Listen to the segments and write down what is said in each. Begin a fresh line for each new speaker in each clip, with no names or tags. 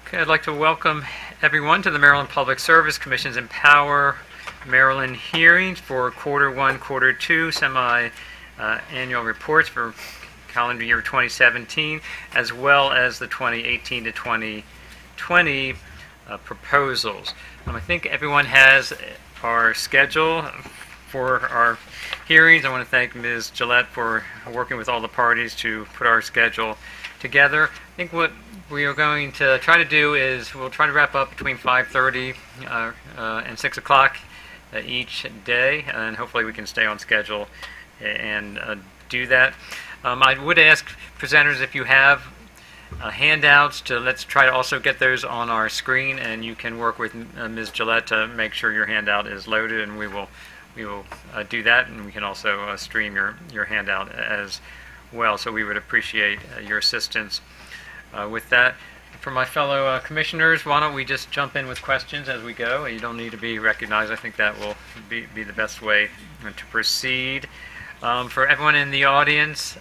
Okay, I'd like to welcome everyone to the Maryland Public Service Commission's Empower Maryland hearings for Quarter 1, Quarter 2 semi-annual reports for calendar year 2017, as well as the 2018 to 2020 proposals. I think everyone has our schedule for our hearings. I want to thank Ms. Gillette for working with all the parties to put our schedule together. I think what we are going to try to do is we'll try to wrap up between 5:30 and 6 o'clock each day, and hopefully we can stay on schedule and do that. I would ask presenters if you have handouts let's try to also get those on our screen, and you can work with Ms. Gillette to make sure your handout is loaded, and we will do that, and we can also stream your handout as well. So we would appreciate your assistance with that. For my fellow commissioners, why don't we just jump in with questions as we go? You don't need to be recognized. I think that will be the best way to proceed. For everyone in the audience,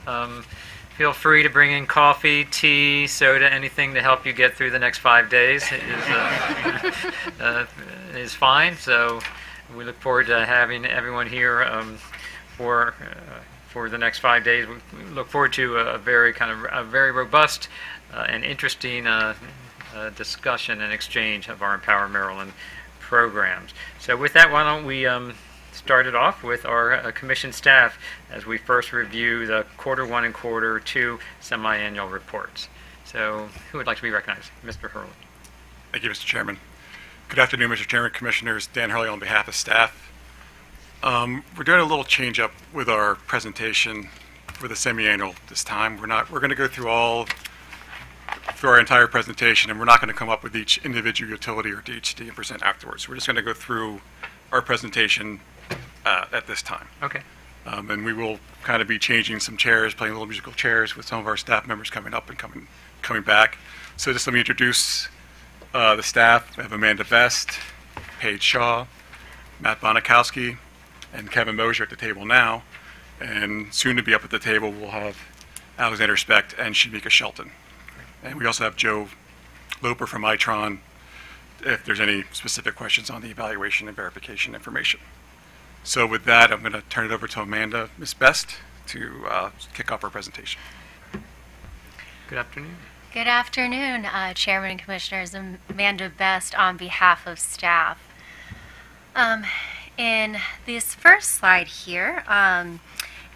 feel free to bring in coffee, tea, soda, anything to help you get through the next 5 days is fine. So we look forward to having everyone here for the next 5 days. We look forward to a very robust and interesting discussion and exchange of our Empower Maryland programs. So with that, why don't we start it off with our commission staff as we first review the Quarter 1 and Quarter 2 semi-annual reports. So who would like to be recognized? Mr. Hurley.
Thank you, Mr. Chairman. Good afternoon, Mr. Chairman, Commissioners. Dan Hurley on behalf of staff. We're doing a little change up with our presentation for the semi-annual this time. We're going to go through our entire presentation, and we're not going to come up with each individual utility or DHD and present afterwards. We're just going to go through our presentation at this time.
Okay.
And we will kind of be changing some chairs, playing little musical chairs with some of our staff members coming up and coming back. So just let me introduce the staff. We have Amanda Best, Paige Shaw, Matt Bonikowski, and Kevin Mosier at the table now. And soon to be up at the table, we'll have Alexander Specht and Shamika Shelton. And we also have Joe Loper from Itron if there's any specific questions on the evaluation and verification information. So with that, I'm going to turn it over to Amanda, Ms. Best, to kick off our presentation.
Good afternoon.
Good afternoon, Chairman and Commissioners. Amanda Best on behalf of staff. In this first slide here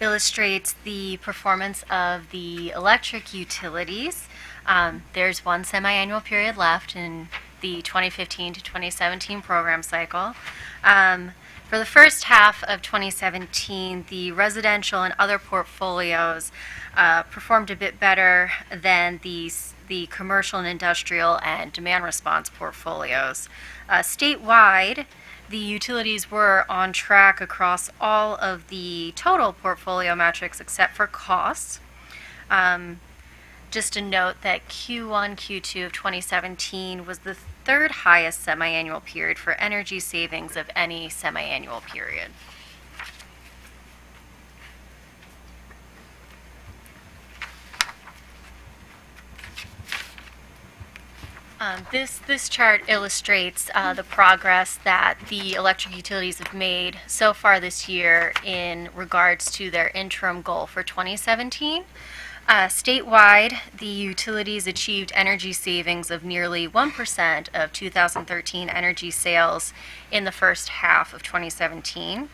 illustrates the performance of the electric utilities. There's one semi-annual period left in the 2015 to 2017 program cycle. For the first half of 2017, the residential and other portfolios performed a bit better than the commercial and industrial and demand response portfolios. Statewide, the utilities were on track across all of the total portfolio metrics except for costs. Just to note that Q1, Q2 of 2017 was the third highest semi-annual period for energy savings of any semi-annual period. This chart illustrates the progress that the electric utilities have made so far this year in regards to their interim goal for 2017. Statewide, the utilities achieved energy savings of nearly 1% of 2013 energy sales in the first half of 2017.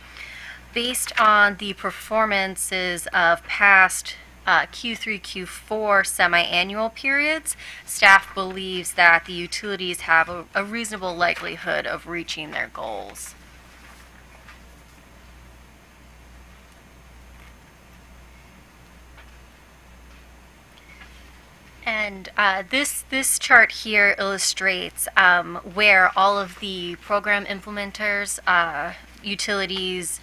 Based on the performances of past Q3, Q4 semi-annual periods, staff believes that the utilities have a reasonable likelihood of reaching their goals. And this chart here illustrates where all of the program implementers, utilities,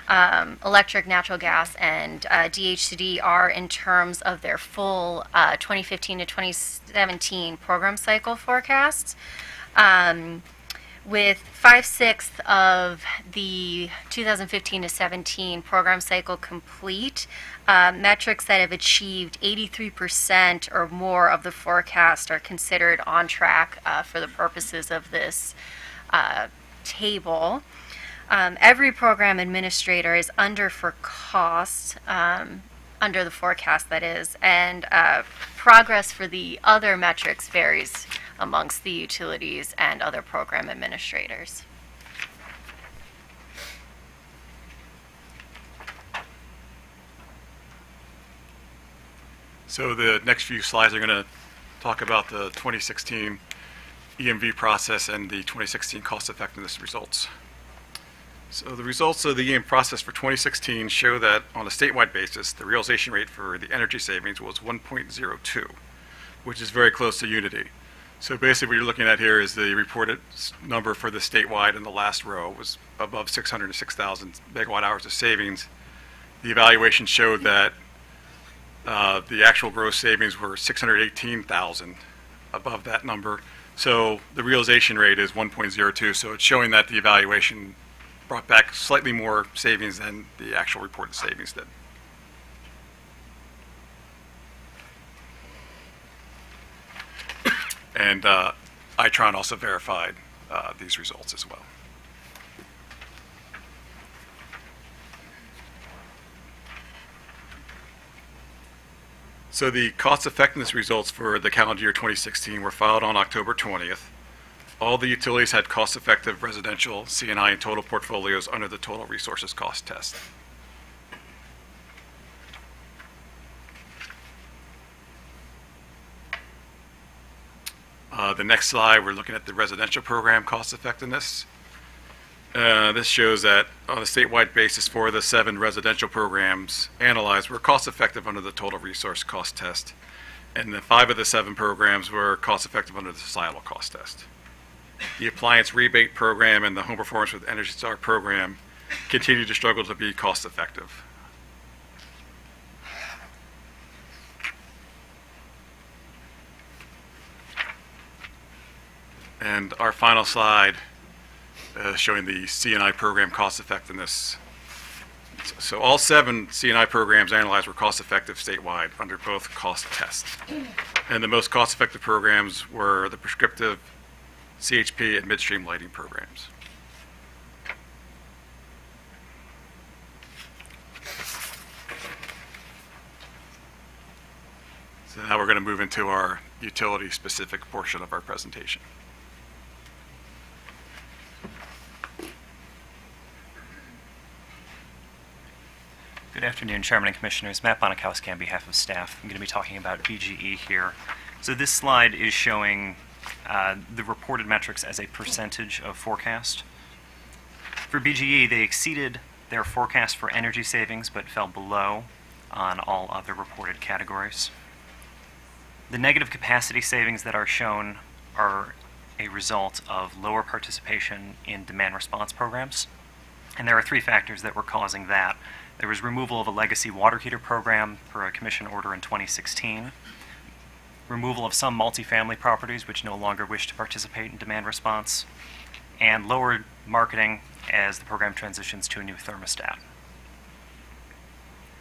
electric, natural gas, and DHCD are in terms of their full 2015 to 2017 program cycle forecasts. With 5/6 of the 2015 to 17 program cycle complete, metrics that have achieved 83% or more of the forecast are considered on track for the purposes of this table. Every program administrator is under for cost, under the forecast that is, and progress for the other metrics varies amongst the utilities and other program administrators.
So the next few slides are going to talk about the 2016 EMV process and the 2016 cost effectiveness results. So the results of the EM process for 2016 show that on a statewide basis, the realization rate for the energy savings was 1.02, which is very close to unity. So basically what you're looking at here is the reported number for the statewide in the last row was above 606,000 megawatt hours of savings. The evaluation showed that the actual gross savings were 618,000 above that number. So the realization rate is 1.02, so it's showing that the evaluation brought back slightly more savings than the actual reported savings did. And Itron also verified these results as well. So the cost effectiveness results for the calendar year 2016 were filed on October 20th. All the utilities had cost-effective residential, CNI, and total portfolios under the total resources cost test. The next slide, we're looking at the residential program cost effectiveness. This shows that on a statewide basis, 4 of the 7 residential programs analyzed were cost effective under the total resource cost test, and the 5 of the 7 programs were cost effective under the societal cost test. The appliance rebate program and the home performance with Energy Star program continue to struggle to be cost effective. And our final slide showing the CNI program cost effectiveness. So all 7 CNI programs analyzed were cost effective statewide under both cost tests. And the most cost effective programs were the prescriptive, CHP, and midstream lighting programs. So now we're going to move into our utility-specific portion of our presentation.
Good afternoon, Chairman and Commissioners. Matt Bonikowski on behalf of staff. I'm going to be talking about BGE here. So this slide is showing the reported metrics as a percentage of forecast. For BGE, they exceeded their forecast for energy savings but fell below on all other reported categories. The negative capacity savings that are shown are a result of lower participation in demand response programs. And there are 3 factors that were causing that. There was removal of a legacy water heater program per a commission order in 2016, removal of some multifamily properties which no longer wish to participate in demand response, and lower marketing as the program transitions to a new thermostat.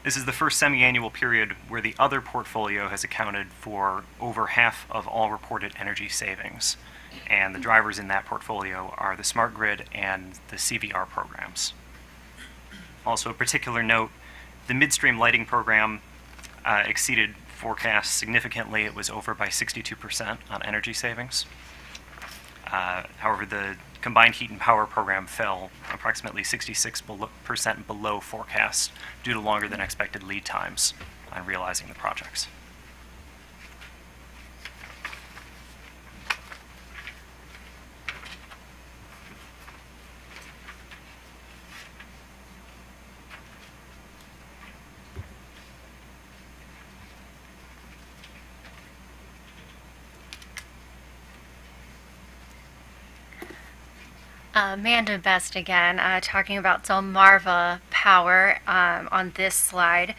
This is the first semi-annual period where the other portfolio has accounted for over half of all reported energy savings, and the drivers in that portfolio are the smart grid and the CVR programs. Also, a particular note, the midstream lighting program exceeded forecasts significantly. It was over by 62% on energy savings. However, the combined heat and power program fell approximately 66% below forecast due to longer than expected lead times on realizing the projects.
Amanda Best again, talking about Delmarva Power on this slide.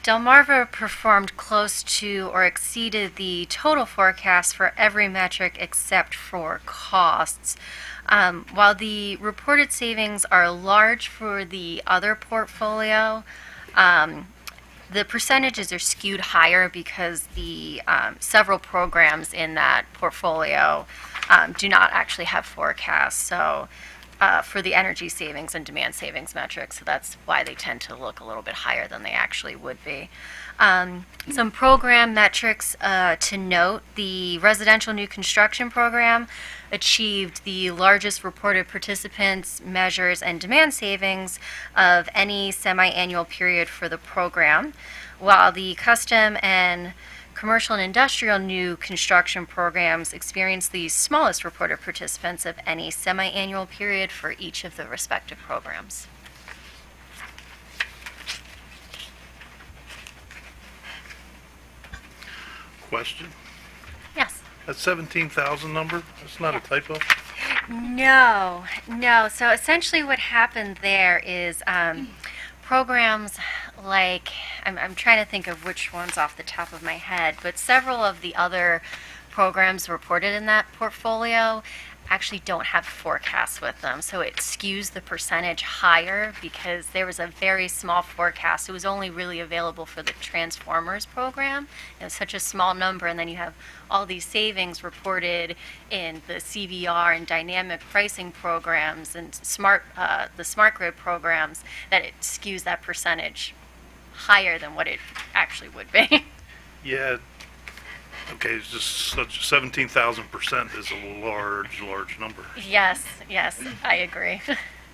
Delmarva performed close to or exceeded the total forecast for every metric except for costs. While the reported savings are large for the other portfolio, the percentages are skewed higher because the several programs in that portfolio do not actually have forecasts. So for the energy savings and demand savings metrics, so that's why they tend to look a little bit higher than they actually would be. Some program metrics to note: the residential new construction program achieved the largest reported participants, measures, and demand savings of any semi-annual period for the program, while the custom and commercial and industrial new construction programs experienced the smallest reported participants of any semi-annual period for each of the respective programs.
Question.
Yes.
That 17,000 number, that's not a typo?
No. So essentially what happened there is programs like, I'm trying to think of which ones off the top of my head, but several of the other programs reported in that portfolio actually don't have forecasts with them. So it skews the percentage higher because there was a very small forecast. It was only really available for the Transformers program. It was such a small number, and then you have all these savings reported in the CVR and dynamic pricing programs and the smart grid programs that it skews that percentage higher than what it actually would be.
Yeah. Okay, it's just such 17,000% is a large number.
Yes, I agree.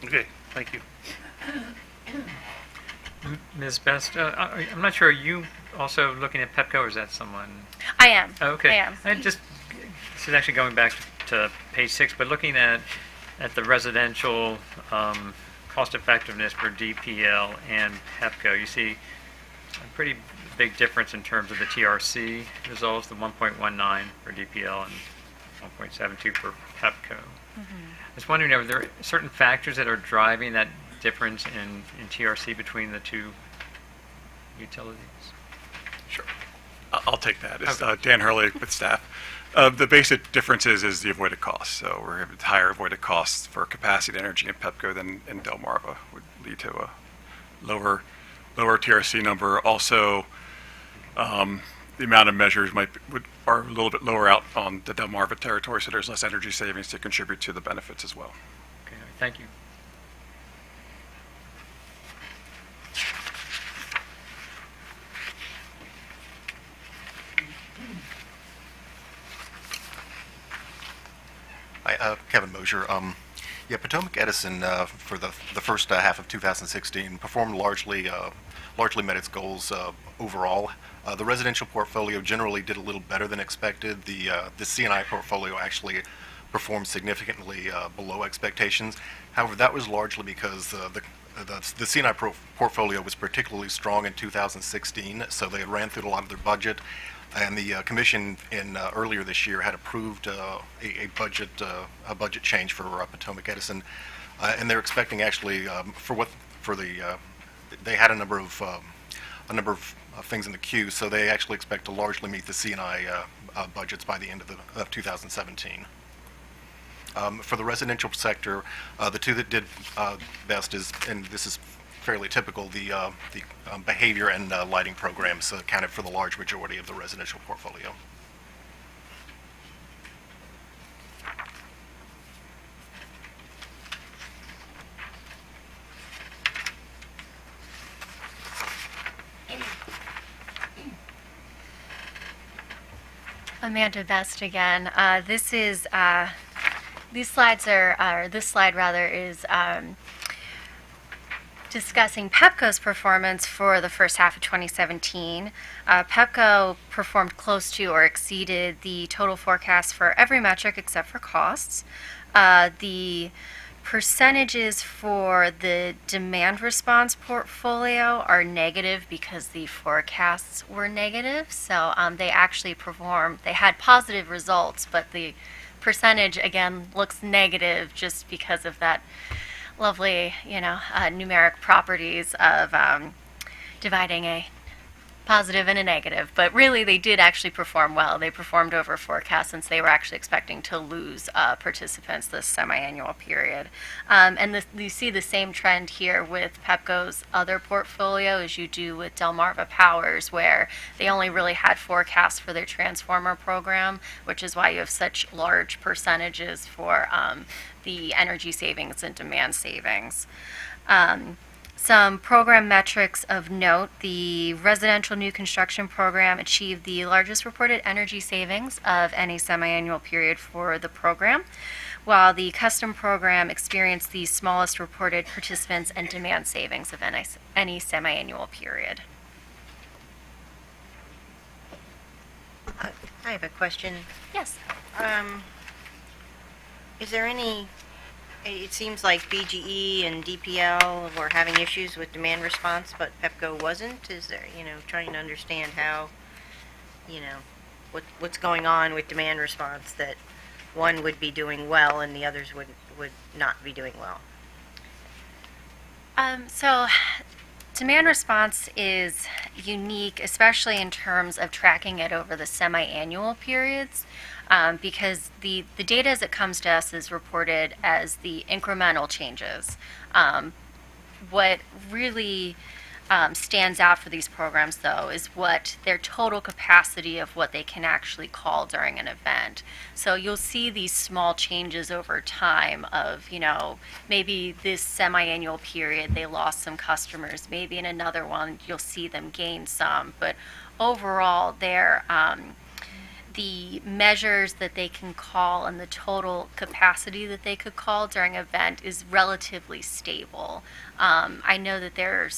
Okay, thank you.
Ms. Best, I'm not sure, are you also looking at PEPCO, or is that someone?
I am.
Oh, okay.
I am.
This is actually going back to page 6, but looking at the residential cost effectiveness for DPL and PEPCO, you see a pretty big difference in terms of the TRC results, the 1.19 for DPL and 1.72 for PEPCO. I was wondering, are there certain factors that are driving that difference in TRC between the two utilities?
Sure. I'll take that. It's Dan Hurley with staff. The basic difference is the avoided costs. So we're having higher avoided costs for capacity energy in PEPCO than in Delmarva, would lead to a lower TRC number. Also, the amount of measures are a little bit lower out on the Delmarva territory, so there's less energy savings to contribute to the benefits as well.
Okay, thank you.
Hi, Kevin Mosier. Yeah, Potomac Edison for the first half of 2016 performed largely met its goals overall. The residential portfolio generally did a little better than expected. The C&I portfolio actually performed significantly below expectations. However, that was largely because the C&I portfolio was particularly strong in 2016, so they ran through a lot of their budget. And the commission earlier this year had approved a budget change for Potomac Edison, and they're expecting actually they had a number of things in the queue, so they actually expect to largely meet the C&I budgets by the end of 2017. For the residential sector, the two that did best is, and this is fairly typical, the behavior and lighting programs accounted for the large majority of the residential portfolio.
Amanda Best again. This slide is discussing PEPCO's performance for the first half of 2017. PEPCO performed close to or exceeded the total forecast for every metric except for costs. The percentages for the demand response portfolio are negative because the forecasts were negative. So they actually they had positive results, but the percentage again looks negative just because of that lovely, numeric properties of dividing a positive and a negative, but really they did actually perform well. They performed over forecast since they were actually expecting to lose participants this semi-annual period. You see the same trend here with Pepco's other portfolio as you do with Delmarva Powers, where they only really had forecasts for their transformer program, which is why you have such large percentages for the energy savings and demand savings. Some program metrics of note: the residential new construction program achieved the largest reported energy savings of any semi-annual period for the program, while the custom program experienced the smallest reported participants and demand savings of any semi-annual period.
I have a question.
Yes.
Is there any, it seems like BGE and DPL were having issues with demand response, but Pepco wasn't. Is there, trying to understand how, what's going on with demand response, that one would be doing well and the others would not be doing well?
So demand response is unique, especially in terms of tracking it over the semi-annual periods, because the data as it comes to us is reported as the incremental changes. What really stands out for these programs, though, is what their total capacity of what they can actually call during an event. So you'll see these small changes over time of, maybe this semi-annual period they lost some customers, maybe in another one you'll see them gain some, but overall the measures that they can call and the total capacity that they could call during an event is relatively stable. I know that there are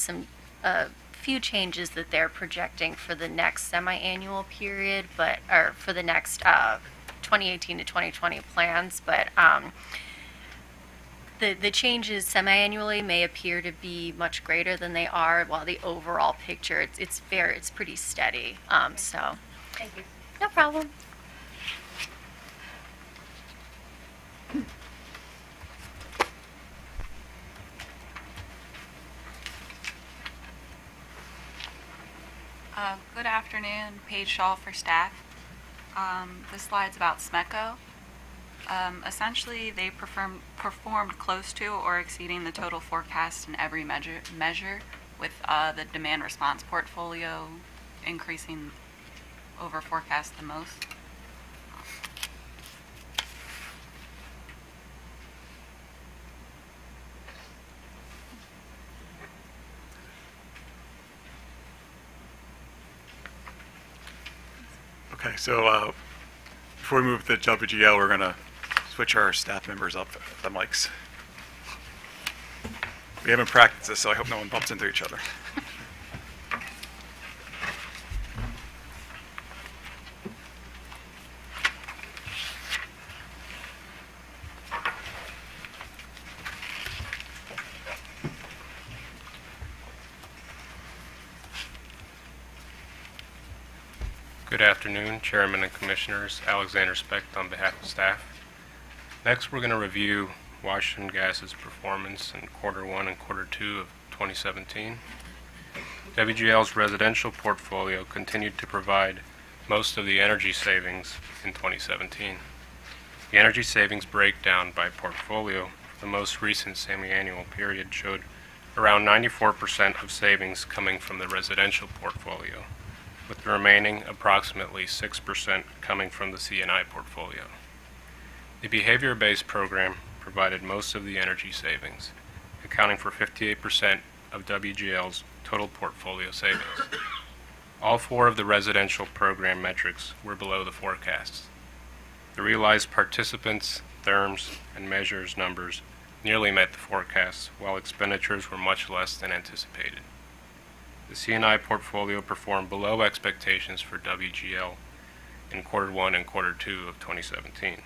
a few changes that they're projecting for the next semi-annual period, or for the next 2018 to 2020 plans, but the changes semi-annually may appear to be much greater than they are, while the overall picture it's pretty steady. So
Thank you.
no problem.
Good afternoon, Paige Shaw for staff. This slide's about SMECO. Essentially, they performed close to or exceeding the total forecast in every measure, with the demand response portfolio increasing over forecast the most.
Okay, so before we move to WGL, we're going to switch our staff members up the mics. We haven't practiced this, so I hope no one bumps into each other.
Good afternoon, Chairman and Commissioners. Alexander Specht on behalf of staff. Next, we're going to review Washington Gas's performance in Quarter 1 and Quarter 2 of 2017. WGL's residential portfolio continued to provide most of the energy savings in 2017. The energy savings breakdown by portfolio for the most recent semi-annual period showed around 94% of savings coming from the residential portfolio, with the remaining approximately 6% coming from the C&I portfolio. The behavior-based program provided most of the energy savings, accounting for 58% of WGL's total portfolio savings. All four of the residential program metrics were below the forecasts. The realized participants, therms, and measures numbers nearly met the forecasts, while expenditures were much less than anticipated. The C&I portfolio performed below expectations for WGL in Quarter 1 and Quarter 2 of 2017.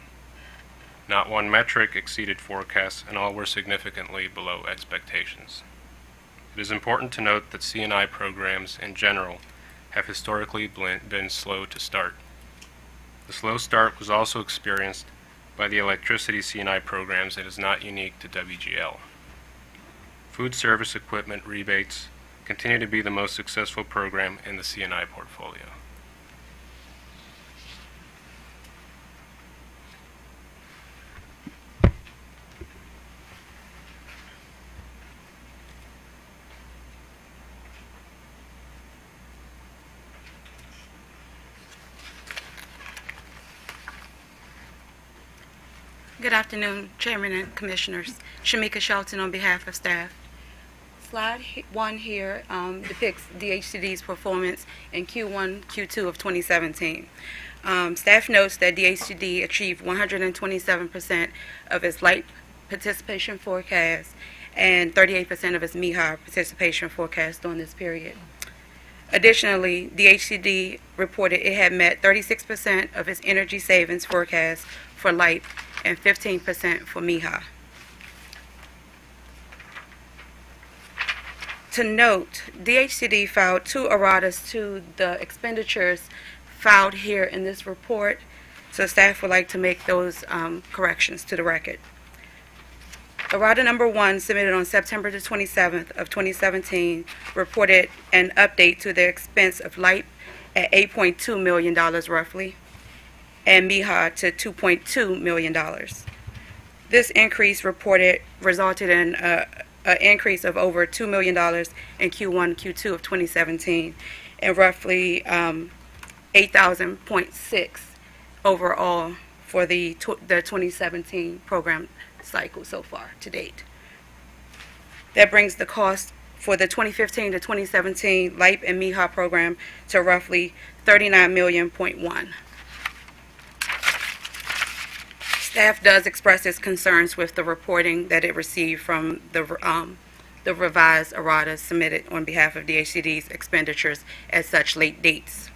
Not one metric exceeded forecasts, and all were significantly below expectations. It is important to note that C&I programs in general have historically been slow to start. The slow start was also experienced by the electricity C&I programs and is not unique to WGL. Food service equipment rebates continue to be the most successful program in the CNI portfolio.
Good afternoon, Chairman and Commissioners. Shamika Shelton on behalf of staff. Slide 1 here depicts DHCD's performance in Q1, Q2 of 2017. Staff notes that DHCD achieved 127% of its light participation forecast and 38% of its MIHA participation forecast during this period. Additionally, DHCD reported it had met 36% of its energy savings forecast for light and 15% for MIHA. To note, DHCD filed 2 erratas to the expenditures filed here in this report, so staff would like to make those corrections to the record. Errata number 1, submitted on September the 27th of 2017, reported an update to the expense of light at $8.2 million roughly, and MIHA to $2.2 million. This increase resulted in an increase of over $2 million in Q1, Q2 of 2017, and roughly 8,000.6 overall for the 2017 program cycle so far to date. That brings the cost for the 2015 to 2017 LIPE and MIHA program to roughly $39.1 million. Staff does express its concerns with the reporting that it received from the revised errata submitted on behalf of DHCD's expenditures at such late dates.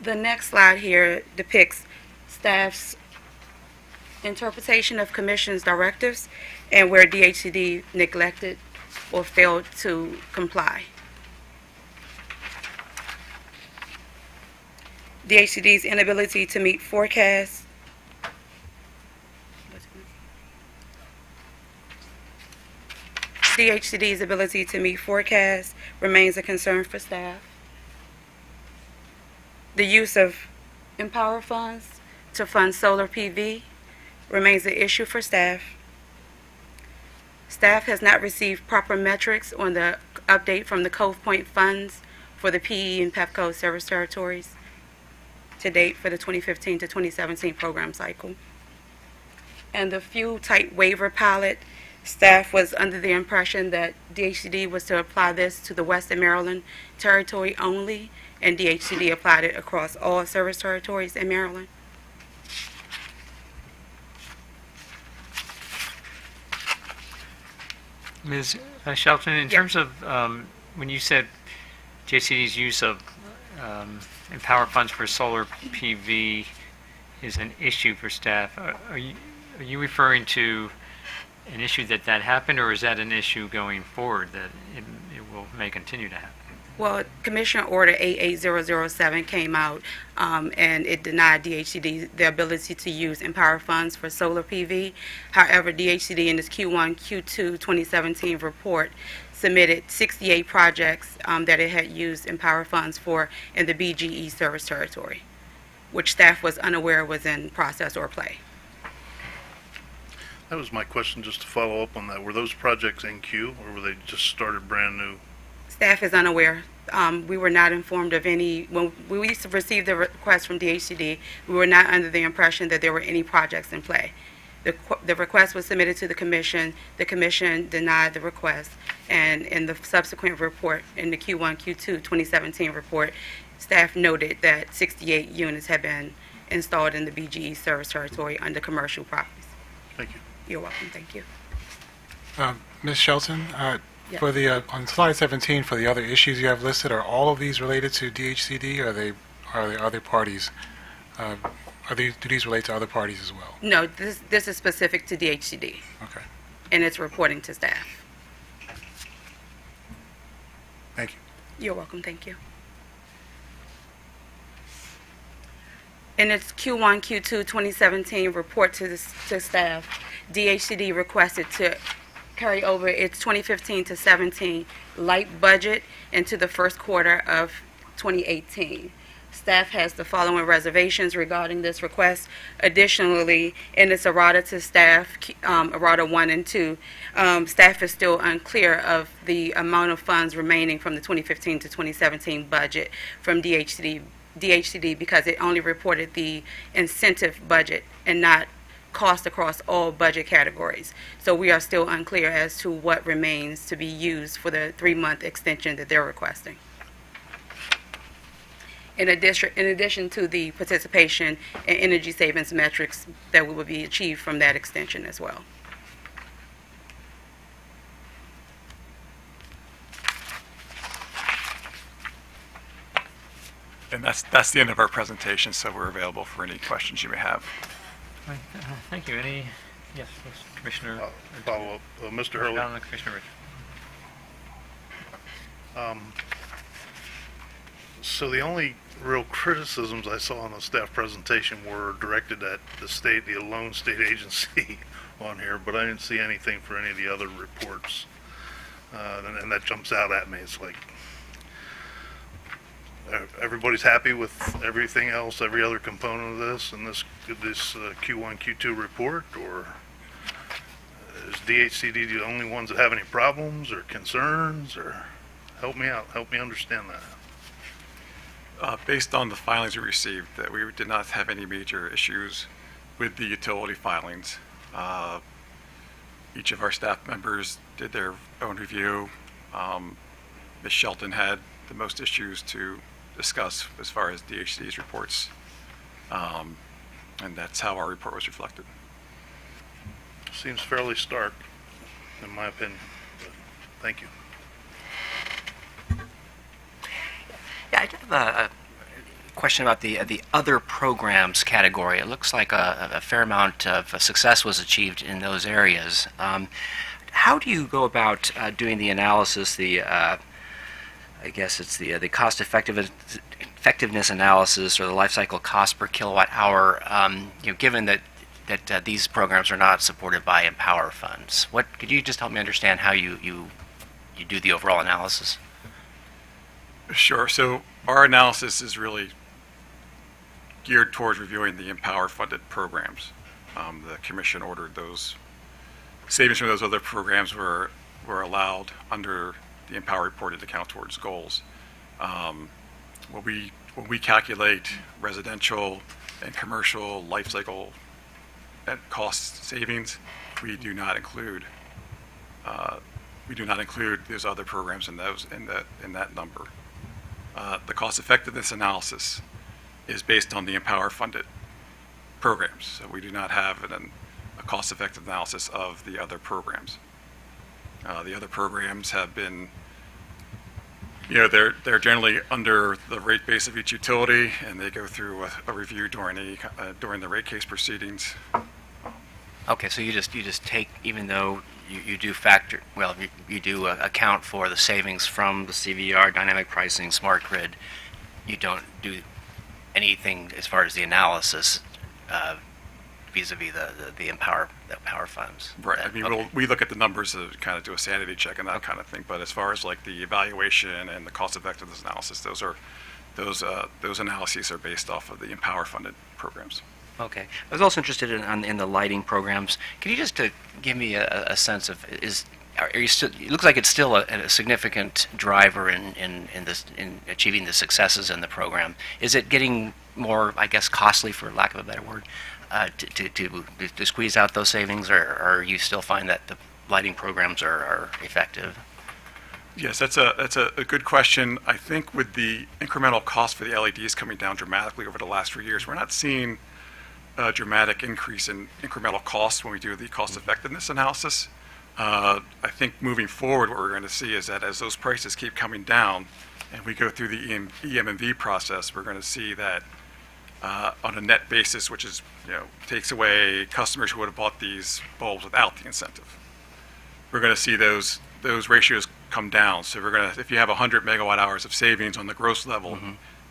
The next slide here depicts staff's interpretation of Commission's directives and where DHCD neglected or failed to comply. DHCD's inability to meet forecasts. DHCD's ability to meet forecasts remains a concern for staff. The use of Empower funds to fund solar PV remains an issue for staff. Staff has not received proper metrics on the update from the Cove Point funds for the PE and PEPCO service territories to date for the 2015 to 2017 program cycle. And the fuel type waiver pilot, staff was under the impression that DHCD was to apply this to the Western Maryland territory only, and DHCD applied it across all service territories in Maryland.
Ms. Shelton, in terms of when you said DHCD's use of Empower funds for solar PV is an issue for staff, are you referring to an issue that happened, or is that an issue going forward that it may continue to happen?
Well, Commissioner Order 88007 came out and it denied DHCD the ability to use Empower funds for solar PV. However, DHCD in its Q1, Q2 2017 report submitted 68 projects that it had used Empower funds for in the BGE service territory, which staff was unaware was in process or play.
That was my question, just to follow up on that. Were those projects in queue, or were they just started brand new?
Staff is unaware. We were not informed of any. When we received the request from DHCD, we were not under the impression that there were any projects in play. The request was submitted to the Commission. The Commission denied the request, and in the subsequent report, in the Q1, Q2 2017 report, staff noted that 68 units had been installed in the BGE service territory under commercial properties.
Thank you.
You're welcome. Thank you.
Ms. Shelton,
Yes.
for the on slide 17, for the other issues you have listed, are all of these related to DHCD, or are they other parties? Do these relate to other parties as well?
No, this is specific to DHCD,
Okay.
and it's reporting to staff.
Thank you.
You're welcome. Thank you. In its Q1, Q2 2017 report to staff, DHCD requested to carry over its 2015 to 17 light budget into the first quarter of 2018. Staff has the following reservations regarding this request. Additionally, in its errata to staff, errata 1 and 2, staff is still unclear of the amount of funds remaining from the 2015 to 2017 budget from DHCD because it only reported the incentive budget and not cost across all budget categories. So we are still unclear as to what remains to be used for the 3-month extension that they're requesting. In addition to the participation and energy savings metrics that will be achieved from that extension as well.
And that's the end of our presentation, so we're available for any questions you may have.
Right, thank you. Any? Yes, Commissioner.
Follow up, Mr. Hurley.
Down to Commissioner Rich.
So the only real criticisms I saw in the staff presentation were directed at the lone state agency on here, but I didn't see anything for any of the other reports. And that jumps out at me. It's like, everybody's happy with everything else, every other component of this, and this Q1, Q2 report, or is DHCD the only ones that have any problems or concerns, or help me out, help me understand that.
Based on the filings we received, that we did not have any major issues with the utility filings. Each of our staff members did their own review. Ms. Shelton had the most issues to discuss as far as DHCD's reports, and that's how our report was reflected.
Seems fairly stark, in my opinion. But thank you.
Yeah, I have a question about the other programs category. It looks like a fair amount of success was achieved in those areas. How do you go about doing the analysis, I guess it's the cost effectiveness analysis or the life cycle cost per kilowatt hour, given that these programs are not supported by Empower funds? Could you just help me understand how you do the overall analysis?
Sure. So our analysis is really geared towards reviewing the Empower funded programs. The Commission ordered those savings from those other programs were allowed under the Empower reported to count towards goals. When we calculate residential and commercial life cycle net cost savings, we do not include those other programs in that number. The cost effectiveness analysis is based on the Empower funded programs, so we do not have a cost effective analysis of the other programs. The other programs have been, they're generally under the rate base of each utility, and they go through a review during the rate case proceedings.
Okay, so you just take, even though you do factor, well, you do account for the savings from the CVR, dynamic pricing, smart grid, you don't do anything as far as the analysis vis-a-vis the Empower funds.
Right. I mean,
okay.
we look at the numbers to kind of do a sanity check and that kind of thing. But as far as like the evaluation and the cost effectiveness analysis, those analyses are based off of the Empower funded programs.
Okay. I was also interested in the lighting programs. Can you just give me a sense of are you still? It looks like it's still a significant driver in achieving the successes in the program. Is it getting more, I guess, costly, for lack of a better word, to squeeze out those savings, or you still find that the lighting programs are effective?
Yes, that's a good question. I think with the incremental cost for the LEDs coming down dramatically over the last 3 years, we're not seeing a dramatic increase in incremental costs when we do the cost effectiveness analysis. I think moving forward, what we're going to see is that as those prices keep coming down and we go through the EM&V process, we're going to see that on a net basis, which is, takes away customers who would have bought these bulbs without the incentive. We're going to see those ratios come down. So we're going to, if you have 100 megawatt hours of savings on the gross level,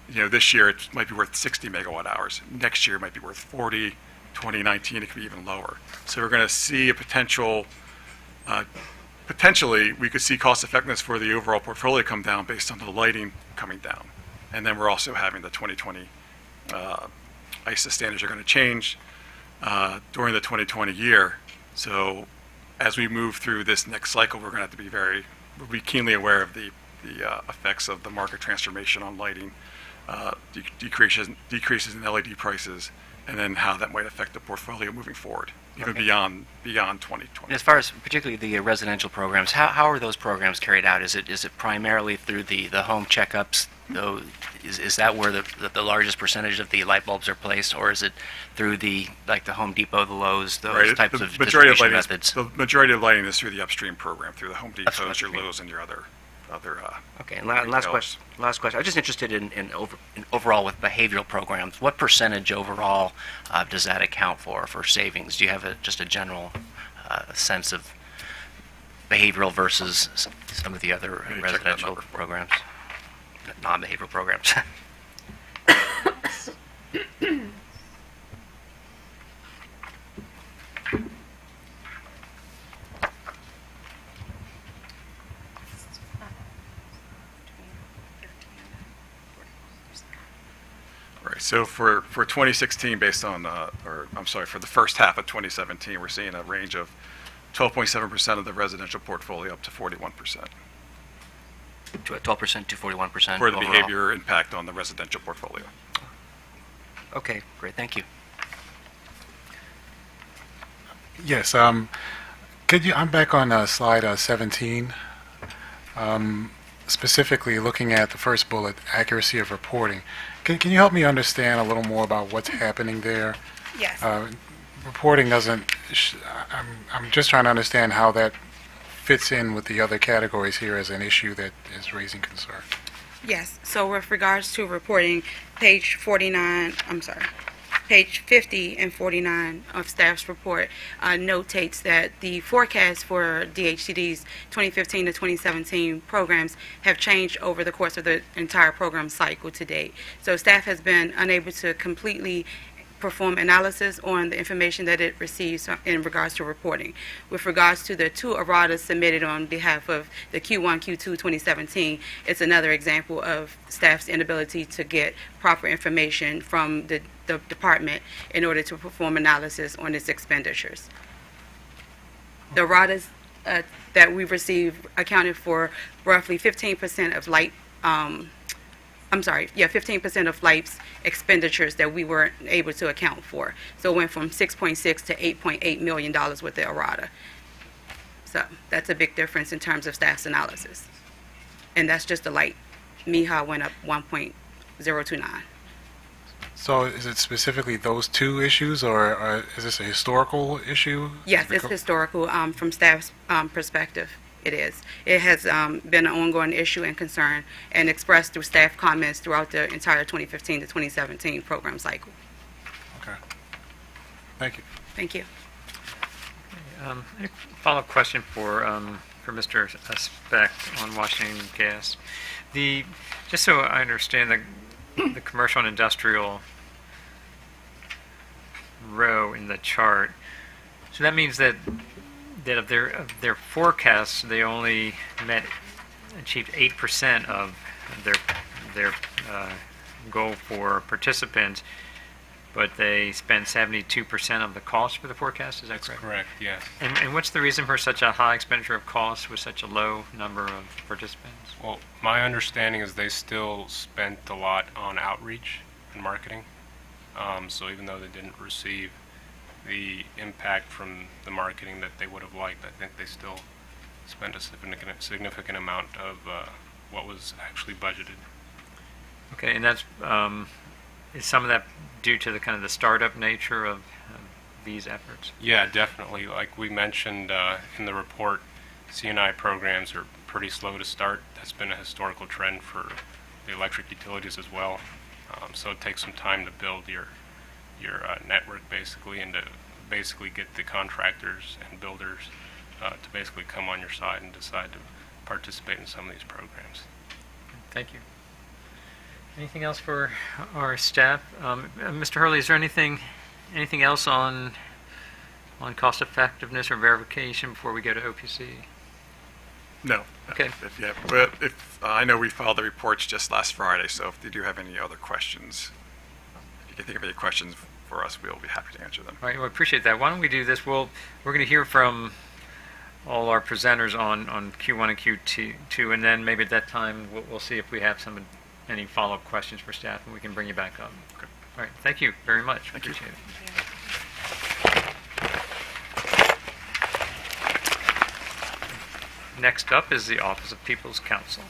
this year it might be worth 60 megawatt hours. Next year it might be worth 40, 2019, it could be even lower. So we're going to see a potentially, we could see cost effectiveness for the overall portfolio come down based on the lighting coming down. And then we're also having the 2020 ISA standards are going to change during the 2020 year. So as we move through this next cycle, we're going to have to be we'll be keenly aware of the effects of the market transformation on lighting, decreases in LED prices, and then how that might affect the portfolio moving forward, even beyond 2020.
And as far as particularly the residential programs, how are those programs carried out? Is it primarily through the home checkups? Though, is that where the largest percentage of the light bulbs are placed, or is it through the Home Depot, the Lowe's, those types of distribution methods?
The majority of lighting is through the upstream program, through the Home Depots, your Lowe's, and your other.
Okay, and last question. I'm just interested in overall with behavioral programs. What percentage overall does that account for savings? Do you have just a general sense of behavioral versus some of the other residential programs, non-behavioral programs?
Right. So for 2016, based on, for the first half of 2017, we're seeing a range of 12.7% of the residential portfolio up to 41%.
12% to 41%
For the
overall.
behavior impact on the residential portfolio.
Okay, great. Thank you.
Yes. Could you? I'm back on slide 17. Specifically looking at the first bullet, accuracy of reporting. Can you help me understand a little more about what's happening there?
Yes.
Reporting doesn't. I'm just trying to understand how that fits in with the other categories here as an issue that is raising concern.
Yes. So with regards to reporting, page 50 and 49 of staff's report notates that the forecast for DHCD's 2015 to 2017 programs have changed over the course of the entire program cycle to date. So staff has been unable to completely perform analysis on the information that it receives in regards to reporting. With regards to the two erratas submitted on behalf of the Q1, Q2 2017, it's another example of staff's inability to get proper information from the department in order to perform analysis on its expenditures. The erratas that we received accounted for roughly 15% of 15% of LIFE's expenditures that we weren't able to account for. So it went from $6.6 to $8.8 million with the errata. So that's a big difference in terms of staff's analysis. And that's just the light. MIHA went up 1.029.
So is it specifically those two issues, or is this a historical issue?
Yes, it's historical from staff's perspective. It is. It has been an ongoing issue and concern and expressed through staff comments throughout the entire 2015 to 2017 program cycle.
Okay. Thank you.
Thank you.
A follow-up question for Mr. Speck on Washington Gas. Just so I understand the commercial and industrial row in the chart, so that means that of their forecasts, they only achieved 8% of their goal for participants, but they spent 72% of the cost for the forecast. Is that correct?
Correct, yes.
And what's the reason for such a high expenditure of costs with such a low number of participants?
Well, my understanding is they still spent a lot on outreach and marketing. So even though they didn't receive the impact from the marketing that they would have liked, I think they still spent a significant amount of what was actually budgeted.
Okay, and that's is some of that due to the kind of the startup nature of these efforts?
Yeah, definitely. Like we mentioned in the report, C&I programs are pretty slow to start. That's been a historical trend for the electric utilities as well. So it takes some time to build your network basically, and to basically get the contractors and builders to basically come on your side and decide to participate in some of these programs.
Thank you. Anything else for our staff? Mr. Hurley, is there anything Anything else on cost effectiveness or verification before we go to OPC?
No.
Okay.
I know we filed the reports just last Friday, so if you do have any other questions, if you can think of any questions for us, we'll be happy to answer them.
All right, well, I appreciate that. Why don't we do this? We're going to hear from all our presenters on Q1 and Q2, and then maybe at that time we'll see if we have any follow-up questions for staff, and we can bring you back up.
Okay.
All right, thank you very much.
Thank you.
Appreciate it. Next up is the Office of People's Counsel.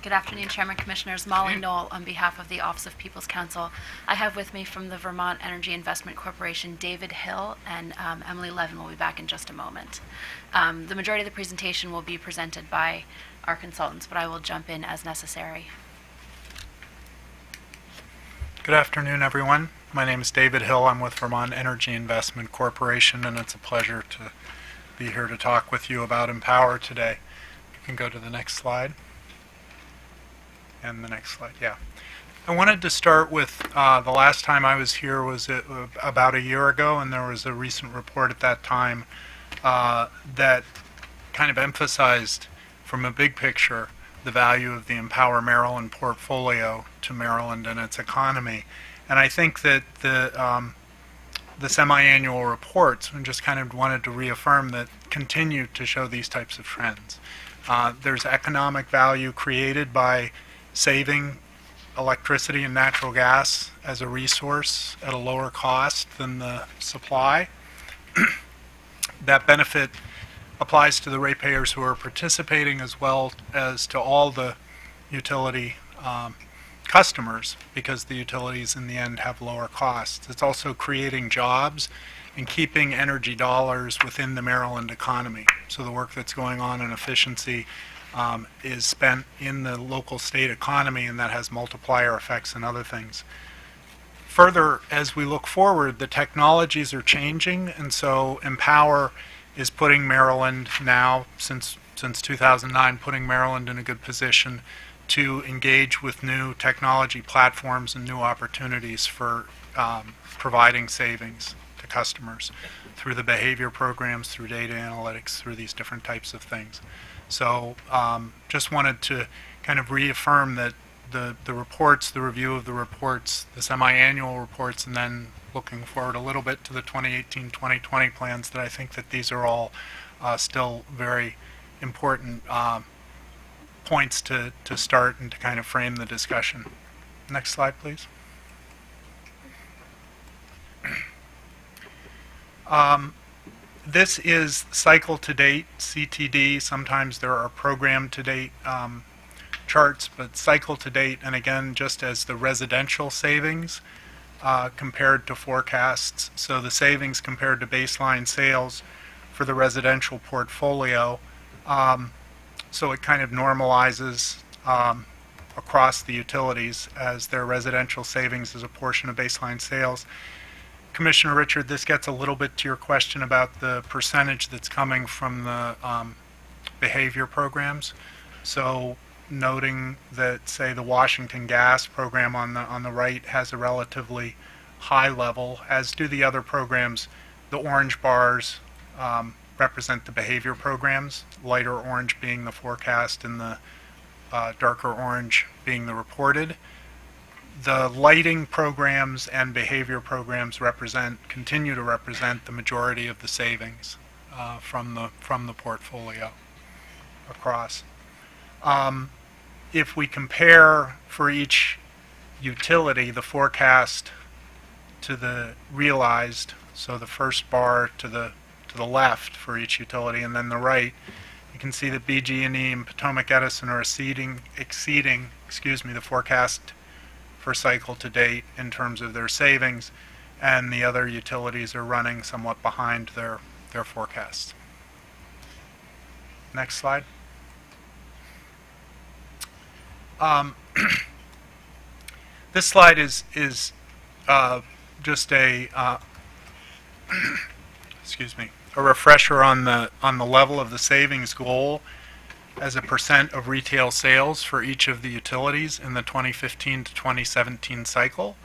Good afternoon, Chairman, Commissioners. Molly Knoll on behalf of the Office of People's Counsel. I have with me from the Vermont Energy Investment Corporation David Hill, and Emily Levin will be back in just a moment. The majority of the presentation will be presented by our consultants, but I will jump in as necessary.
Good afternoon, everyone. My name is David Hill. I'm with Vermont Energy Investment Corporation, and it's a pleasure to be here to talk with you about Empower today. You can go to the next slide. And the next slide, yeah. I wanted to start with the last time I was here was about a year ago, and there was a recent report at that time that kind of emphasized from a big picture the value of the Empower Maryland portfolio to Maryland and its economy. And I think that the semi-annual reports, and just kind of wanted to reaffirm that, continue to show these types of trends. There's economic value created by saving electricity and natural gas as a resource at a lower cost than the supply. That benefit applies to the ratepayers who are participating as well as to all the utility customers, because the utilities in the end have lower costs. It's also creating jobs and keeping energy dollars within the Maryland economy. So the work that's going on in efficiency is spent in the local state economy, and that has multiplier effects and other things. Further, as we look forward, the technologies are changing, and so Empower is putting Maryland now, since 2009, putting Maryland in a good position to engage with new technology platforms and new opportunities for providing savings to customers through the behavior programs, through data analytics, through these different types of things. So just wanted to kind of reaffirm that the reports, the review of the reports, the semi-annual reports, and then looking forward a little bit to the 2018-2020 plans, that I think that these are all still very important points to start and to kind of frame the discussion. Next slide, please. This is cycle to date, CTD. Sometimes there are program to date charts, but cycle to date, and again, just as the residential savings compared to forecasts. So the savings compared to baseline sales for the residential portfolio. So it kind of normalizes across the utilities as their residential savings as a portion of baseline sales. Commissioner Richard, this gets a little bit to your question about the percentage that's coming from the behavior programs. So noting that, say, the Washington Gas program on the right has a relatively high level, as do the other programs. The orange bars represent the behavior programs, lighter orange being the forecast and the darker orange being the reported. The lighting programs and behavior programs continue to represent the majority of the savings from the portfolio across. If we compare for each utility the forecast to the realized, so the first bar to the left for each utility and then the right, you can see that BG&E and Potomac Edison are exceeding the forecast for cycle to date in terms of their savings, and the other utilities are running somewhat behind their forecasts. Next slide. This slide is just a a refresher on the level of the savings goal as a percent of retail sales for each of the utilities in the 2015 to 2017 cycle.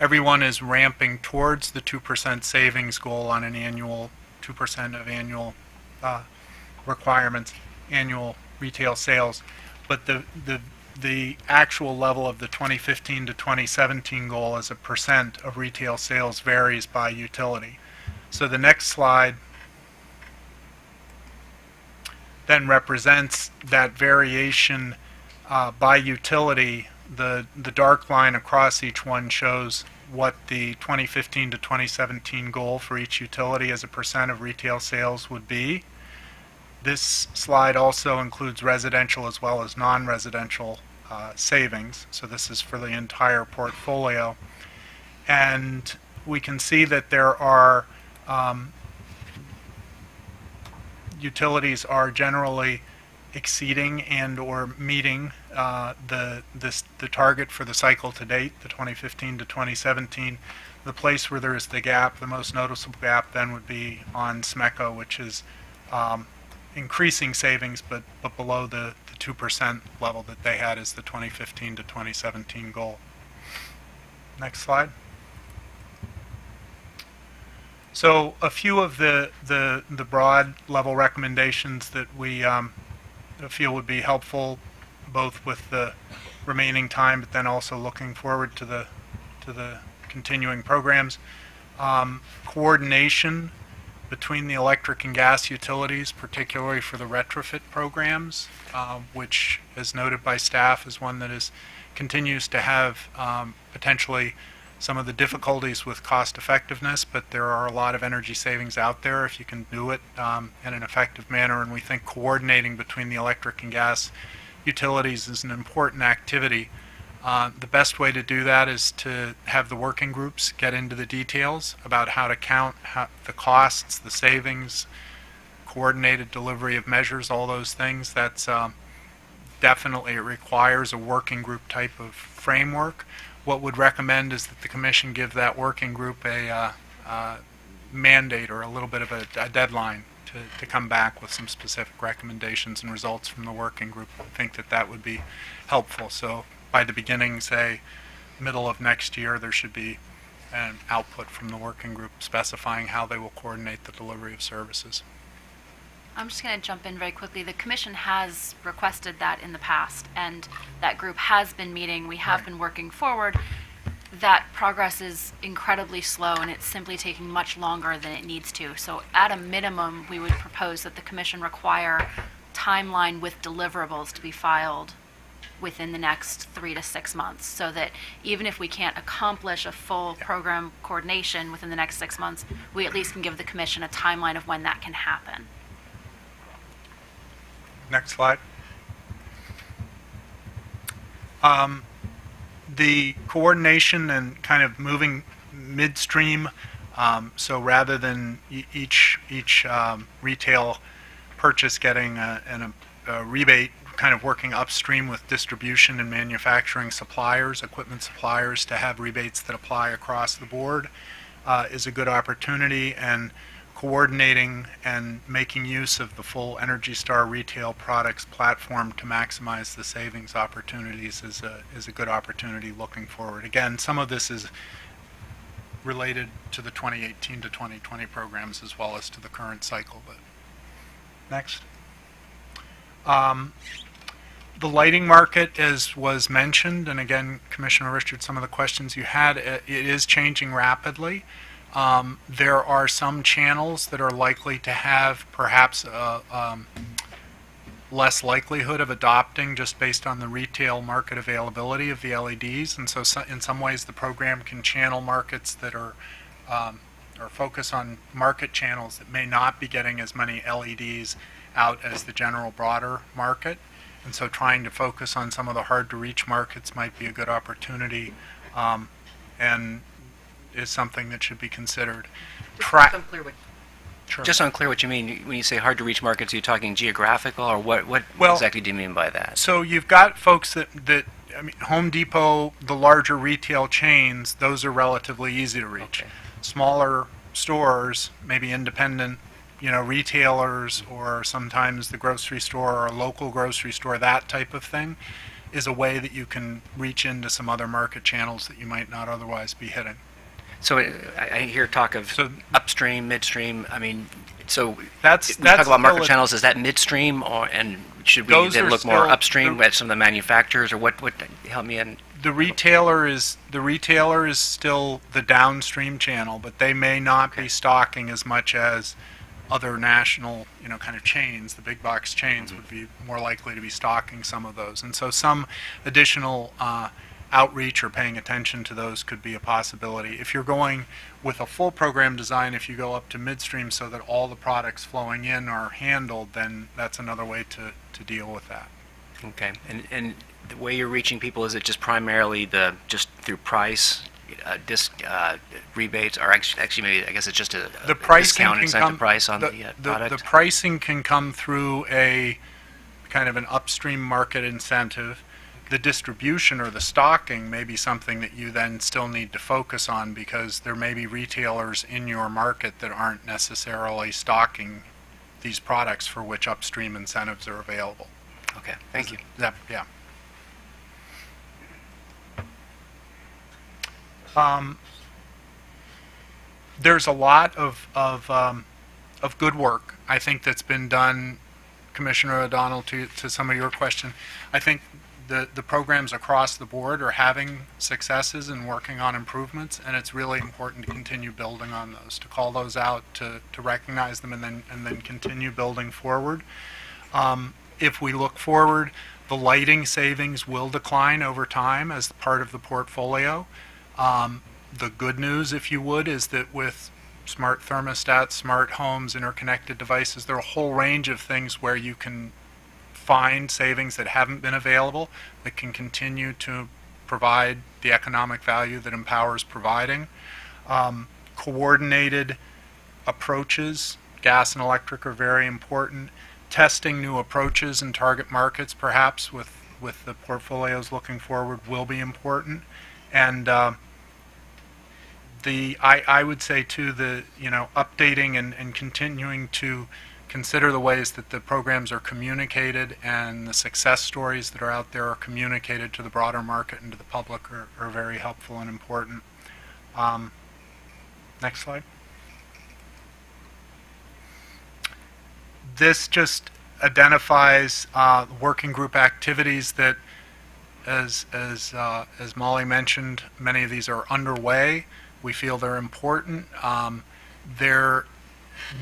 Everyone is ramping towards the 2% savings goal on an annual 2% of annual requirements, annual retail sales, but the actual level of the 2015 to 2017 goal as a percent of retail sales varies by utility. So the next slide then represents that variation by utility. The dark line across each one shows what the 2015 to 2017 goal for each utility as a percent of retail sales would be. This slide also includes residential as well as non-residential savings, so this is for the entire portfolio. And we can see that there are utilities are generally exceeding and or meeting the target for the cycle to date, the 2015 to 2017. The place where there is the gap, the most noticeable gap then would be on SMECO, which is increasing savings but below the 2% level that they had as the 2015 to 2017 goal. Next slide. So a few of the broad level recommendations that we feel would be helpful, both with the remaining time, but then also looking forward to the continuing programs. Coordination between the electric and gas utilities, particularly for the retrofit programs, which, as noted by staff, is one that continues to have potentially some of the difficulties with cost effectiveness, but there are a lot of energy savings out there if you can do it in an effective manner, and we think coordinating between the electric and gas utilities is an important activity. The best way to do that is to have the working groups get into the details about how to count the costs, the savings, coordinated delivery of measures, all those things. That's definitely, it requires a working group type of framework. What would recommend is that the Commission give that working group a mandate or a little bit of a deadline to come back with some specific recommendations and results from the working group. I think that would be helpful. So by the beginning, say, middle of next year, there should be an output from the working group specifying how they will coordinate the delivery of services.
I'm just going to jump in very quickly. The Commission has requested that in the past, and that group has been meeting. We have been working forward. That progress is incredibly slow, and it's simply taking much longer than it needs to. So at a minimum, we would propose that the Commission require timeline with deliverables to be filed within the next 3 to 6 months, so that even if we can't accomplish a full program coordination within the next 6 months, we at least can give the Commission a timeline of when that can happen.
Next slide. The coordination and kind of moving midstream, so rather than each retail purchase getting a rebate, kind of working upstream with distribution and manufacturing suppliers, equipment suppliers, to have rebates that apply across the board is a good opportunity, and coordinating and making use of the full Energy Star retail products platform to maximize the savings opportunities is a good opportunity looking forward. Again, some of this is related to the 2018 to 2020 programs as well as to the current cycle. But next. The lighting market, as was mentioned, and again, Commissioner Richard, some of the questions you had, it is changing rapidly. There are some channels that are likely to have perhaps less likelihood of adopting just based on the retail market availability of the LEDs, and so in some ways the program can channel markets that are or focus on market channels that may not be getting as many LEDs out as the general broader market. And so trying to focus on some of the hard-to-reach markets might be a good opportunity, and is something that should be considered.
Just unclear what you mean when you say hard-to-reach markets. Are you talking geographical, or what exactly do you mean by that?
So you've got folks that I mean, Home Depot, the larger retail chains, those are relatively easy to reach. Okay. Smaller stores, maybe independent retailers, or sometimes the grocery store or a local grocery store, that type of thing, is a way that you can reach into some other market channels that you might not otherwise be hitting.
So I hear talk of upstream, midstream. I mean, so
that's
talk about market channels. Is that midstream, and should we then look more upstream at some of the manufacturers, or what? Help me in.
The retailer is still the downstream channel, but they may not be stocking as much as other national, kind of chains. The big box chains would be more likely to be stocking some of those, and so some additional outreach or paying attention to those could be a possibility. If you're going with a full program design, if you go up to midstream so that all the products flowing in are handled, then that's another way to deal with that.
Okay, and the way you're reaching people, is it just primarily just through price? Rebates, or actually maybe I guess it's just a discount incentive price on the product?
The pricing can come through a kind of an upstream market incentive. The distribution or the stocking may be something that you then still need to focus on, because there may be retailers in your market that aren't necessarily stocking these products for which upstream incentives are available.
Okay, thank you.
Yeah. There's a lot of good work, I think, that's been done, Commissioner O'Donnell, to some of your question. I think the programs across the board are having successes and working on improvements, and it's really important to continue building on those, to call those out, to recognize them, and then continue building forward. If we look forward, the lighting savings will decline over time as part of the portfolio. The good news, if you would, is that with smart thermostats, smart homes, interconnected devices, there are a whole range of things where you can find savings that haven't been available, that can continue to provide the economic value that Empower's providing. Coordinated approaches, gas and electric, are very important. Testing new approaches in target markets, perhaps with the portfolios looking forward, will be important. And I would say too, updating and continuing to consider the ways that the programs are communicated and the success stories that are out there are communicated to the broader market and to the public are very helpful and important. Next slide. This just identifies working group activities that, as Molly mentioned, many of these are underway. We feel they're important. There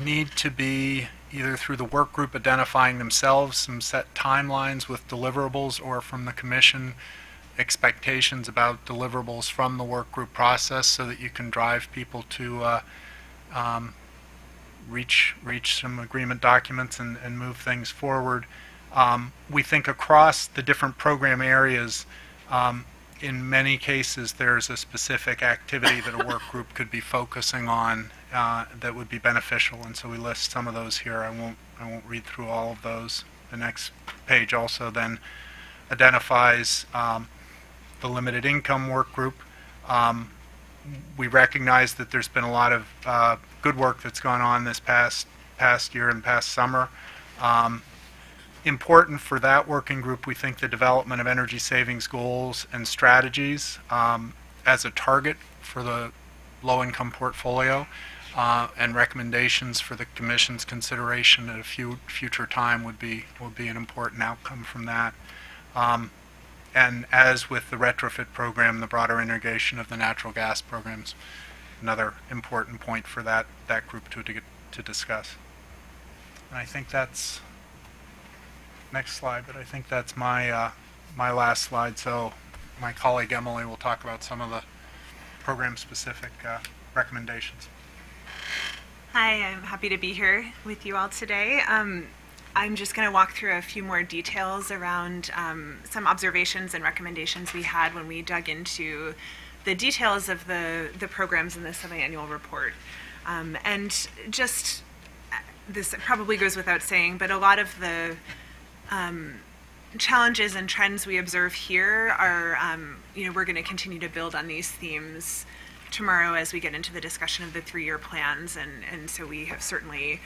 need to be, either through the work group identifying themselves, some set timelines with deliverables, or from the Commission, expectations about deliverables from the work group process, so that you can drive people to reach some agreement documents and move things forward. We think across the different program areas, In many cases, there's a specific activity that a work group could be focusing on that would be beneficial, and so we list some of those here. I won't read through all of those. The next page also then identifies the limited income work group. We recognize that there's been a lot of good work that's gone on this past year and past summer. Important for that working group, we think the development of energy savings goals and strategies as a target for the low-income portfolio, and recommendations for the Commission's consideration at a future time would be an important outcome from that. And as with the retrofit program, the broader integration of the natural gas programs, another important point for that group to discuss. And I think that's next slide, but I think that's my last slide. So my colleague Emily will talk about some of the program-specific recommendations.
Hi, I'm happy to be here with you all today. I'm just going to walk through a few more details around some observations and recommendations we had when we dug into the details of the programs in the semi-annual report. And just, this probably goes without saying, but a lot of the challenges and trends we observe here are, we're going to continue to build on these themes tomorrow as we get into the discussion of the 3-year plans, and so we have certainly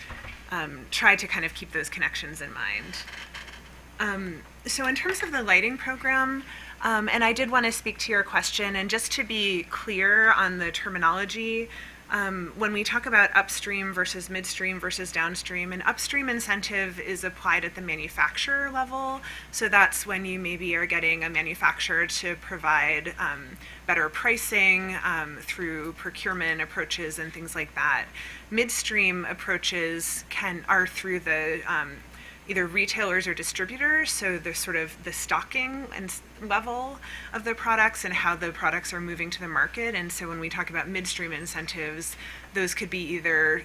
tried to kind of keep those connections in mind. So in terms of the lighting program, and I did want to speak to your question, and just to be clear on the terminology, when we talk about upstream versus midstream versus downstream, an upstream incentive is applied at the manufacturer level. So that's when you maybe are getting a manufacturer to provide better pricing through procurement approaches and things like that. Midstream approaches are through the either retailers or distributors, so the sort of the stocking and level of the products and how the products are moving to the market. And so when we talk about midstream incentives, those could be either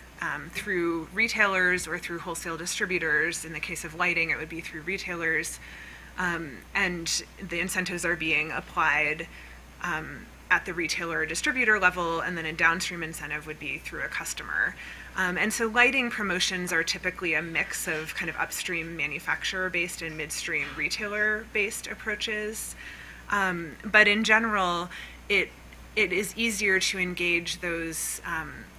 through retailers or through wholesale distributors. In the case of lighting, it would be through retailers. And the incentives are being applied at the retailer or distributor level, and then a downstream incentive would be through a customer. And so lighting promotions are typically a mix of kind of upstream manufacturer-based and midstream retailer-based approaches. But in general, it is easier to engage those,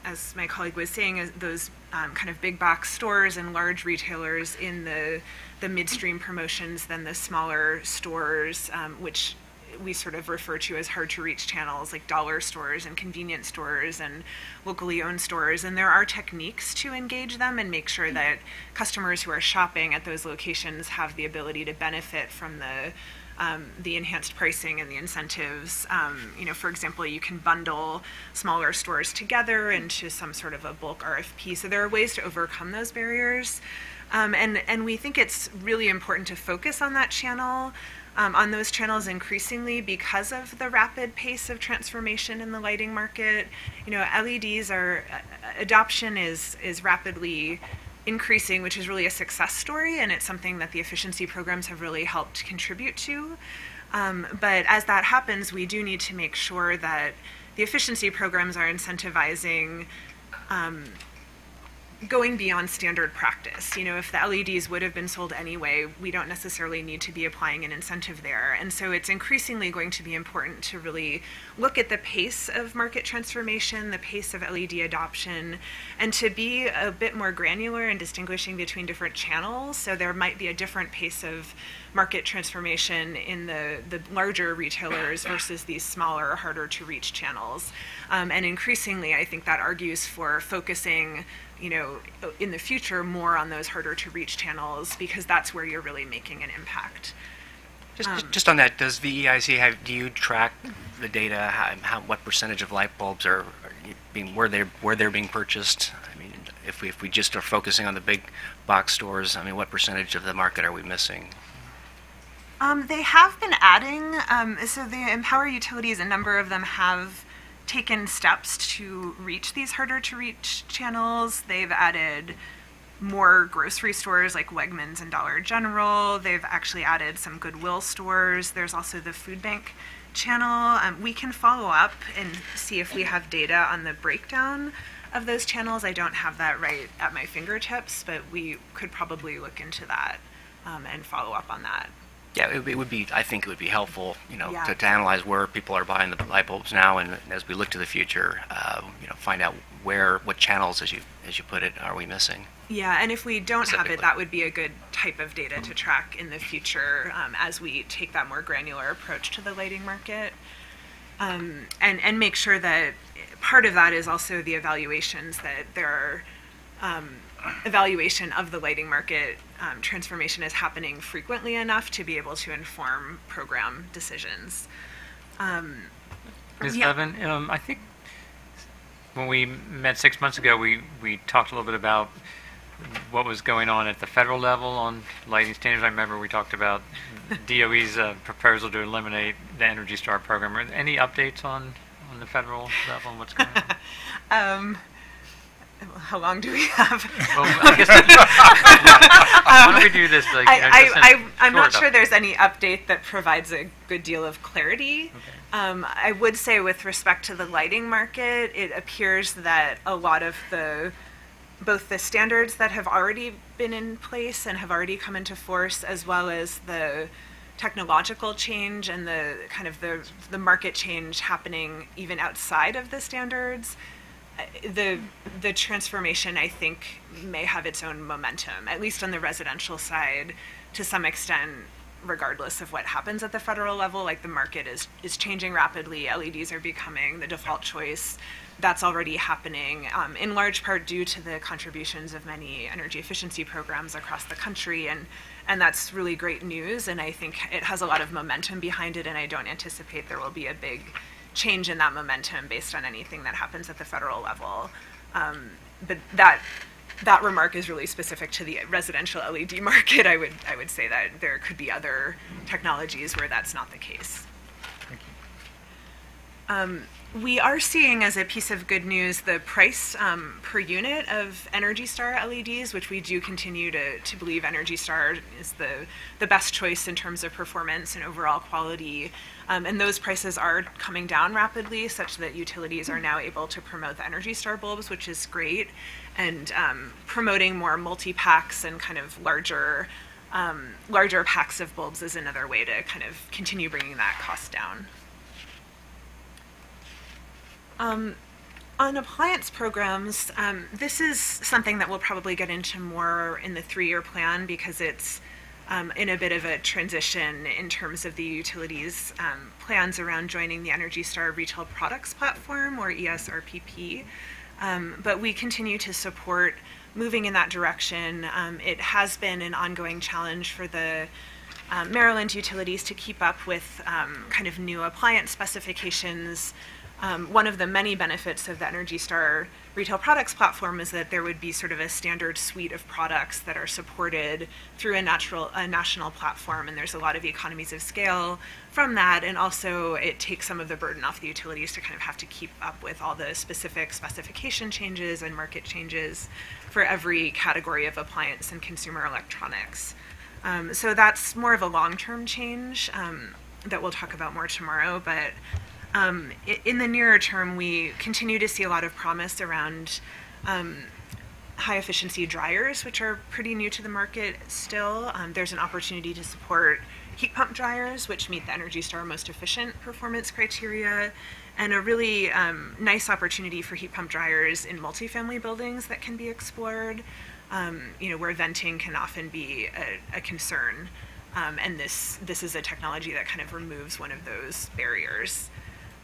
as my colleague was saying, those kind of big box stores and large retailers in the midstream promotions than the smaller stores, which we sort of refer to as hard to reach channels, like dollar stores and convenience stores and locally owned stores. And there are techniques to engage them and make sure that customers who are shopping at those locations have the ability to benefit from the enhanced pricing and the incentives. For example, you can bundle smaller stores together into some sort of a bulk RFP. So there are ways to overcome those barriers. And we think it's really important to focus on that channel, on those channels increasingly because of the rapid pace of transformation in the lighting market. LEDs adoption is rapidly increasing, which is really a success story, and it's something that the efficiency programs have really helped contribute to. But as that happens, we do need to make sure that the efficiency programs are incentivizing going beyond standard practice. If the LEDs would have been sold anyway, we don't necessarily need to be applying an incentive there. And so it's increasingly going to be important to really look at the pace of market transformation, the pace of LED adoption, and to be a bit more granular in distinguishing between different channels. So there might be a different pace of market transformation in the larger retailers versus these smaller, harder to reach channels. And increasingly, I think that argues for focusing in the future more on those harder to reach channels, because that's where you're really making an impact.
Just on that, does VEIC do you track the data? What percentage of light bulbs are being where they're being purchased? I mean, if we just are focusing on the big box stores, I mean, what percentage of the market are we missing?
They have been adding. So the Empower utilities, a number of them have taken steps to reach these harder to reach channels. They've added more grocery stores like Wegmans and Dollar General. They've actually added some Goodwill stores. There's also the food bank channel. We can follow up and see if we have data on the breakdown of those channels. I don't have that right at my fingertips, but we could probably look into that and follow up on that.
Yeah, it would be. I think it would be helpful,
Yeah.
to analyze where people are buying the light bulbs now, and as we look to the future, find out what channels, as you put it, are we missing?
Yeah, and if we don't have it,
Specifically.
that would be a good type of data to track in the future as we take that more granular approach to the lighting market, and make sure that part of that is also the evaluations that there are. Evaluation of the lighting market transformation is happening frequently enough to be able to inform program decisions.
Ms.
Yeah.
Levin, I think when we met 6 months ago, we talked a little bit about what was going on at the federal level on lighting standards. I remember we talked about DOE's proposal to eliminate the Energy Star program. Are there any updates on the federal level and what's going on?
How long do we have?
Well, I guess, why don't we do this?
I'm not sure there's any update that provides a good deal of clarity.
Okay.
I would say with respect to the lighting market, it appears that a lot of both the standards that have already been in place and have already come into force, as well as the technological change and the kind of the market change happening even outside of the standards, the transformation, I think, may have its own momentum, at least on the residential side, to some extent, regardless of what happens at the federal level. Like, the market is changing rapidly. LEDs are becoming the default choice. That's already happening, in large part due to the contributions of many energy efficiency programs across the country, and that's really great news, and I think it has a lot of momentum behind it, and I don't anticipate there will be a big change in that momentum based on anything that happens at the federal level. But that remark is really specific to the residential LED market. I would say that there could be other technologies where that's not the case. We are seeing, as a piece of good news, the price per unit of Energy Star LEDs, which we do continue to believe Energy Star is the best choice in terms of performance and overall quality. And those prices are coming down rapidly, such that utilities are now able to promote the Energy Star bulbs, which is great, and promoting more multi-packs and kind of larger packs of bulbs is another way to kind of continue bringing that cost down. On appliance programs, this is something that we'll probably get into more in the 3-year plan, because it's in a bit of a transition in terms of the utilities' plans around joining the Energy Star Retail Products Platform, or ESRPP. But we continue to support moving in that direction. It has been an ongoing challenge for the Maryland utilities to keep up with kind of new appliance specifications. One of the many benefits of the Energy Star Retail Products Platform is that there would be sort of a standard suite of products that are supported through a national platform, and there's a lot of economies of scale from that, and also it takes some of the burden off the utilities to kind of have to keep up with all the specific specification changes and market changes for every category of appliance and consumer electronics. So that's more of a long-term change that we'll talk about more tomorrow, but in the nearer term, we continue to see a lot of promise around high-efficiency dryers, which are pretty new to the market still. There's an opportunity to support heat pump dryers, which meet the Energy Star most efficient performance criteria, and a really nice opportunity for heat pump dryers in multifamily buildings that can be explored, where venting can often be a concern. And this is a technology that kind of removes one of those barriers.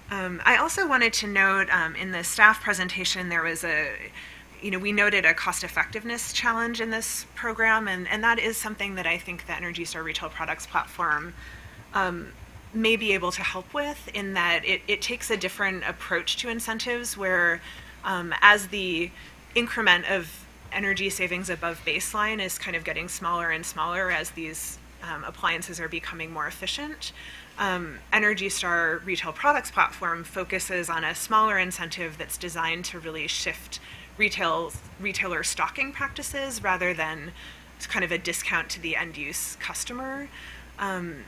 I also wanted to note in the staff presentation, there was we noted a cost effectiveness challenge in this program, and that is something that I think the Energy Star Retail Products Platform may be able to help with, in that it takes a different approach to incentives, where as the increment of energy savings above baseline is kind of getting smaller and smaller as these appliances are becoming more efficient, Energy Star Retail Products Platform focuses on a smaller incentive that's designed to really shift retailer stocking practices rather than kind of a discount to the end use customer.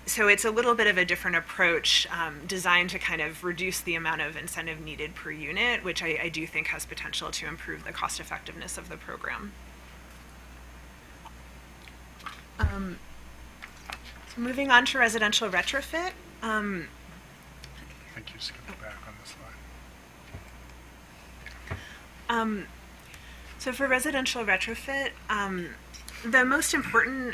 So it's a little bit of a different approach designed to kind of reduce the amount of incentive needed per unit, which I do think has potential to improve the cost effectiveness of the program. So moving on to residential retrofit.
I think you skipped back on the slide.
So for residential retrofit, the most important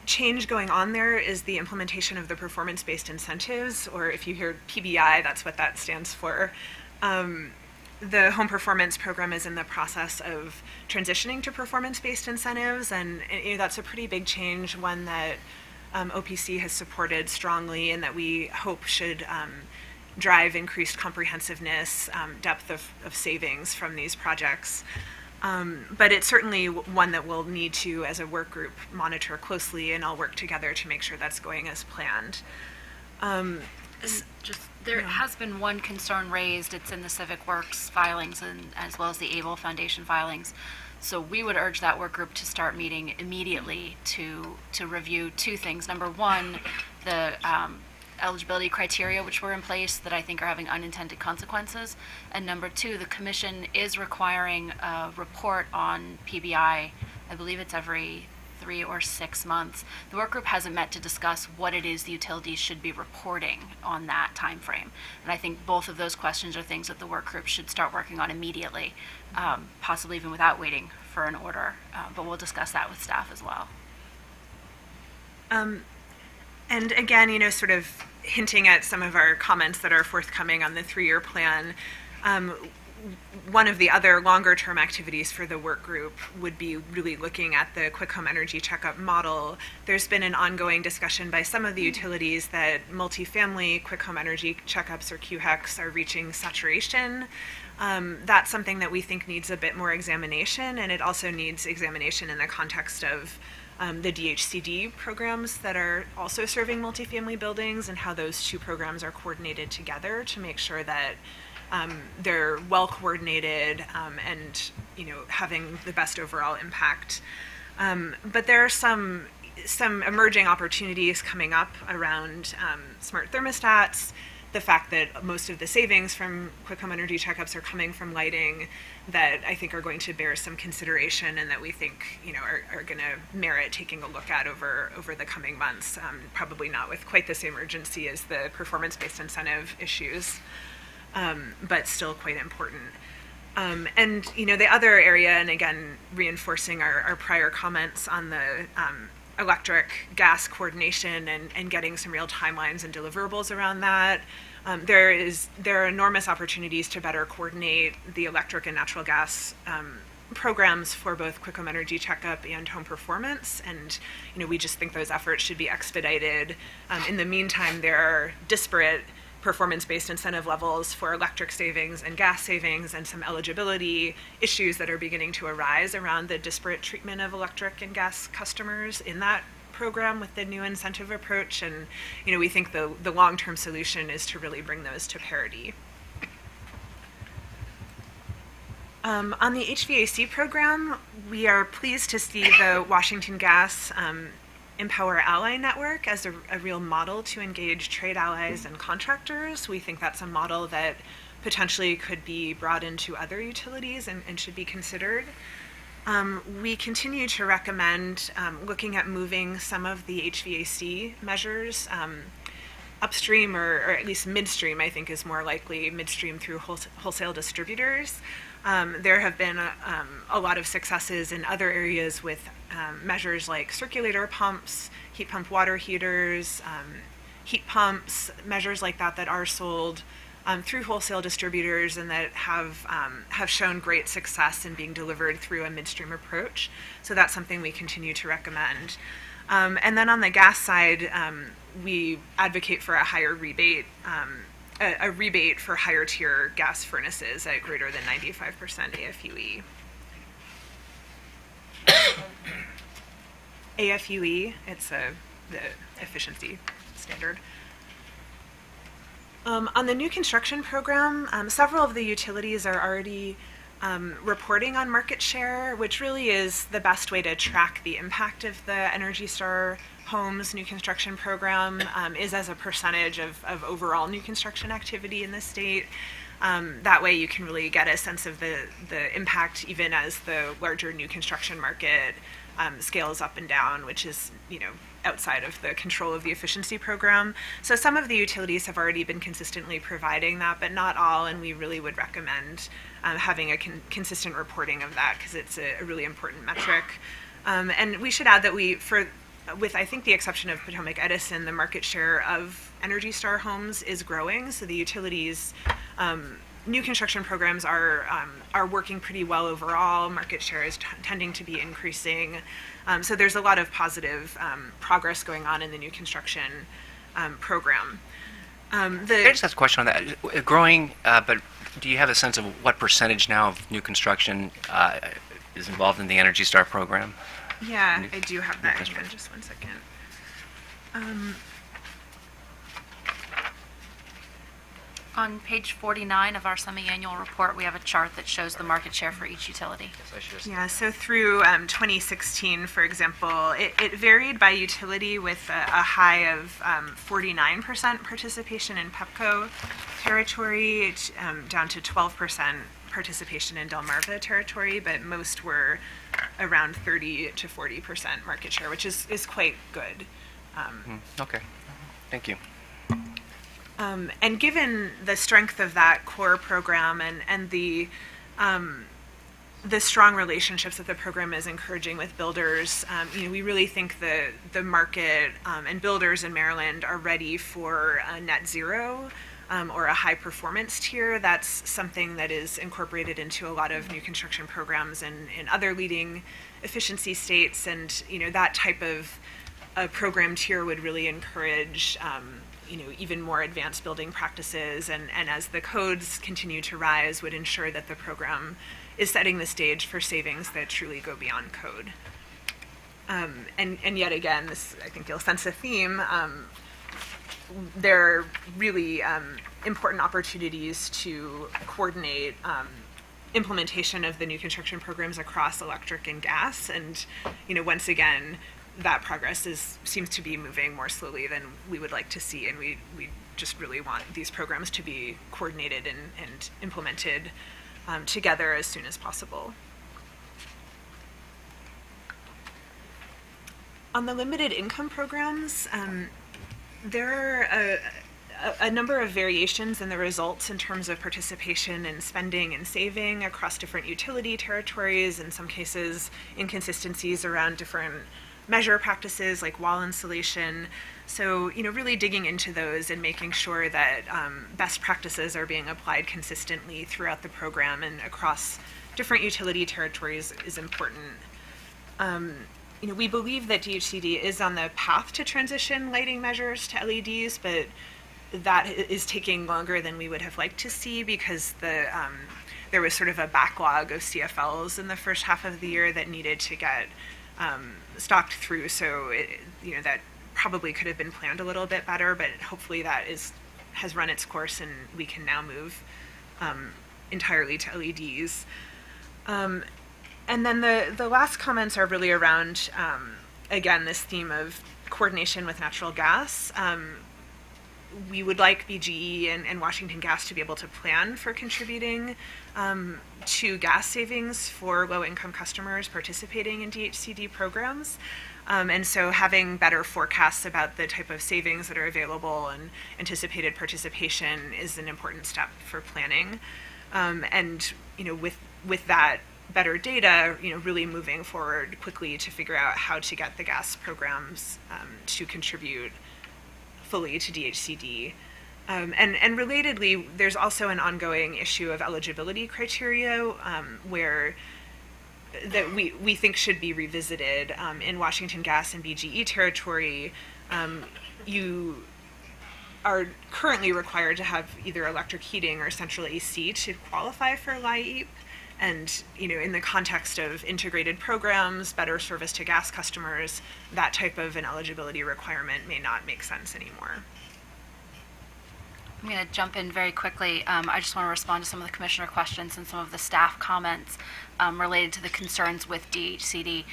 change going on there is the implementation of the performance-based incentives, or if you hear PBI, that's what that stands for. The home performance program is in the process of transitioning to performance-based incentives, and that's a pretty big change, one that OPC has supported strongly and that we hope should drive increased comprehensiveness, depth of savings from these projects. But it's certainly one that we'll need to, as a work group, monitor closely and all work together to make sure that's going as planned.
There has been one concern raised. It's in the Civic Works filings and as well as the ABLE Foundation filings. So we would urge that work group to start meeting immediately to review two things. Number one, the eligibility criteria which were in place that I think are having unintended consequences. And number two, the Commission is requiring a report on PBI. I believe it's every 3 or 6 months. The work group hasn't met to discuss what it is the utilities should be reporting on that time frame. And I think both of those questions are things that the work group should start working on immediately, possibly even without waiting for an order. But we'll discuss that with staff as well.
And again, sort of hinting at some of our comments that are forthcoming on the 3-year plan, one of the other longer-term activities for the work group would be really looking at the quick home energy checkup model. There's been an ongoing discussion by some of the utilities that multifamily quick home energy checkups, or QHECs, are reaching saturation. That's something that we think needs a bit more examination, and it also needs examination in the context of the DHCD programs that are also serving multifamily buildings, and how those two programs are coordinated together to make sure that they're well coordinated and having the best overall impact. But there are some emerging opportunities coming up around smart thermostats, the fact that most of the savings from quick home energy checkups are coming from lighting, that I think are going to bear some consideration and that we think are going to merit taking a look at over the coming months. Probably not with quite the same urgency as the performance-based incentive issues, but still quite important. And the other area, and again reinforcing our prior comments on the electric gas coordination and getting some real timelines and deliverables around that. There are enormous opportunities to better coordinate the electric and natural gas programs for both quick home energy checkup and home performance, and we just think those efforts should be expedited. In the meantime, there are disparate performance-based incentive levels for electric savings and gas savings, and some eligibility issues that are beginning to arise around the disparate treatment of electric and gas customers in that program with the new incentive approach. And we think the long-term solution is to really bring those to parity. On the HVAC program, we are pleased to see the Washington Gas Empower Ally Network as a real model to engage trade allies and contractors. We think that's a model that potentially could be brought into other utilities and should be considered. We continue to recommend looking at moving some of the HVAC measures upstream, or at least midstream, I think is more likely, midstream through wholesale distributors. There have been a lot of successes in other areas with measures like circulator pumps, heat pump water heaters, heat pumps, measures like that are sold through wholesale distributors and that have shown great success in being delivered through a midstream approach. So that's something we continue to recommend. And then on the gas side, we advocate for a higher rebate, a rebate for higher tier gas furnaces at greater than 95% AFUE. AFUE, it's the efficiency standard. On the new construction program, several of the utilities are already reporting on market share, which really is the best way to track the impact of the Energy Star Homes new construction program, is as a percentage of overall new construction activity in the state. That way you can really get a sense of the impact even as the larger new construction market scales up and down, which is, outside of the control of the efficiency program. So some of the utilities have already been consistently providing that, but not all, and we really would recommend having a consistent reporting of that because it's a really important metric. And we should add that with I think the exception of Potomac Edison, the market share of Energy Star homes is growing. So the utilities, new construction programs are working pretty well overall. Market share is tending to be increasing. So there's a lot of positive progress going on in the new construction program.
Can I just ask a question on that? Growing, but do you have a sense of what percentage now of new construction is involved in the Energy Star program?
Yeah, I do have that. Hang on just one second.
On page 49 of our semi-annual report, we have a chart that shows the market share for each utility.
Yeah, so through 2016, for example, it varied by utility with a high of 49% participation in PEPCO territory, down to 12% participation in Delmarva territory, but most were around 30 to 40% market share, which is quite good.
Okay, thank you.
And given the strength of that core program and the strong relationships that the program is encouraging with builders, we really think the market and builders in Maryland are ready for a net zero or a high performance tier. That's something that is incorporated into a lot of new construction programs in other leading efficiency states, and that type of a program tier would really encourage even more advanced building practices, and as the codes continue to rise, would ensure that the program is setting the stage for savings that truly go beyond code. And yet again, this, I think you'll sense a theme, there are really important opportunities to coordinate implementation of the new construction programs across electric and gas, and once again, that progress seems to be moving more slowly than we would like to see, and we just really want these programs to be coordinated and implemented together as soon as possible. On the limited income programs, there are a number of variations in the results in terms of participation in spending and saving across different utility territories, in some cases inconsistencies around different measure practices like wall insulation. So, really digging into those and making sure that best practices are being applied consistently throughout the program and across different utility territories is important. We believe that DHCD is on the path to transition lighting measures to LEDs, but that is taking longer than we would have liked to see because there was sort of a backlog of CFLs in the first half of the year that needed to get stalked through, so that probably could have been planned a little bit better, but hopefully that has run its course and we can now move entirely to LEDs. And then the last comments are really around, again, this theme of coordination with natural gas. We would like BGE and Washington Gas to be able to plan for contributing to gas savings for low-income customers participating in DHCD programs. And so having better forecasts about the type of savings that are available and anticipated participation is an important step for planning. And with that better data, really moving forward quickly to figure out how to get the gas programs to contribute fully to DHCD. And relatedly, there's also an ongoing issue of eligibility criteria where that we think should be revisited. In Washington Gas and BGE territory, you are currently required to have either electric heating or central AC to qualify for LIHEAP. And in the context of integrated programs, better service to gas customers, that type of an eligibility requirement may not make sense anymore.
I'm going to jump in very quickly. I just want to respond to some of the commissioner questions and some of the staff comments related to the concerns with DHCD.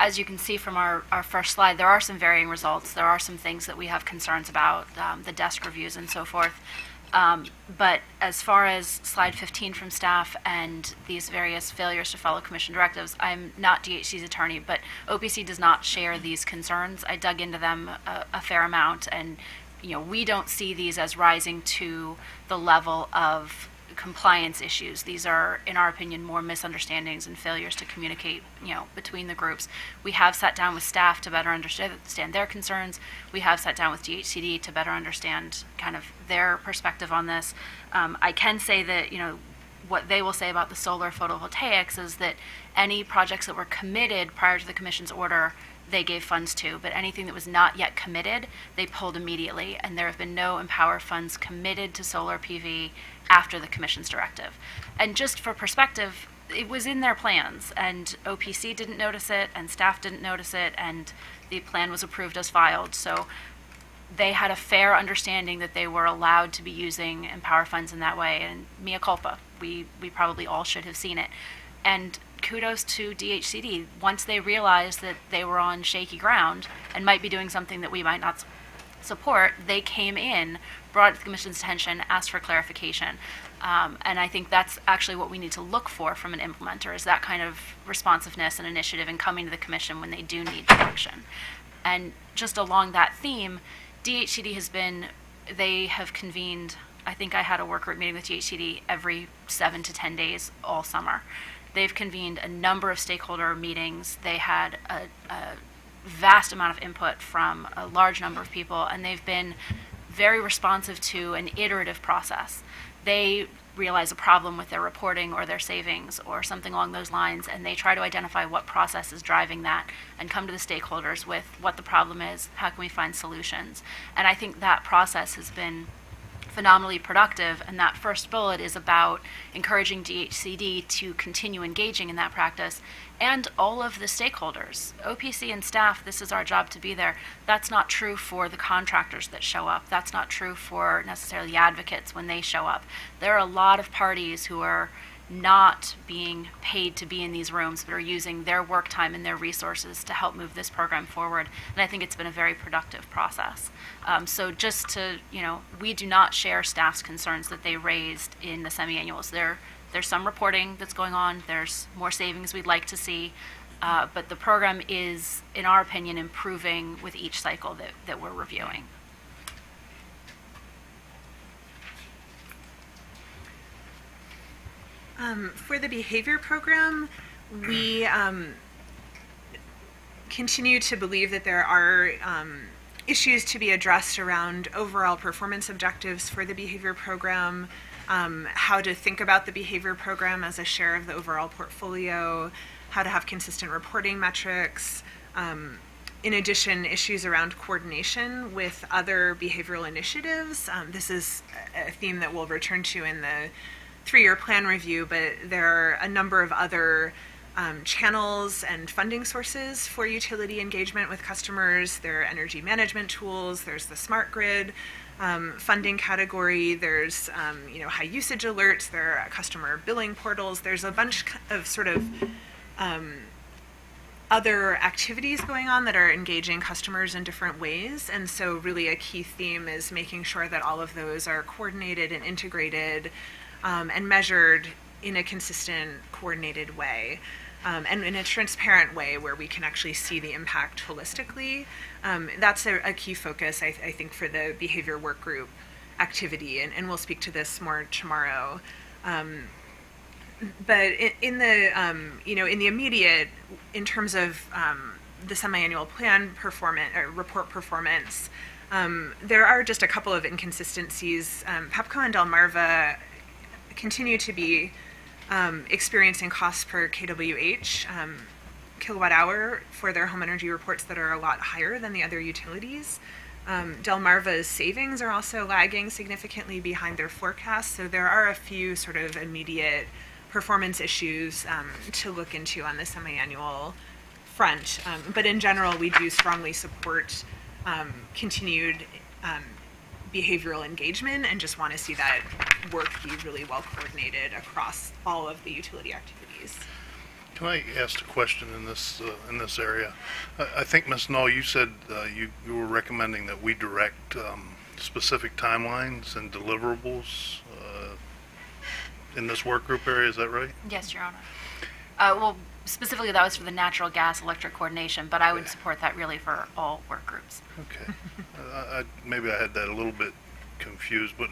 As you can see from our first slide, there are some varying results. There are some things that we have concerns about, the desk reviews and so forth. But as far as slide 15 from staff and these various failures to follow commission directives, I'm not DHC's attorney, but OPC does not share these concerns. I dug into them a fair amount, and we don't see these as rising to the level of compliance issues. These are, in our opinion, more misunderstandings and failures to communicate, between the groups. We have sat down with staff to better understand their concerns. We have sat down with DHCD to better understand kind of their perspective on this. I can say that, what they will say about the solar photovoltaics is that any projects that were committed prior to the commission's order, they gave funds to, but anything that was not yet committed, they pulled immediately, and there have been no Empower funds committed to solar PV after the commission's directive. And just for perspective, it was in their plans, and OPC didn't notice it, and staff didn't notice it, and the plan was approved as filed. So they had a fair understanding that they were allowed to be using Empower funds in that way, and mea culpa. We probably all should have seen it. And kudos to DHCD. Once they realized that they were on shaky ground and might be doing something that we might not support, they came in, brought it to the commission's attention, asked for clarification. And I think that's actually what we need to look for from an implementer, is that kind of responsiveness and initiative and coming to the commission when they do need direction. And just along that theme, DHCD they have convened, I think I had a work group meeting with DHCD every 7 to 10 days all summer. They've convened a number of stakeholder meetings. They had a vast amount of input from a large number of people, and they've been very responsive to an iterative process. They realize a problem with their reporting or their savings or something along those lines, and they try to identify what process is driving that and come to the stakeholders with what the problem is, how can we find solutions. And I think that process has been phenomenally productive, and that first bullet is about encouraging DHCD to continue engaging in that practice, and all of the stakeholders. OPC and staff, this is our job to be there. That's not true for the contractors that show up. That's not true for necessarily the advocates when they show up. There are a lot of parties who are not being paid to be in these rooms, but are using their work time and their resources to help move this program forward. And I think it's been a very productive process. So just to, we do not share staff's concerns that they raised in the semi-annuals. There's some reporting that's going on. There's more savings we'd like to see. But the program is, in our opinion, improving with each cycle that we're reviewing.
For the behavior program, we continue to believe that there are issues to be addressed around overall performance objectives for the behavior program, how to think about the behavior program as a share of the overall portfolio, how to have consistent reporting metrics. In addition, issues around coordination with other behavioral initiatives. This is a theme that we'll return to in the 3-year plan review, but there are a number of other channels and funding sources for utility engagement with customers. There are energy management tools, there's the smart grid funding category, there's high usage alerts, there are customer billing portals, there's a bunch of sort of other activities going on that are engaging customers in different ways. And so really a key theme is making sure that all of those are coordinated and integrated and measured in a consistent, coordinated way, and in a transparent way where we can actually see the impact holistically. That's a key focus, I think, for the behavior work group activity, and we'll speak to this more tomorrow. But in the immediate, in terms of the semi-annual plan performance or report performance, there are just a couple of inconsistencies. PEPCO and Delmarva continue to be experiencing costs per kWh, kilowatt hour, for their home energy reports that are a lot higher than the other utilities. Delmarva's savings are also lagging significantly behind their forecasts, so there are a few sort of immediate performance issues to look into on the semi-annual front. But in general, we do strongly support continued behavioral engagement and just want to see that work be really well coordinated across all of the utility activities.
Can I ask a question in this area? I think, Ms. Knoll, you said you were recommending that we direct specific timelines and deliverables in this work group area. Is that right?
Yes, Your Honor. Well, specifically that was for the natural gas electric coordination, but I would support that really for all work groups.
Okay. Maybe I had that a little bit confused, but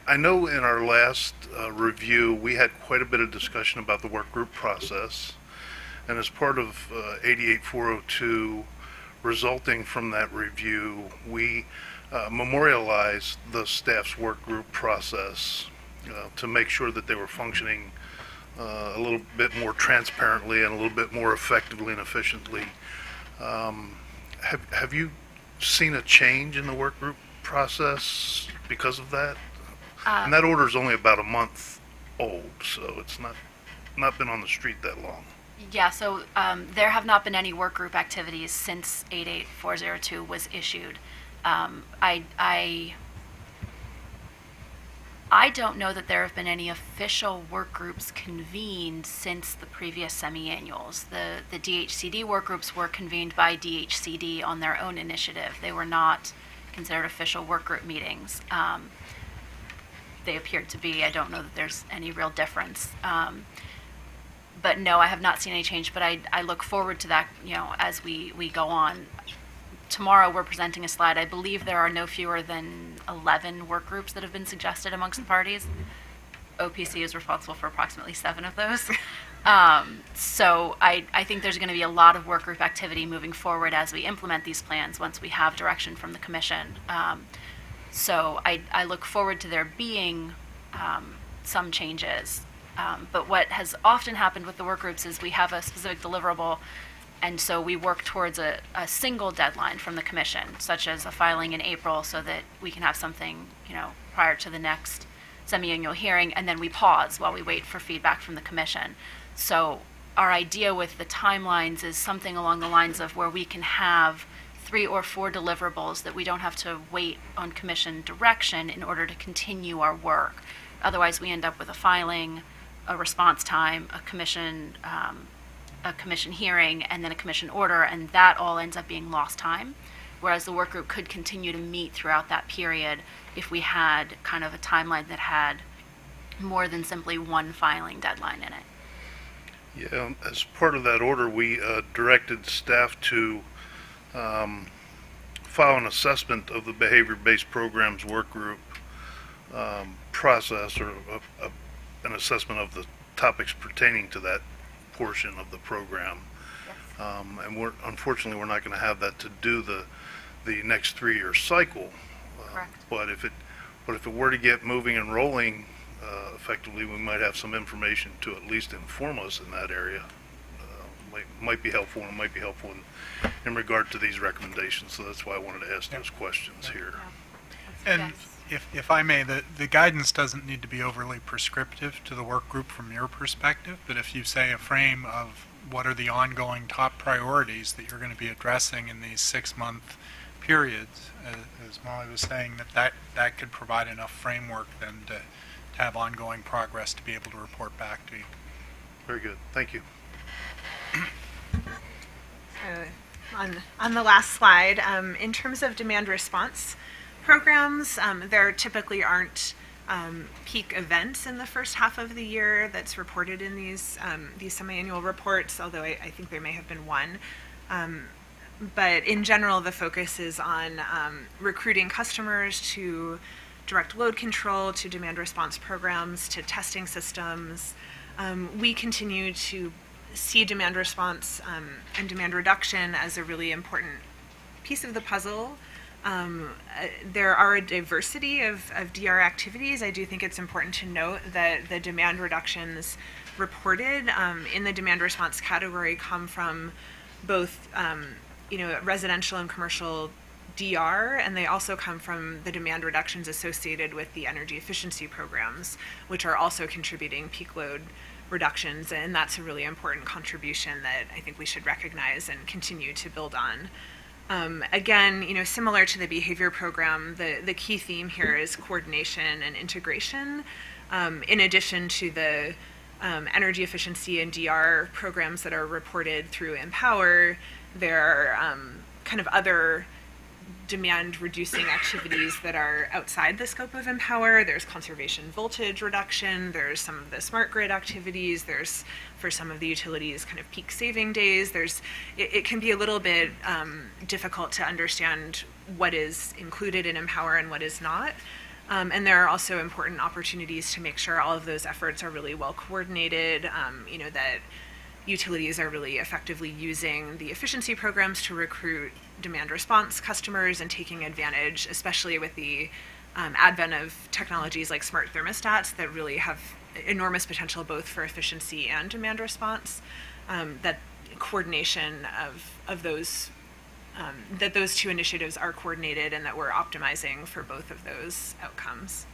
I know in our last review we had quite a bit of discussion about the work group process, and as part of 88402 resulting from that review, we memorialized the staff's work group process to make sure that they were functioning a little bit more transparently and a little bit more effectively and efficiently. Have you seen a change in the work group process because of that? And that order is only about a month old, so it's not been on the street that long.
Yeah, so there have not been any work group activities since 88402 was issued. I don't know that there have been any official work groups convened since the previous semi-annuals. The DHCD work groups were convened by DHCD on their own initiative. They were not considered official work group meetings. They appeared to be. I don't know that there's any real difference. But no, I have not seen any change, but I look forward to that, as we go on. Tomorrow we're presenting a slide. I believe there are no fewer than 11 work groups that have been suggested amongst the parties. OPC is responsible for approximately 7 of those. So I think there's going to be a lot of work group activity moving forward as we implement these plans once we have direction from the Commission. So I look forward to there being some changes. But what has often happened with the work groups is we have a specific deliverable, and so we work towards a single deadline from the Commission, such as a filing in April so that we can have something, prior to the next semi-annual hearing, and then we pause while we wait for feedback from the Commission. So our idea with the timelines is something along the lines of where we can have 3 or 4 deliverables that we don't have to wait on Commission direction in order to continue our work. Otherwise, we end up with a filing, a response time, a commission hearing, and then a Commission order, and that all ends up being lost time. Whereas the work group could continue to meet throughout that period if we had kind of a timeline that had more than simply one filing deadline in it.
Yeah, as part of that order, we directed staff to file an assessment of the behavior-based programs work group process, or an assessment of the topics pertaining to that portion of the program. And unfortunately we're not going to have that to do the next 3-year cycle. But if it were to get moving and rolling effectively, we might have some information to at least inform us in that area. Might be helpful, and might be helpful in regard to these recommendations. So that's why I wanted to ask those questions here.
And if I may, the guidance doesn't need to be overly prescriptive to the work group from your perspective, but if you say a frame of what are the ongoing top priorities that you're going to be addressing in these 6-month periods, as Molly was saying, that could provide enough framework then to have ongoing progress to be able to report back to you.
Very good. Thank you.
On the last slide, in terms of demand response programs, there typically aren't peak events in the first half of the year that's reported in these semi-annual reports, although I think there may have been one. But in general, the focus is on recruiting customers to direct load control, to demand response programs, to testing systems. We continue to see demand response and demand reduction as a really important piece of the puzzle. There are a diversity of DR activities. I do think it's important to note that the demand reductions reported in the demand response category come from both residential and commercial DR, and they also come from the demand reductions associated with the energy efficiency programs, which are also contributing peak load reductions, and that's a really important contribution that I think we should recognize and continue to build on. Again, similar to the behavior program, the key theme here is coordination and integration. In addition to the energy efficiency and DR programs that are reported through Empower, there are kind of other demand reducing activities that are outside the scope of Empower. There's conservation voltage reduction, there's some of the smart grid activities, there's for some of the utilities kind of peak saving days. It can be a little bit difficult to understand what is included in Empower and what is not. And there are also important opportunities to make sure all of those efforts are really well coordinated, that utilities are really effectively using the efficiency programs to recruit demand response customers and taking advantage, especially with the advent of technologies like smart thermostats that really have enormous potential both for efficiency and demand response, that coordination of those, that those two initiatives are coordinated and that we're optimizing for both of those outcomes.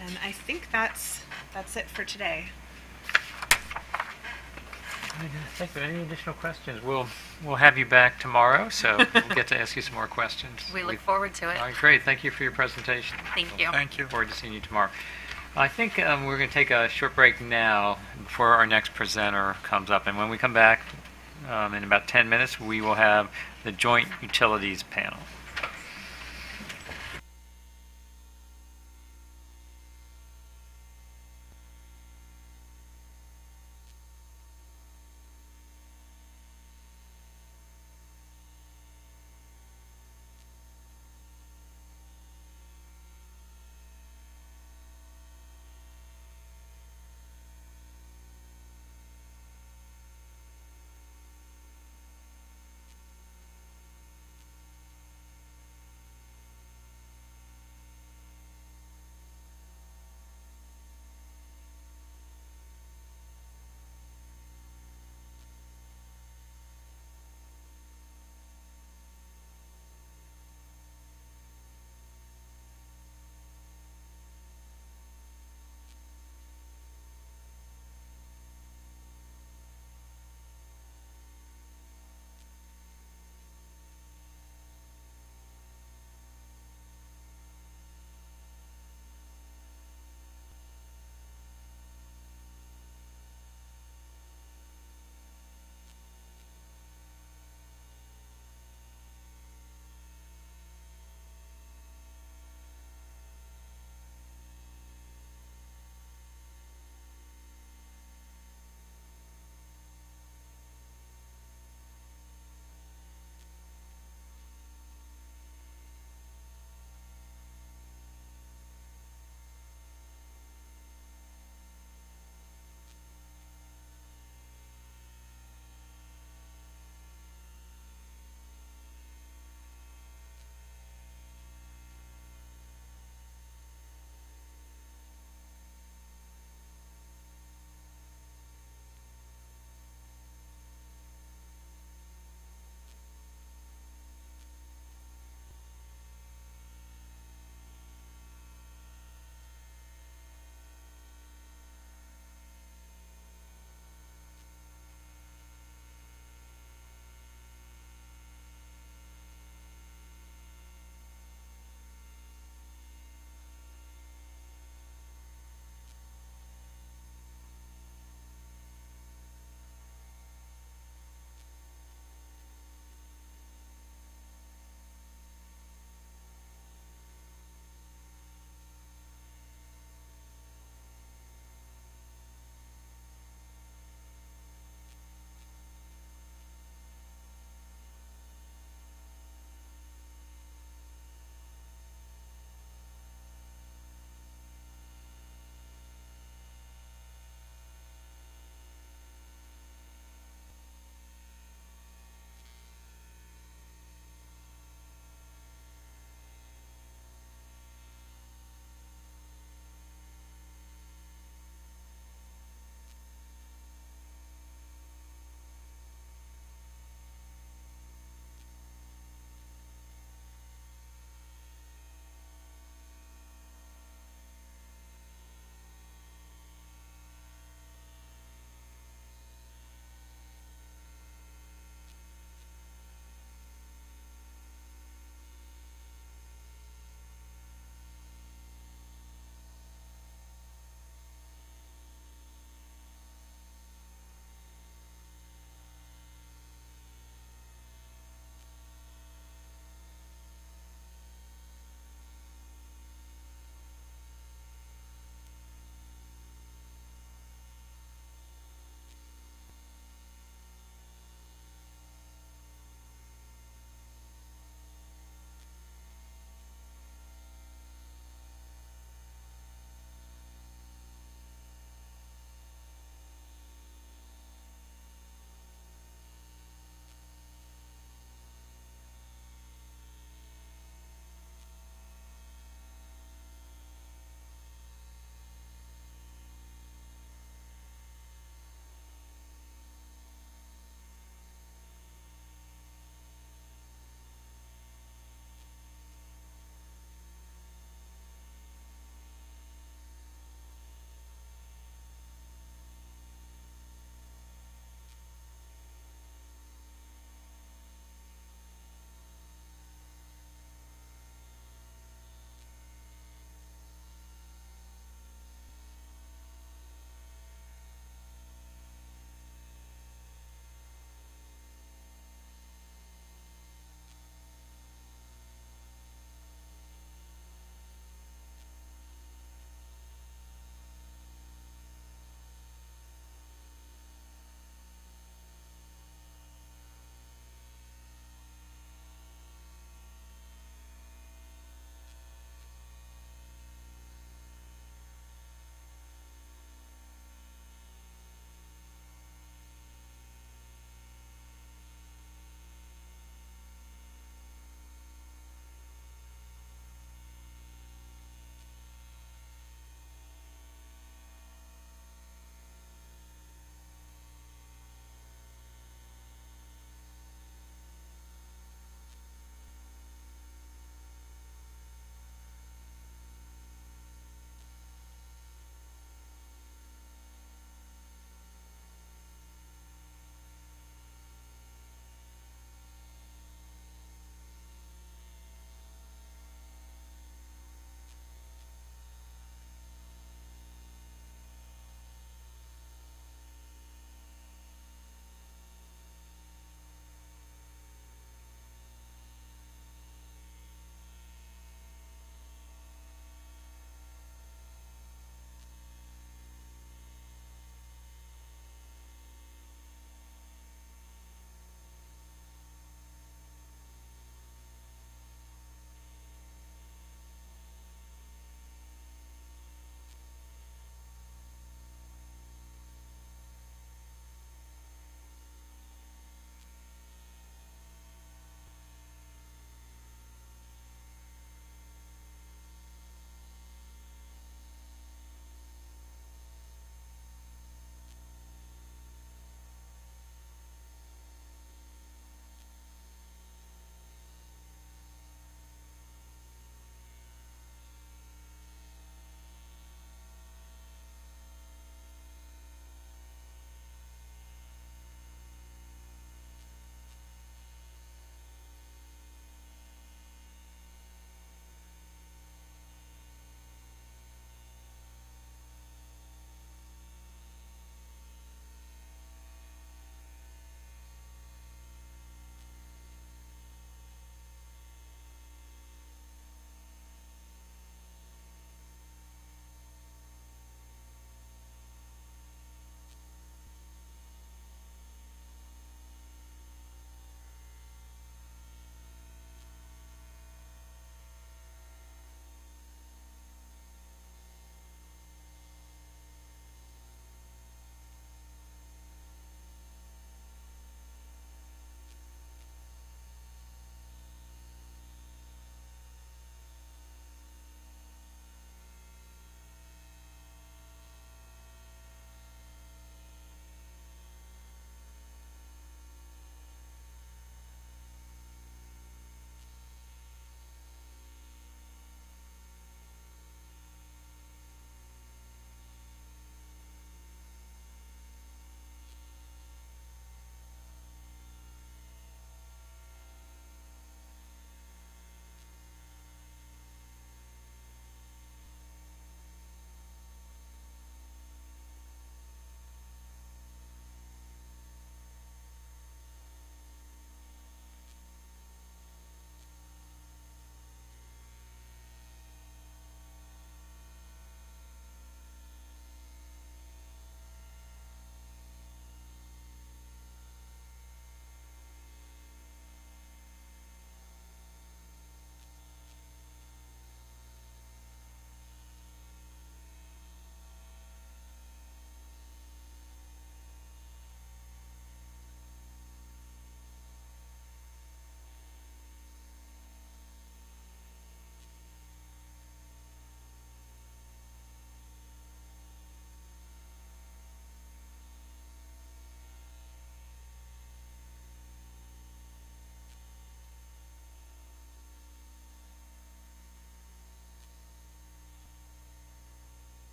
And I think that's it for today.
Thank you. Any additional questions? We'll have you back tomorrow, so we'll get to ask you some more questions.
We look forward to it.
All right, great. Thank you for your presentation.
Thank you.
Thank you.
Look forward to seeing you tomorrow. I think we're going to take a short break now before our next presenter comes up. And when we come back in about 10 minutes, we will have the Joint Utilities panel.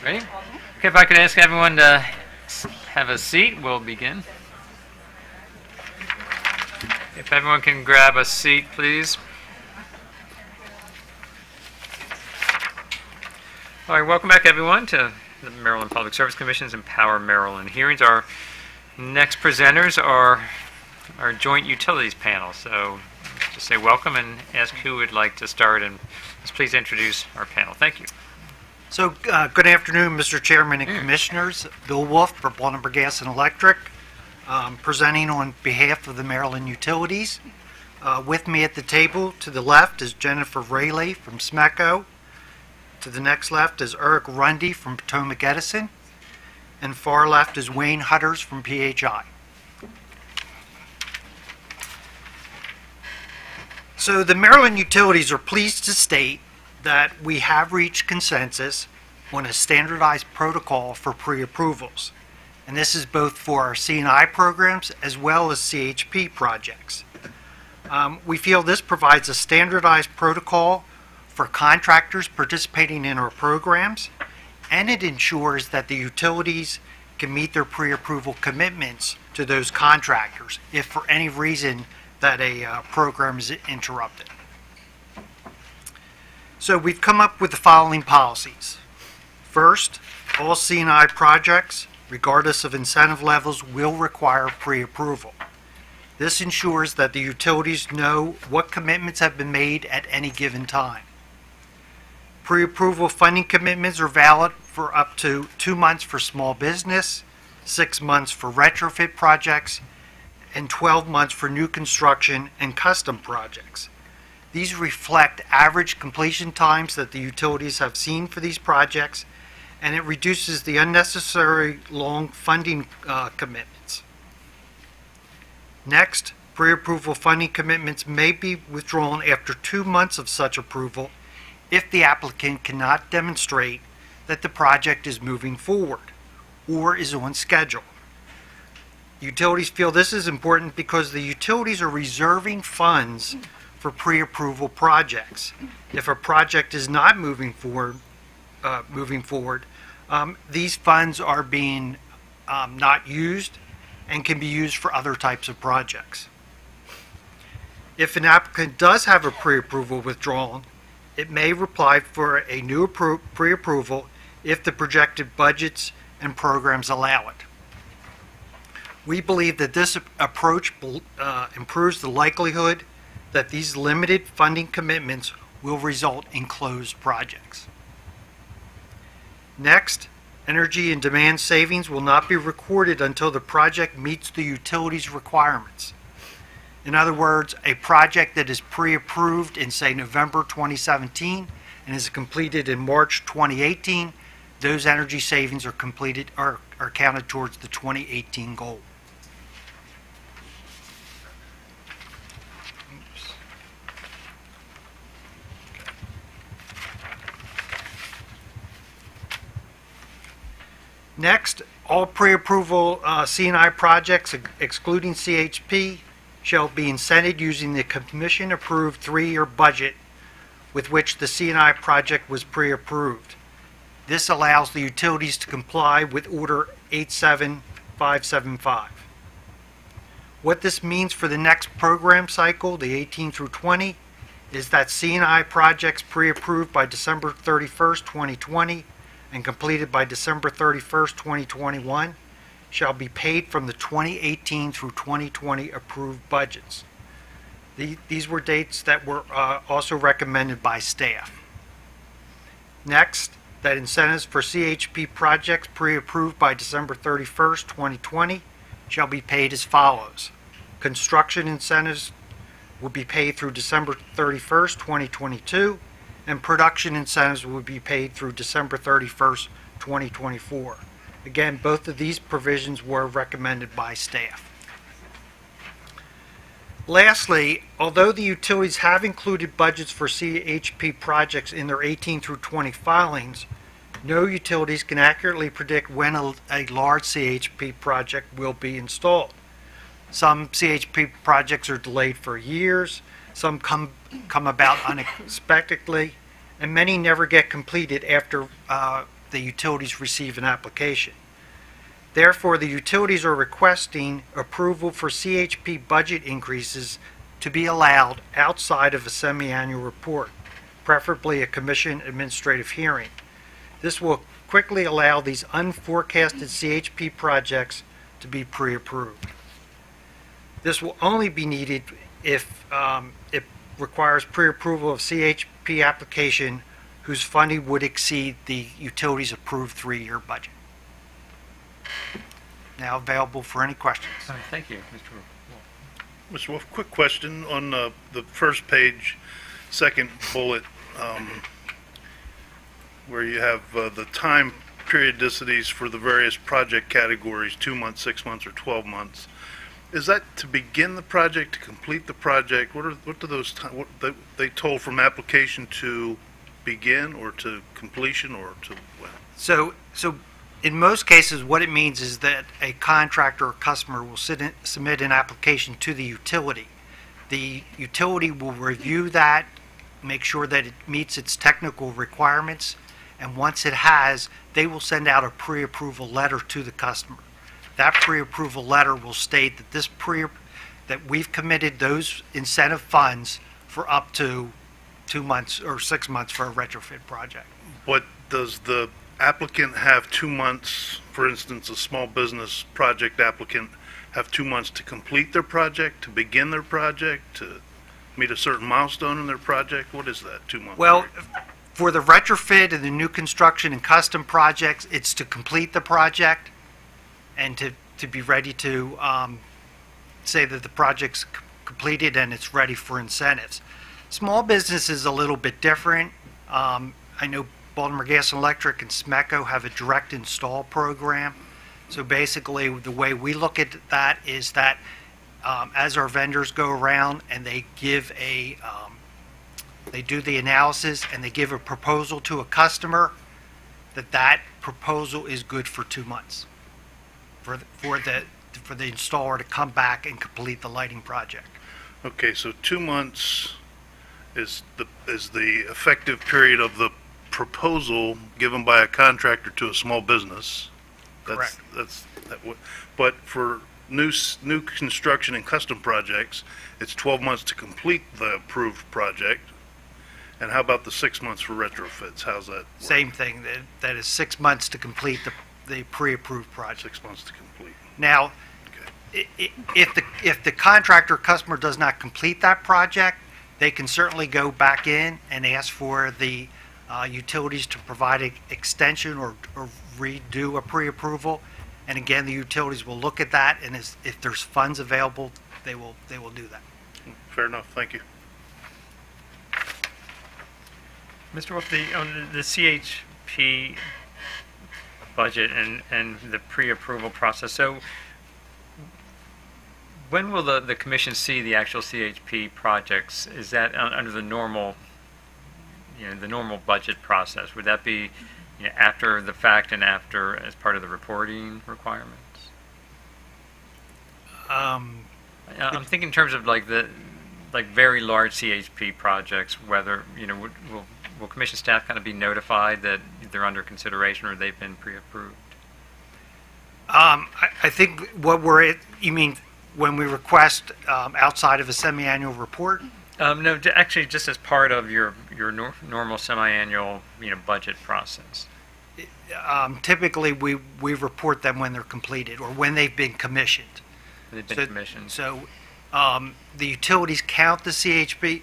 Ready? Okay, if I could ask everyone to have a seat, we'll begin. If everyone can grab a seat, please. All right, welcome back, everyone, to the Maryland Public Service Commission's Empower Maryland hearings. Our next presenters are our Joint Utilities panel. So just say welcome and ask who would like to start, and please introduce our panel. Thank you.
So, good afternoon, Mr. Chairman and Commissioners. Bill Wolf for Baltimore Gas and Electric, presenting on behalf of the Maryland Utilities. With me at the table to the left is Jennifer Rayleigh from SMECO. To the next left is Eric Rundy from Potomac Edison. And far left is Wayne Hutters from PHI. So the Maryland Utilities are pleased to state that we have reached consensus on a standardized protocol for pre-approvals. And this is both for our C&I programs as well as CHP projects. We feel this provides a standardized protocol for contractors participating in our programs, and it ensures that the utilities can meet their pre-approval commitments to those contractors if for any reason that a program is interrupted. So we've come up with the following policies. First, all C&I projects, regardless of incentive levels, will require pre-approval. This ensures that the utilities know what commitments have been made at any given time. Pre-approval funding commitments are valid for up to 2 months for small business, 6 months for retrofit projects, and 12 months for new construction and custom projects. These reflect average completion times that the utilities have seen for these projects, and it reduces the unnecessary long funding commitments. Next, pre-approval funding commitments may be withdrawn after 2 months of such approval if the applicant cannot demonstrate that the project is moving forward or is on schedule. Utilities feel this is important because the utilities are reserving funds for pre-approval projects. If a project is not moving forward, these funds are being not used and can be used for other types of projects. If an applicant does have a pre-approval withdrawn, it may apply for a new pre-approval if the projected budgets and programs allow it. We believe that this approach improves the likelihood that these limited funding commitments will result in closed projects. Next, energy and demand savings will not be recorded until the project meets the utilities requirements. In other words, a project that is pre-approved in, say, November 2017 and is completed in March 2018, those energy savings are counted towards the 2018 goal. Next, all pre-approval C&I projects, excluding CHP, shall be incented using the Commission-approved 3-year budget with which the C&I project was pre-approved. This allows the utilities to comply with Order 87575. What this means for the next program cycle, the 18 through 20, is that C&I projects pre-approved by December 31st, 2020 and completed by December 31st, 2021 shall be paid from the 2018 through 2020 approved budgets. These were dates that were also recommended by staff. Next, that incentives for CHP projects pre-approved by December 31st, 2020 shall be paid as follows. Construction incentives will be paid through December 31st, 2022, and production incentives will be paid through December 31st, 2024. Again, both of these provisions were recommended by staff. Lastly, although the utilities have included budgets for CHP projects in their 18 through 20 filings, no utilities can accurately predict when a large CHP project will be installed. Some CHP projects are delayed for years, some come about unexpectedly, and many never get completed after the utilities receive an application. Therefore, the utilities are requesting approval for CHP budget increases to be allowed outside of a semi-annual report, preferably a commission administrative hearing. This will quickly allow these unforecasted CHP projects to be pre-approved. This will only be needed if it requires pre-approval of CHP application whose funding would exceed the utilities approved 3-year budget. Now available for any questions.
Thank you, Mr. Wolf.
Mr. Wolf, quick question on the first page, second bullet, where you have the time periodicities for the various project categories, 2 months, 6 months, or 12 months. Is that to begin the project, to complete the project? What do those what they told from application to begin, or to completion, or to when?
So in most cases, what it means is that a contractor or customer will submit an application to the utility. The utility will review that, make sure that it meets its technical requirements, and once it has, they will send out a pre-approval letter to the customer. That pre-approval letter will state that that we've committed those incentive funds for up to 2 months or 6 months for a retrofit project.
But does the applicant have 2 months, for instance, a small business project applicant have 2 months to complete their project, to begin their project, to meet a certain milestone in their project? What is that, 2 months?
Well, for the retrofit and the new construction and custom projects, it's to complete the project and to be ready to say that the project's completed and it's ready for incentives. Small business is a little bit different. I know Baltimore Gas and Electric and SMECO have a direct install program. So basically, the way we look at that is that as our vendors go around and they give they do the analysis and they give a proposal to a customer, that proposal is good for 2 months for the installer to come back and complete the lighting project.
Okay, so 2 months is the effective period of the proposal given by a contractor to a small business.
Correct.
But for new construction and custom projects, it's 12 months to complete the approved project. And how about the 6 months for retrofits? How's that work?
Same thing. That is 6 months to complete the pre-approved project.
6 months to complete.
Now, if the contractor or customer does not complete that project, they can certainly go back in and ask for the utilities to provide an extension or redo a pre-approval. And again, the utilities will look at that, and if there's funds available, they will do that.
Fair enough. Thank you.
Mr. Wolf, on the CHP budget and the pre-approval process, so when will the commission see the actual CHP projects? Is that under the normal, the normal budget process? Would that be after the fact and after as part of the reporting requirements? I'm thinking in terms of like very large CHP projects, whether will commission staff kind of be notified that they're under consideration or they've been pre-approved?
I think you mean when we request outside of a semi-annual report?
No, actually just as part of your normal semi-annual budget process.
Typically, we report them when they're completed or when they've been commissioned.
They've been commissioned.
So the utilities count the CHP.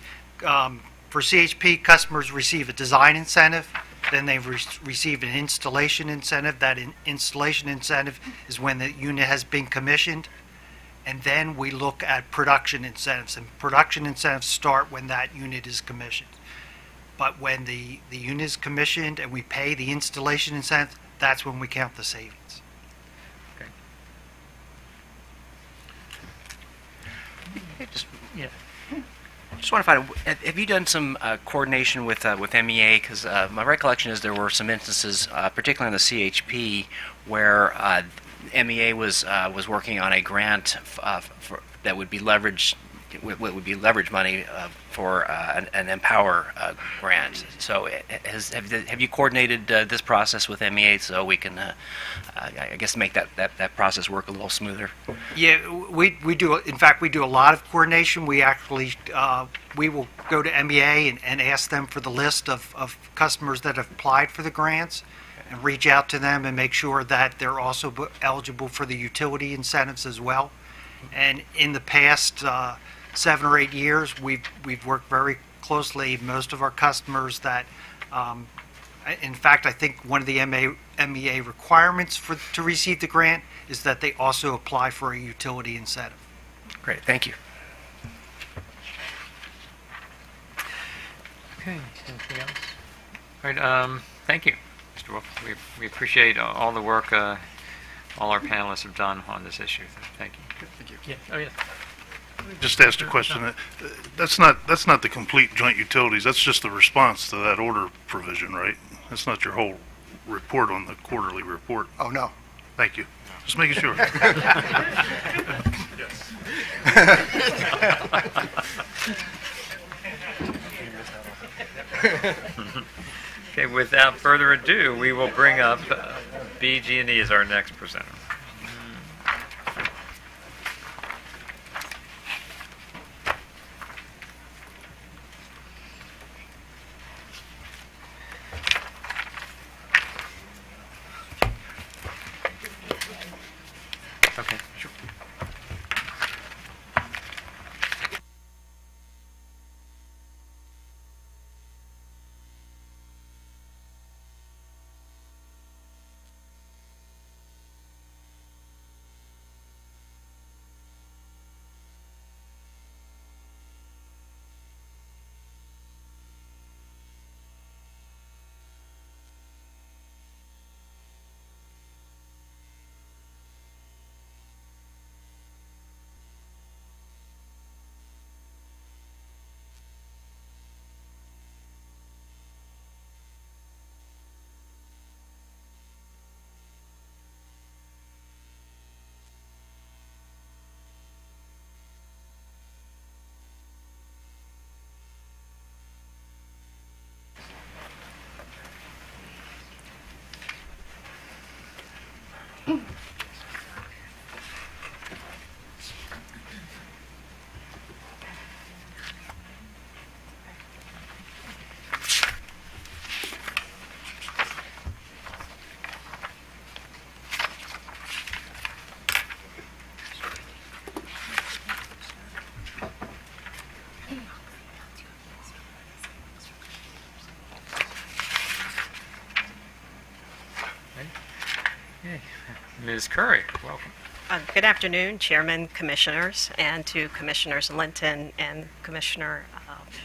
For CHP, customers receive a design incentive, then they receive an installation incentive. That installation incentive is when the unit has been commissioned. And then we look at production incentives, and production incentives start when that unit is commissioned. But when the unit is commissioned and we pay the installation incentive, that's when we count the savings.
Okay.
Just want to find out, have you done some coordination with MEA? Because my recollection is there were some instances, particularly on the CHP, where MEA was working on a grant that would be leveraged what would be leverage money for an Empower grant. So have you coordinated this process with MEA so we can, I guess, make that process work a little smoother?
Yeah, we do. In fact, we do a lot of coordination. We actually we will go to MEA and ask them for the list of customers that have applied for the grants, and reach out to them and make sure that they're also eligible for the utility incentives as well. And in the past 7 or 8 years, we've worked very closely. Most of our customers that, in fact, I think one of the MEA requirements to receive the grant is that they also apply for a utility incentive.
Great, thank you.
Okay, anything else? All right, thank you, Mr. Wolf. We appreciate all the work all our panelists have done on this issue. Thank you.
Thank you.
Yeah. Oh, yeah.
Just asked a question. That's not the complete joint utilities. That's just the response to that order provision, right? That's not your whole report on the quarterly report.
Oh, no.
Thank you. Just making sure.
Okay, without further ado, we will bring up BG&E as our next presenter. Okay, sure. Ms. Curry, welcome.
Good afternoon, Chairman, Commissioners, and to Commissioners Linton and Commissioner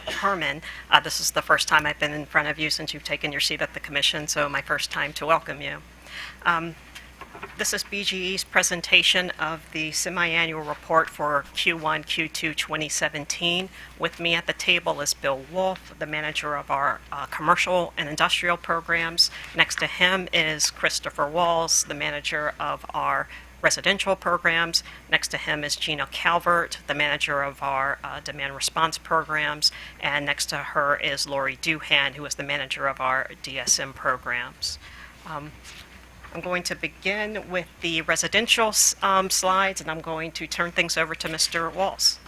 Herman. This is the first time I've been in front of you since you've taken your seat at the Commission, so my first time to welcome you. This is BGE's presentation of the semi-annual report for Q1, Q2 2017. With me at the table is Bill Wolf, the manager of our commercial and industrial programs. Next to him is Christopher Walls, the manager of our residential programs. Next to him is Gina Calvert, the manager of our demand response programs. And next to her is Lori Duhan, who is the manager of our DSM programs. I'm going to begin with the residential slides, and I'm going to turn things over to Mr. Walls.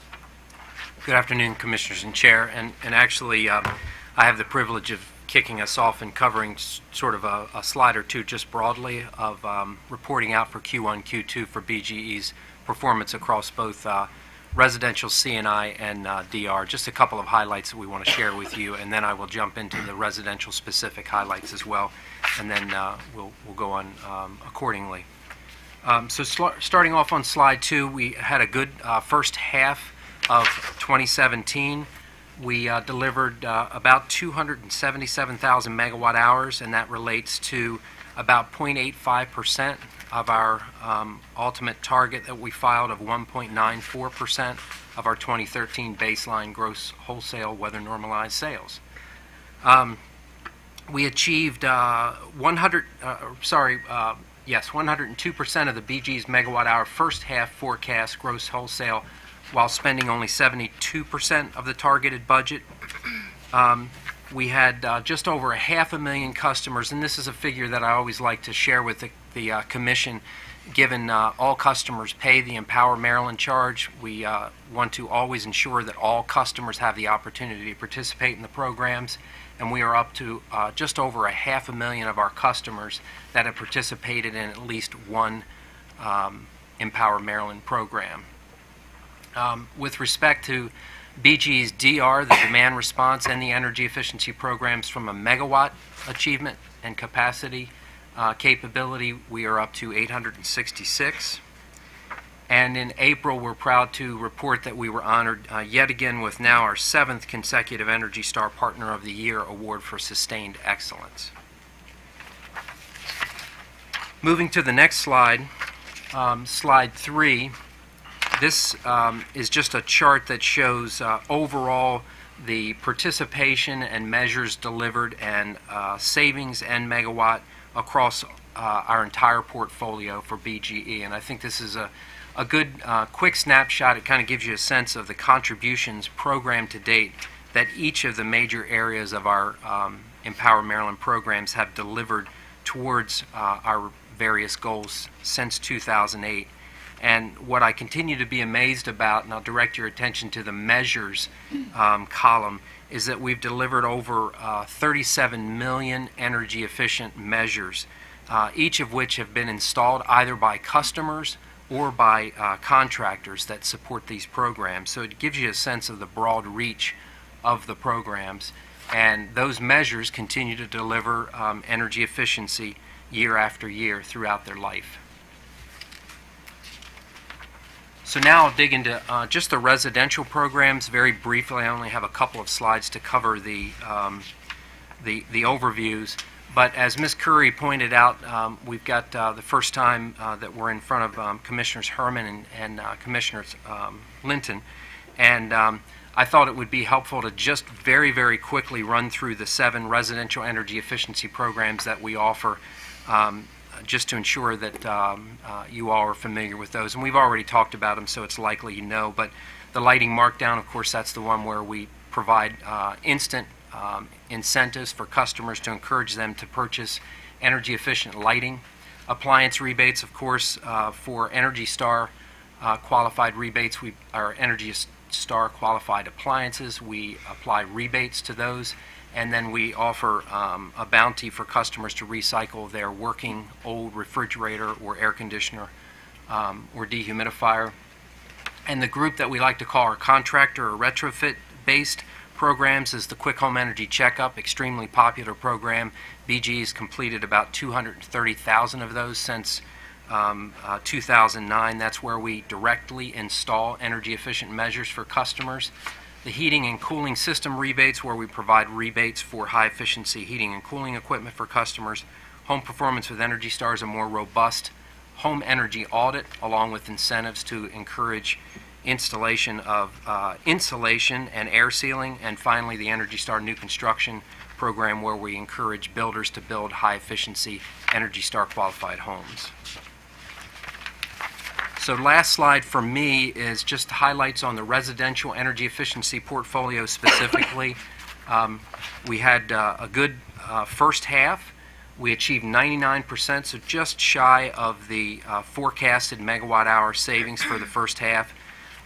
Good afternoon, Commissioners and Chair. And actually, I have the privilege of kicking us off and covering sort of a slide or two just broadly of reporting out for Q1, Q2 for BGE's performance across both residential C&I and DR. Just a couple of highlights that we want to share with you, and then I will jump into the residential specific highlights as well, and then we'll go on accordingly. So starting off on slide 2, we had a good first half of 2017. We delivered about 277,000 megawatt hours, and that relates to about 0.85% of our ultimate target that we filed of 1.94% of our 2013 baseline gross wholesale weather normalized sales. We achieved 102% of the BG's megawatt hour first half forecast gross wholesale while spending only 72% of the targeted budget. We had just over 500,000 customers, and this is a figure that I always like to share with the Commission. Given all customers pay the Empower Maryland charge, we want to always ensure that all customers have the opportunity to participate in the programs, and we are up to just over 500,000 of our customers that have participated in at least one Empower Maryland program. With respect to BGE's DR, the demand response, and the energy efficiency programs from a megawatt achievement and capacity capability, we are up to 866. And in April, we're proud to report that we were honored yet again with now our 7th consecutive Energy Star Partner of the Year award for sustained excellence. Moving to the next slide, slide 3. This is just a chart that shows overall the participation and measures delivered and savings and megawatt across our entire portfolio for BGE. And I think this is a good quick snapshot. It kind of gives you a sense of the contributions program to date that each of the major areas of our Empower Maryland programs have delivered towards our various goals since 2008. And what I continue to be amazed about, and I'll direct your attention to the measures column, is that we've delivered over 37 million energy efficient measures, each of which have been installed either by customers or by contractors that support these programs. So it gives you a sense of the broad reach of the programs. And those measures continue to deliver energy efficiency year after year throughout their life. So now I'll dig into just the residential programs very briefly. I only have a couple of slides to cover the overviews. But as Ms. Curry pointed out, we've got the first time that we're in front of Commissioners Herman and Commissioners Linton. And I thought it would be helpful to just very, very quickly run through the 7 residential energy efficiency programs that we offer, just to ensure that you all are familiar with those. And we've already talked about them, so it's likely you know. But the lighting markdown, of course, that's the one where we provide instant incentives for customers to encourage them to purchase energy efficient lighting. Appliance rebates, of course, for Energy Star qualified rebates, our Energy Star qualified appliances, we apply rebates to those. And then we offer a bounty for customers to recycle their working old refrigerator or air conditioner or dehumidifier. And the group that we like to call our contractor or retrofit-based programs is the Quick Home Energy Checkup, extremely popular program. BGE has completed about 230,000 of those since 2009. That's where we directly install energy efficient measures for customers. The heating and cooling system rebates, where we provide rebates for high efficiency heating and cooling equipment for customers. Home Performance with Energy Star is a more robust home energy audit, along with incentives to encourage installation of insulation and air sealing. And finally, the Energy Star new construction program, where we encourage builders to build high efficiency Energy Star qualified homes. So last slide for me is just highlights on the residential energy efficiency portfolio specifically. We had a good first half. We achieved 99%, so just shy of the forecasted megawatt hour savings for the first half.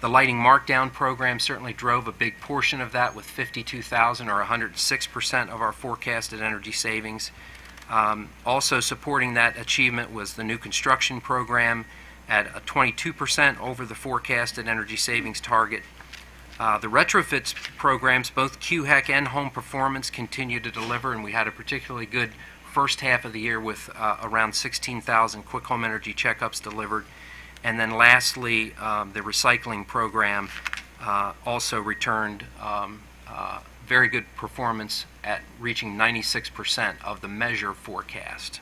The lighting markdown program certainly drove a big portion of that with 52,000 or 106% of our forecasted energy savings. Also supporting that achievement was the new construction program at a 22% over the forecasted energy savings target. The retrofits programs, both QHEC and Home Performance, continue to deliver, and we had a particularly good first half of the year with around 16,000 quick home energy checkups delivered. And then lastly, the recycling program also returned very good performance at reaching 96% of the measure forecast.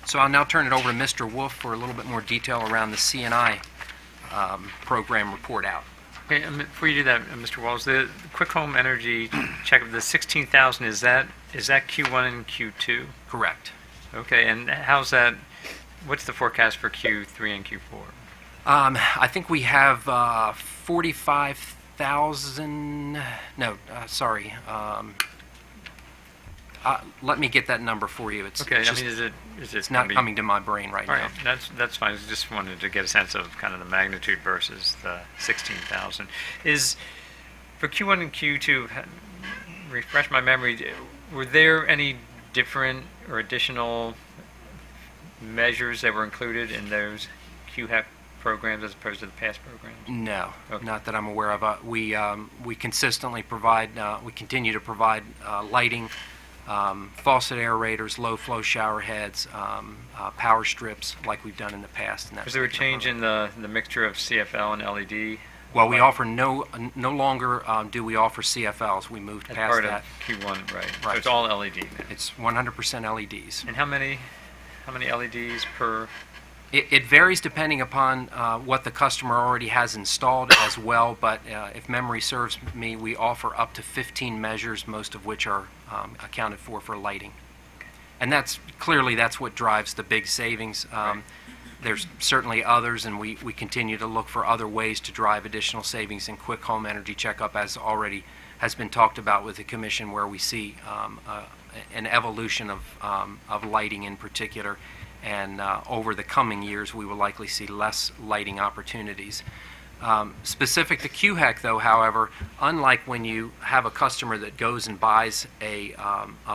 So I'll now turn it over to Mr. Wolf for a little bit more detail around the C&I program report out.
Okay, before you do that, Mr. Walls, the Quick Home Energy Checkup, the 16,000, is that Q1 and Q2?
Correct.
Okay, and how's that? What's the forecast for Q3 and Q4?
I think we have 45,000, no, sorry. Let me get that number for you.
Okay, I
just-
mean, is it
It's
gonna
not
be-
coming to my brain right
All
now.
right, that's fine. I just wanted to get a sense of kind of the magnitude versus the 16,000. Is, for Q1 and Q2, refresh my memory, were there any different or additional measures that were included in those QHEC programs as opposed to the past programs?
No,
Okay.
not that I'm aware of. We consistently provide, we continue to provide lighting, faucet aerators, low flow shower heads, power strips like we've done in the past. And
Was there a change in the mixture of CFL and LED?
Well, we offer no longer do we offer CFLs. We moved
As
past
part
that.
of Q1, right? So
Right.
it's all LED now.
It's 100% LEDs.
And how many LEDs per?
It varies depending upon what the customer already has installed as well, but if memory serves me, we offer up to 15 measures, most of which are accounted for lighting. And that's what drives the big savings. There's certainly others, and we continue to look for other ways to drive additional savings in quick home energy checkup, as already has been talked about with the Commission, where we see an evolution of lighting in particular. And over the coming years, we will likely see less lighting opportunities. Specific to QHEC, though, however, unlike when you have a customer that goes and buys a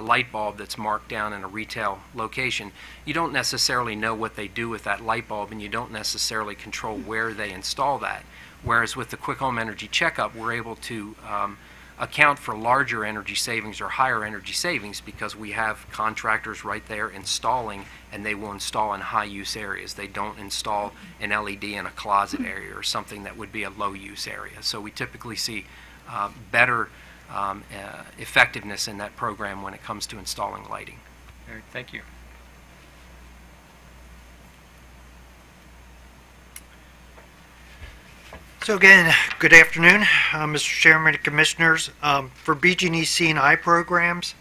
light bulb that's marked down in a retail location, you don't necessarily know what they do with that light bulb, and you don't necessarily control where they install that. Whereas with the Quick Home Energy Checkup, we're able to account for larger energy savings or higher energy savings because we have contractors right there installing, and they will install in high-use areas. They don't install an LED in a closet area or something that would be a low-use area. So we typically see better effectiveness in that program when it comes to installing lighting.
All right, thank you.
So again, good afternoon, Mr. Chairman and Commissioners. For BG&E C&I programs,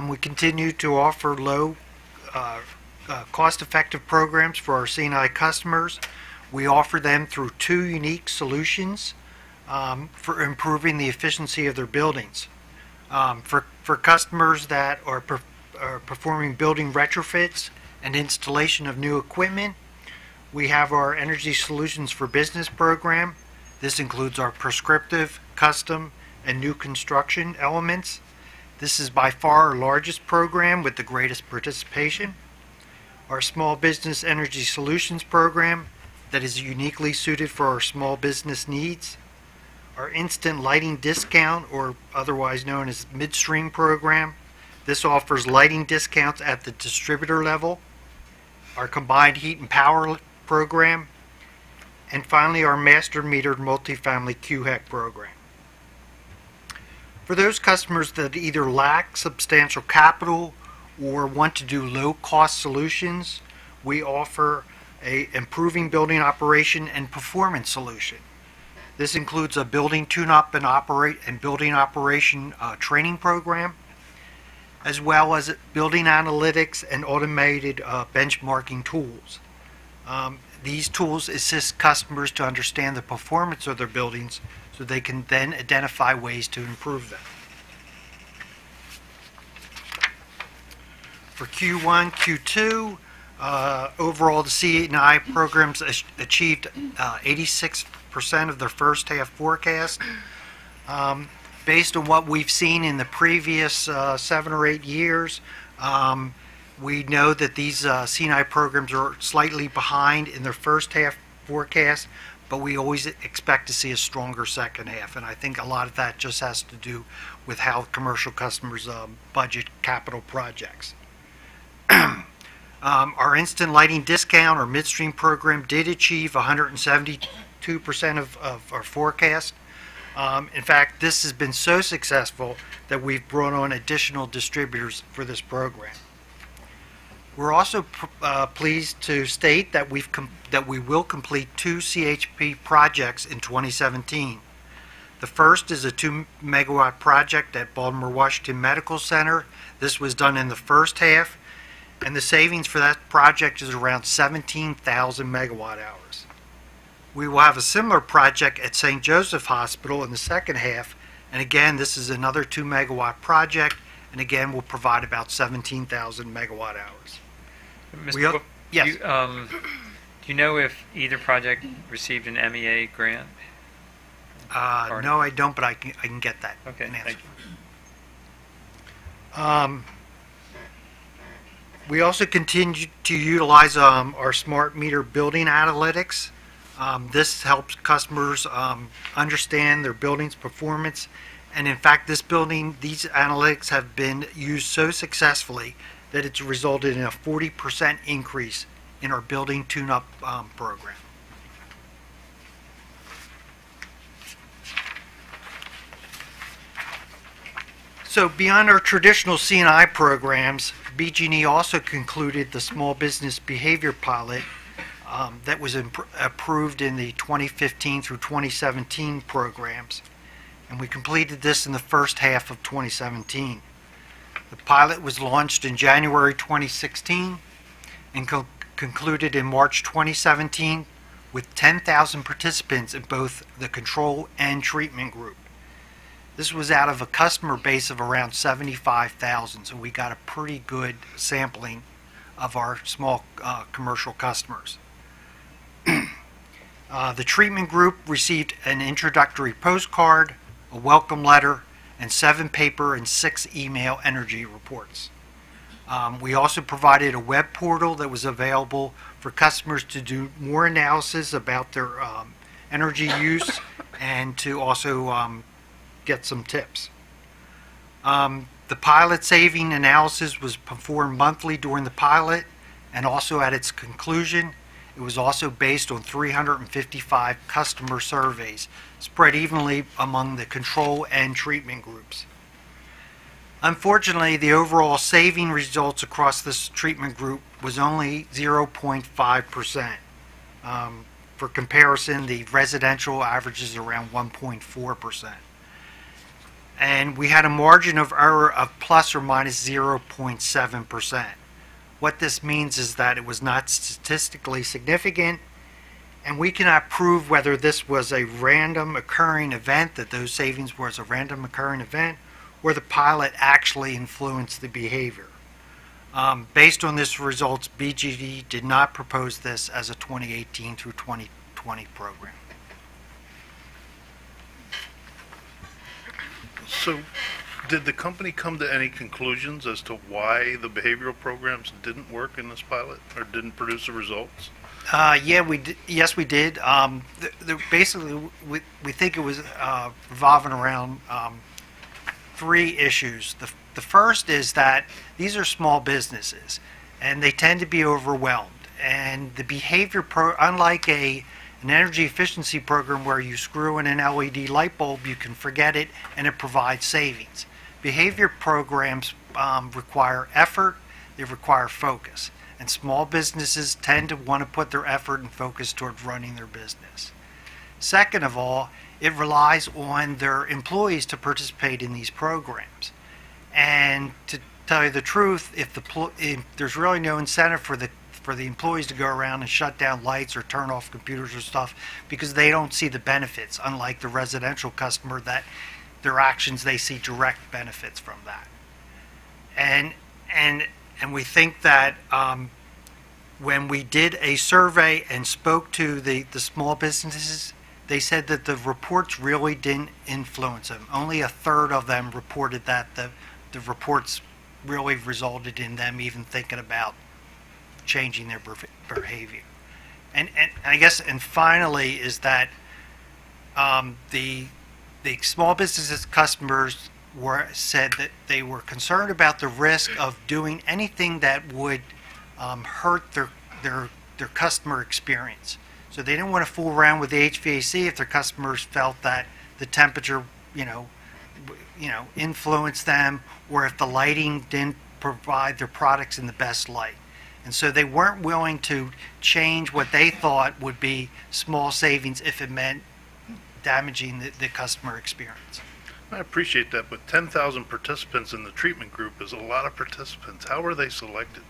we continue to offer low, cost-effective programs for our C&I customers. We offer them through two unique solutions for improving the efficiency of their buildings. For customers that are performing building retrofits and installation of new equipment, we have our Energy Solutions for Business program. This includes our prescriptive, custom, and new construction elements. This is by far our largest program with the greatest participation. Our Small Business Energy Solutions program that is uniquely suited for our small business needs. Our Instant Lighting Discount, or otherwise known as Midstream program. This offers lighting discounts at the distributor level. Our Combined Heat and Power program. And finally, our Master Metered Multifamily QHEC program. For those customers that either lack substantial capital or want to do low-cost solutions, we offer a improving building operation and performance solution. This includes a building tune-up and building operation training program, as well as building analytics and automated benchmarking tools. These tools assist customers to understand the performance of their buildings so they can then identify ways to improve them. For Q1, Q2, overall the C&I programs achieved 86% of their first half forecast. Based on what we've seen in the previous 7 or 8 years, we know that these C&I programs are slightly behind in their first half forecast, but we always expect to see a stronger second half. And I think a lot of that just has to do with how commercial customers budget capital projects. Our Instant Lighting Discount, or Midstream program, did achieve 172% of our forecast. In fact, this has been so successful that we've brought on additional distributors for this program. We're also pleased to state that we will complete 2 CHP projects in 2017. The first is a 2-megawatt project at Baltimore Washington Medical Center. This was done in the first half, and the savings for that project is around 17,000 megawatt hours. We will have a similar project at St. Joseph Hospital in the second half, and again, this is another 2 megawatt project, and again, will provide about 17,000 megawatt hours.
Mr. Wolf,
Yes.
Do you know if either project received an MEA grant?
No, I don't, but I can get that.
Okay,
an answer.
thank you.
We also continue to utilize our smart meter building analytics. This helps customers understand their building's performance. And in fact, these analytics have been used so successfully that it's resulted in a 40% increase in our building tune-up program. So beyond our traditional C&I programs, BG&E also concluded the small business behavior pilot that was approved in the 2015 through 2017 programs. And we completed this in the first half of 2017. The pilot was launched in January 2016 and concluded in March 2017 with 10,000 participants in both the control and treatment group. This was out of a customer base of around 75,000, so we got a pretty good sampling of our small commercial customers. The treatment group received an introductory postcard, a welcome letter, and 7 paper and 6 email energy reports. We also provided a web portal that was available for customers to do more analysis about their energy use and to also get some tips. The pilot saving analysis was performed monthly during the pilot, and also at its conclusion. It was also based on 355 customer surveys, spread evenly among the control and treatment groups. Unfortunately, the overall saving results across this treatment group was only 0.5%. For comparison, the residential average is around 1.4%. And we had a margin of error of plus or minus 0.7%. What this means is that it was not statistically significant, and we cannot prove whether this was a random occurring event, that those savings was a random occurring event, or the pilot actually influenced the behavior. Based on this results, BGD did not propose this as a 2018 through 2020 program.
So, did the company come to any conclusions as to why the behavioral programs didn't work in this pilot or didn't produce the results?
Yeah, we did. Yes, we did. Basically, we think it was revolving around 3 issues. The first is that these are small businesses, and they tend to be overwhelmed. And the behavior unlike an energy efficiency program where you screw in an LED light bulb, you can forget it, and it provides savings. Behavior programs require effort, they require focus, and small businesses tend to want to put their effort and focus towards running their business. Second of all, it relies on their employees to participate in these programs. And to tell you the truth, if there's really no incentive for the employees to go around and shut down lights or turn off computers or stuff, because they don't see the benefits, unlike the residential customer that their actions, they see direct benefits from that. And we think that when we did a survey and spoke to the small businesses, they said that the reports really didn't influence them. Only a third of them reported that the reports really resulted in them even thinking about changing their behavior. And I guess, and finally, is that the small businesses customers said that they were concerned about the risk of doing anything that would hurt their customer experience. So they didn't want to fool around with the HVAC if their customers felt that the temperature, influenced them, or if the lighting didn't provide their products in the best light. And so they weren't willing to change what they thought would be small savings if it meant damaging the customer experience.
I appreciate that, but 10,000 participants in the treatment group is a lot of participants. How were they selected?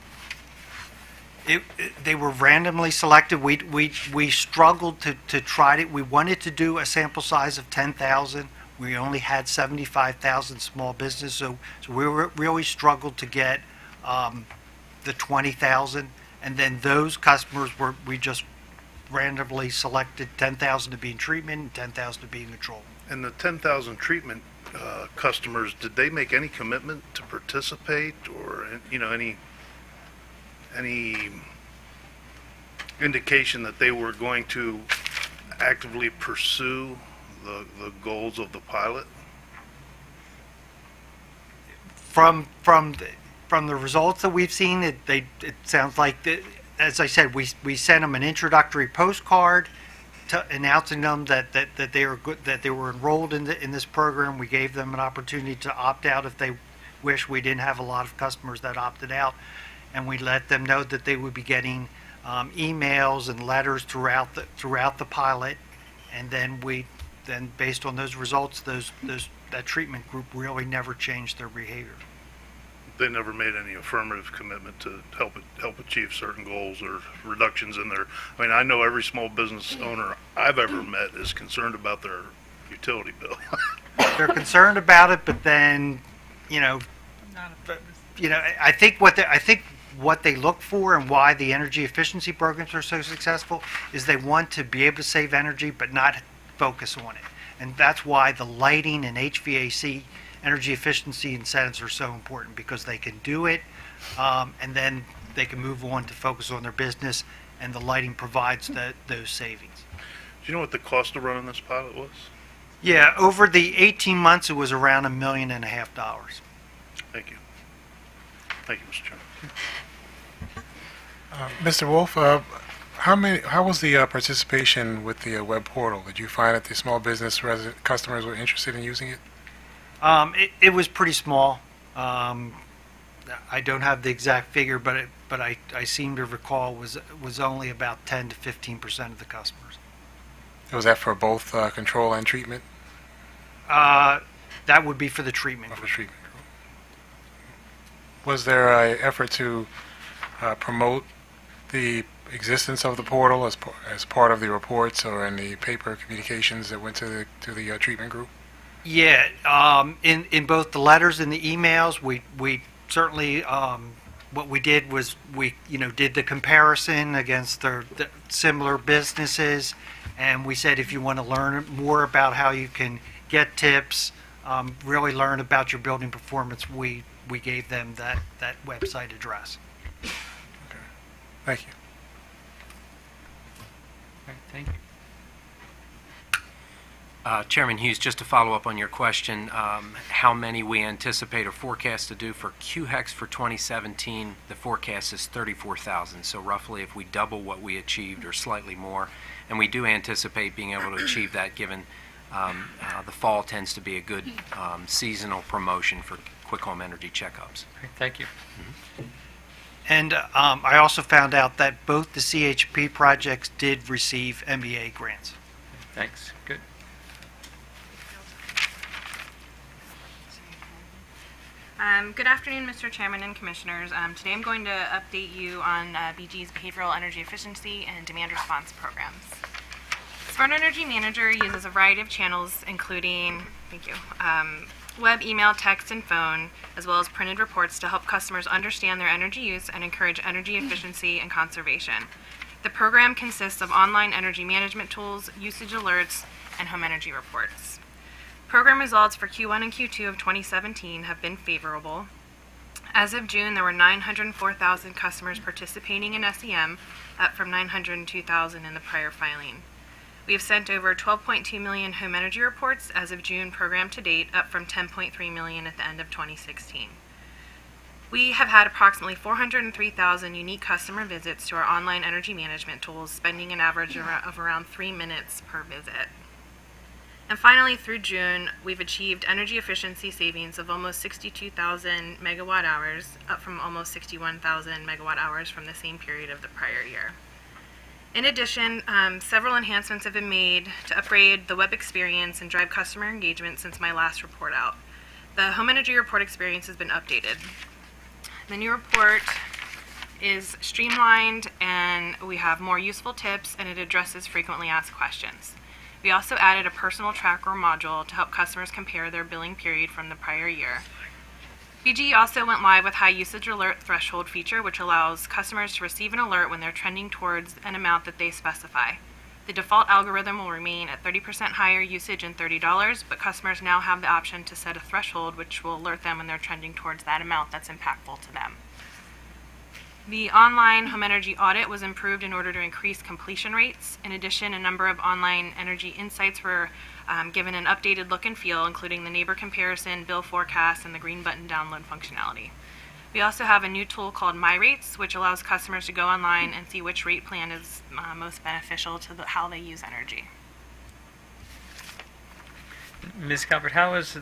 They were randomly selected. We struggled to try it. We wanted to do a sample size of 10,000. We only had 75,000 small business, so we really struggled to get the 20,000. And then those customers we just randomly selected 10,000 to be in treatment and 10,000 to be in control.
And the 10,000 treatment customers, did they make any commitment to participate, or any indication that they were going to actively pursue the goals of the pilot?
From the results that we've seen, it sounds like, as I said, we sent them an introductory postcard announcing them that they were good, that they were enrolled in this program. We gave them an opportunity to opt out if they wish. We didn't have a lot of customers that opted out, and we let them know that they would be getting emails and letters throughout the pilot, and then based on those results, that treatment group really never changed their behavior.
They never made any affirmative commitment to help achieve certain goals or reductions in their. I mean, I know every small business owner I've ever met is concerned about their utility bill.
They're concerned about it, but then, I think what they look for and why the energy efficiency programs are so successful is they want to be able to save energy but not focus on it. And that's why the lighting and HVAC energy efficiency incentives are so important, because they can do it and then they can move on to focus on their business, and the lighting provides those savings.
Do you know what the cost of running this pilot was?
Yeah, over the 18 months it was around $1.5 million.
Thank you. Thank you, Mr. Chairman.
Mr. Wolf, how was the participation with the web portal? Did you find that the small business customers were interested in using it?
It was pretty small. I don't have the exact figure, but I seem to recall was only about 10 to 15% of the customers.
Was that for both control and treatment?
That would be for the treatment.
For treatment. Was there an effort to promote the existence of the portal as part of the reports or in the paper communications that went to the treatment group?
Yeah, in both the letters and the emails, we certainly what we did was we did the comparison against the similar businesses, and we said if you want to learn more about how you can get tips, really learn about your building performance, we gave them that website address.
Okay. Thank you.
Okay, thank you.
Chairman Hughes, just to follow up on your question, how many we anticipate or forecast to do for QHEX for 2017, the forecast is 34,000. So roughly if we double what we achieved or slightly more, and we do anticipate being able to achieve that given the fall tends to be a good seasonal promotion for quick home energy checkups.
Okay, thank you.
And I also found out that both the CHP projects did receive MBA grants.
Thanks. Good.
Good afternoon, Mr. Chairman and Commissioners. Today I'm going to update you on BG's Behavioral Energy Efficiency and Demand Response Programs. Smart Energy Manager uses a variety of channels, including, web, email, text, and phone, as well as printed reports to help customers understand their energy use and encourage energy efficiency and conservation. The program consists of online energy management tools, usage alerts, and home energy reports. Program results for Q1 and Q2 of 2017 have been favorable. As of June, there were 904,000 customers participating in SEM, up from 902,000 in the prior filing. We have sent over 12.2 million home energy reports as of June program to date, up from 10.3 million at the end of 2016. We have had approximately 403,000 unique customer visits to our online energy management tools, spending an average of around 3 minutes per visit. And finally, through June, we've achieved energy efficiency savings of almost 62,000 megawatt hours, up from almost 61,000 megawatt hours from the same period of the prior year. In addition, several enhancements have been made to upgrade the web experience and drive customer engagement since my last report out. The home energy report experience has been updated. The new report is streamlined, and we have more useful tips, and it addresses frequently asked questions. We also added a personal tracker module to help customers compare their billing period from the prior year. BGE also went live with high usage alert threshold feature, which allows customers to receive an alert when they're trending towards an amount that they specify. The default algorithm will remain at 30% higher usage and $30, but customers now have the option to set a threshold which will alert them when they're trending towards that amount that's impactful to them. The online home energy audit was improved in order to increase completion rates. In addition, a number of online energy insights were given an updated look and feel, including the neighbor comparison, bill forecast, and the green button download functionality. We also have a new tool called My Rates, which allows customers to go online and see which rate plan is most beneficial to how they use energy.
Ms. Calvert, how is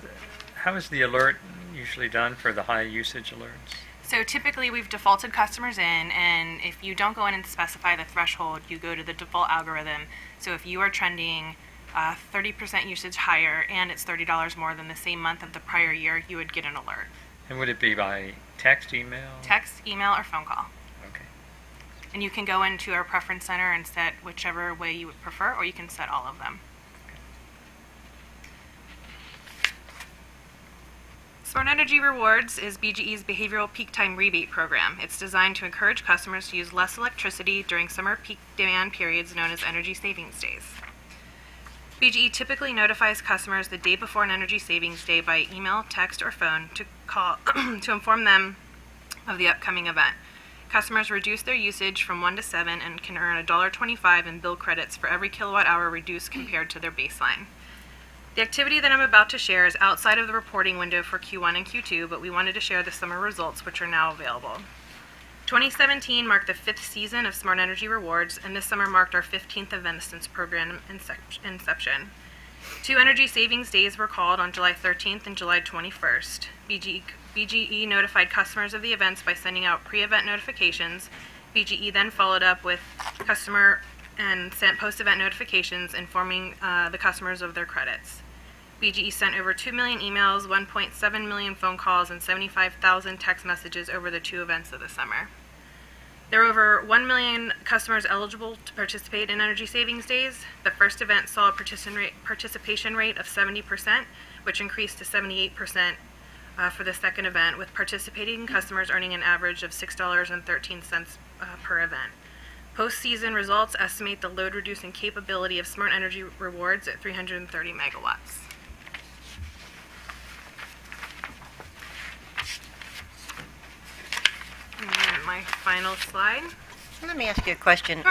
the alert usually done for the high usage alerts?
So typically we've defaulted customers in, and if you don't go in and specify the threshold, you go to the default algorithm. So if you are trending 30% usage higher and it's $30 more than the same month of the prior year, you would get an alert.
And would it be by text, email?
Text, email, or phone call.
Okay.
And you can go into our preference center and set whichever way you would prefer, or you can set all of them. Smart Energy Rewards is BGE's behavioral peak time rebate program. It's designed to encourage customers to use less electricity during summer peak demand periods known as energy savings days. BGE typically notifies customers the day before an energy savings day by email, text, or phone to call to inform them of the upcoming event. Customers reduce their usage from 1 to 7 and can earn $1.25 in bill credits for every kilowatt hour reduced compared to their baseline. The activity that I'm about to share is outside of the reporting window for Q1 and Q2, but we wanted to share the summer results, which are now available. 2017 marked the 5th season of Smart Energy Rewards, and this summer marked our 15th event since program inception. 2 energy savings days were called on July 13th and July 21st. BGE notified customers of the events by sending out pre-event notifications. BGE then followed up with customer and sent post-event notifications informing the customers of their credits. BGE sent over 2 million emails, 1.7 million phone calls, and 75,000 text messages over the 2 events of the summer. There were over 1 million customers eligible to participate in Energy Savings Days. The first event saw a participation rate of 70%, which increased to 78% for the second event, with participating customers earning an average of $6.13 per event. Post-season results estimate the load-reducing capability of Smart Energy Rewards at 330 megawatts. And my final slide.
Let me ask you a question.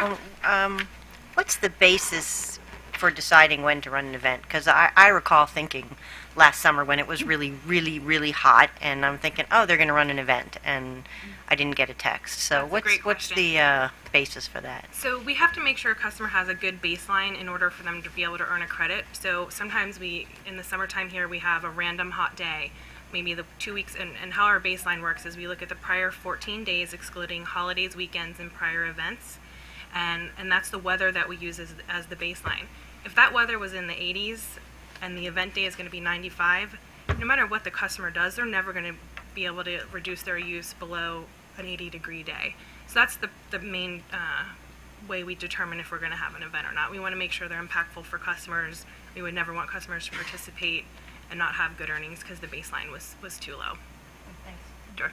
What's the basis for deciding when to run an event? Because I recall thinking last summer when it was really, really, really hot, and I'm thinking, oh, they're going to run an event, and I didn't get a text. So what's the basis for that?
So we have to make sure a customer has a good baseline in order for them to be able to earn a credit. So sometimes in the summertime here, we have a random hot day, maybe the 2 weeks, and how our baseline works is we look at the prior 14 days, excluding holidays, weekends, and prior events, and that's the weather that we use as the baseline. If that weather was in the 80s and the event day is going to be 95, no matter what the customer does, they're never going to be able to reduce their use below an 80-degree day. So that's the main way we determine if we're going to have an event or not. We want to make sure they're impactful for customers. We would never want customers to participate and not have good earnings because the baseline was too low.
Thanks.
Sure.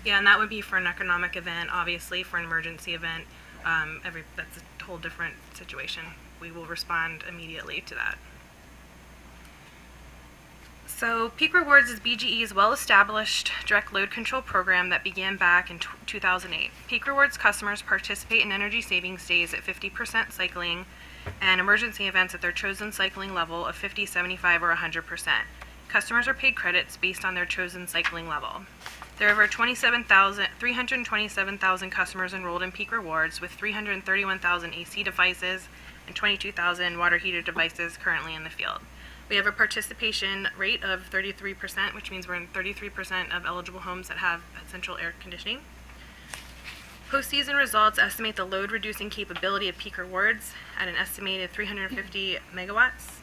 Yeah, and that would be for an economic event, obviously. For an emergency event, that's a whole different situation. We will respond immediately to that. So Peak Rewards is BGE's well-established direct load control program that began back in 2008. Peak Rewards customers participate in energy savings days at 50% cycling and emergency events at their chosen cycling level of 50, 75, or 100%. Customers are paid credits based on their chosen cycling level. There are over 327,000 customers enrolled in Peak Rewards, with 331,000 AC devices and 22,000 water heater devices currently in the field. We have a participation rate of 33%, which means we're in 33% of eligible homes that have central air conditioning. Post-season results estimate the load-reducing capability of Peak Rewards at an estimated 350 megawatts.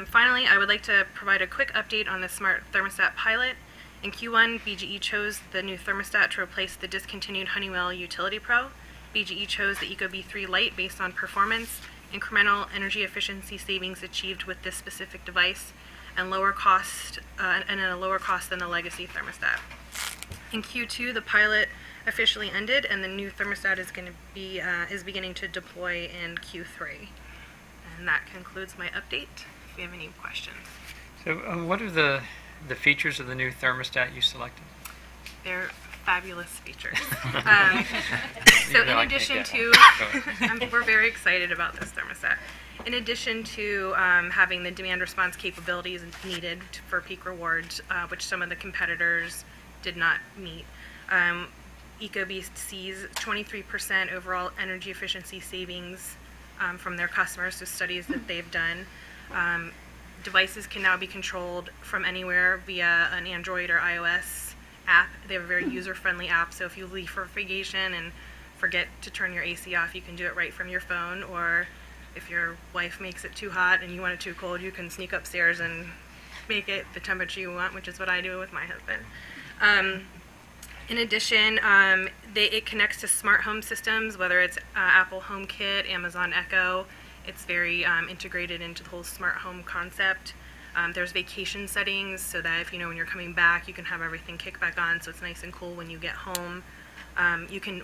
Finally, I would like to provide a quick update on the Smart Thermostat pilot. In Q1, BGE chose the new thermostat to replace the discontinued Honeywell Utility Pro. BGE chose the ecobee 3 Lite based on performance, incremental energy efficiency savings achieved with this specific device, and lower cost and at a lower cost than the legacy thermostat. In Q2, the pilot officially ended, and the new thermostat is going to be is beginning to deploy in Q3. And that concludes my update. If you have any questions,
So, what are the features of the new thermostat you selected?
they're fabulous features. So, in addition to, we're very excited about this thermostat. In addition to having the demand response capabilities needed for peak rewards, which some of the competitors did not meet, ecobee sees 23% overall energy efficiency savings from their customers, so studies that they've done. Devices can now be controlled from anywhere via an Android or iOS app. They have a very user-friendly app, so if you leave for vacation and forget to turn your AC off, you can do it right from your phone, or if your wife makes it too hot and you want it too cold, you can sneak upstairs and make it the temperature you want, which is what I do with my husband. In addition, it connects to smart home systems, whether it's Apple HomeKit, Amazon Echo. It's very integrated into the whole smart home concept. There's vacation settings, so that if when you're coming back, you can have everything kick back on, so it's nice and cool when you get home.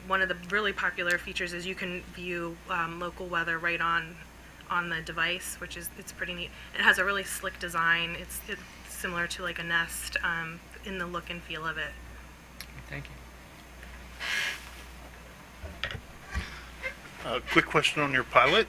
One of the really popular features is you can view local weather right on the device, which is it's pretty neat. It has a really slick design. It's similar to like a Nest in the look and feel of it.
Thank you.
Quick question on your pilot.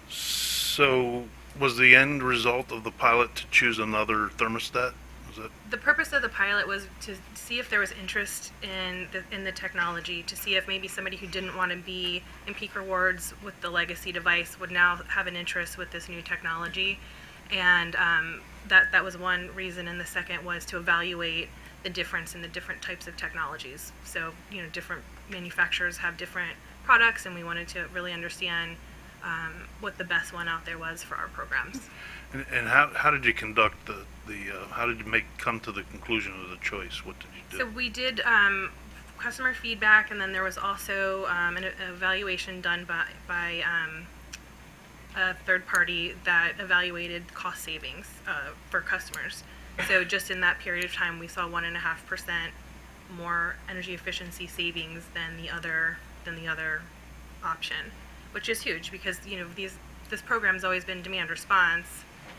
So, was the end result of the pilot to choose another thermostat? Was it?
The purpose of the pilot was to see if there was interest in the technology, to see if maybe somebody who didn't want to be in peak rewards with the legacy device would now have an interest with this new technology, and that was one reason. And the second was to evaluate the difference in the different types of technologies. So different manufacturers have different products, and we wanted to really understand what the best one out there was for our programs.
And how did you conduct the how did you come to the conclusion of the choice? What did you do?
So we did customer feedback, and then there was also an evaluation done by a third party that evaluated cost savings for customers. So just in that period of time, we saw 1.5% more energy efficiency savings than the other option, which is huge because this program's always been demand response,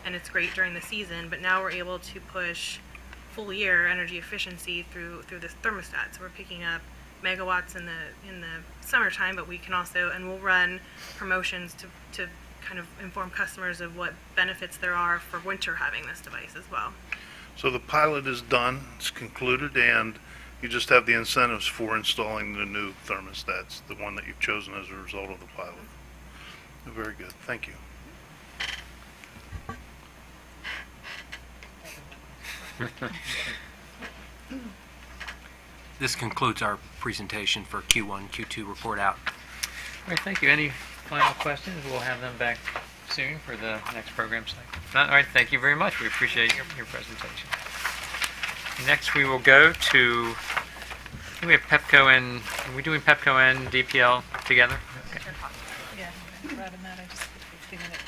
and it's great during the season. But now we're able to push full year energy efficiency through this thermostat. So we're picking up megawatts in the summertime, but we can also, and we'll run promotions to kind of inform customers of what benefits there are for winter having this device as well.
So the pilot is done, it's concluded, and you just have the incentives for installing the new thermostats, the one that you've chosen as a result of the pilot. Very good, thank you.
This concludes our presentation for Q1, Q2 report out.
All right, thank you. Any final questions? We'll have them back soon for the next program cycle. All right, thank you very much. We appreciate your presentation. Next, we will go to, we have PEPCO and, are we doing PEPCO and DPL together? Okay.
Yeah, rather than that, I just 15 minutes.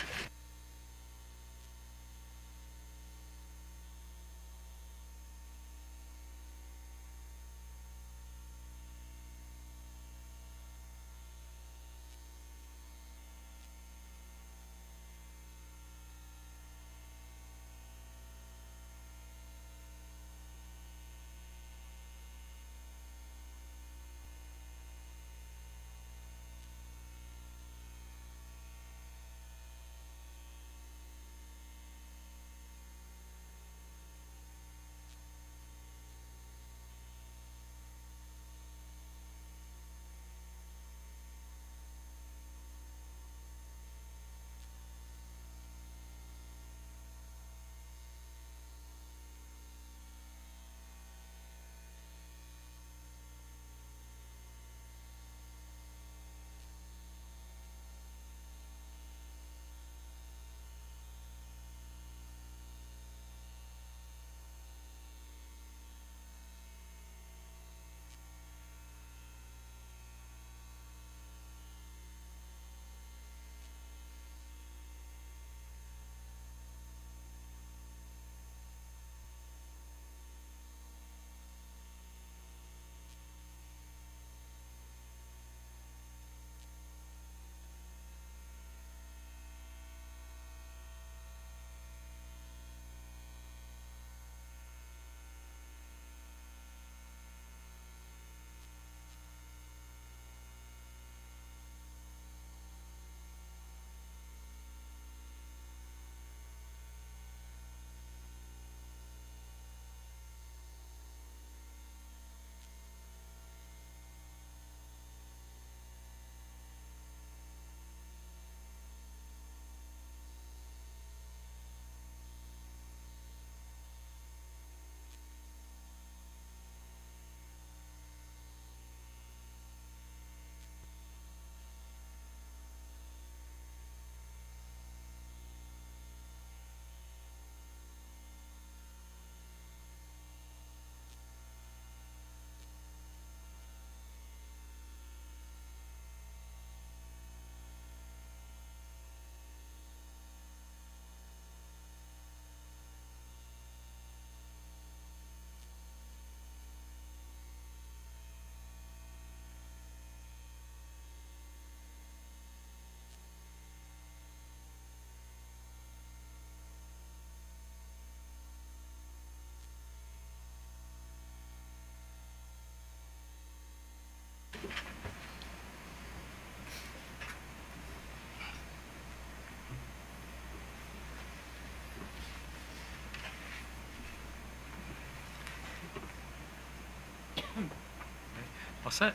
All set.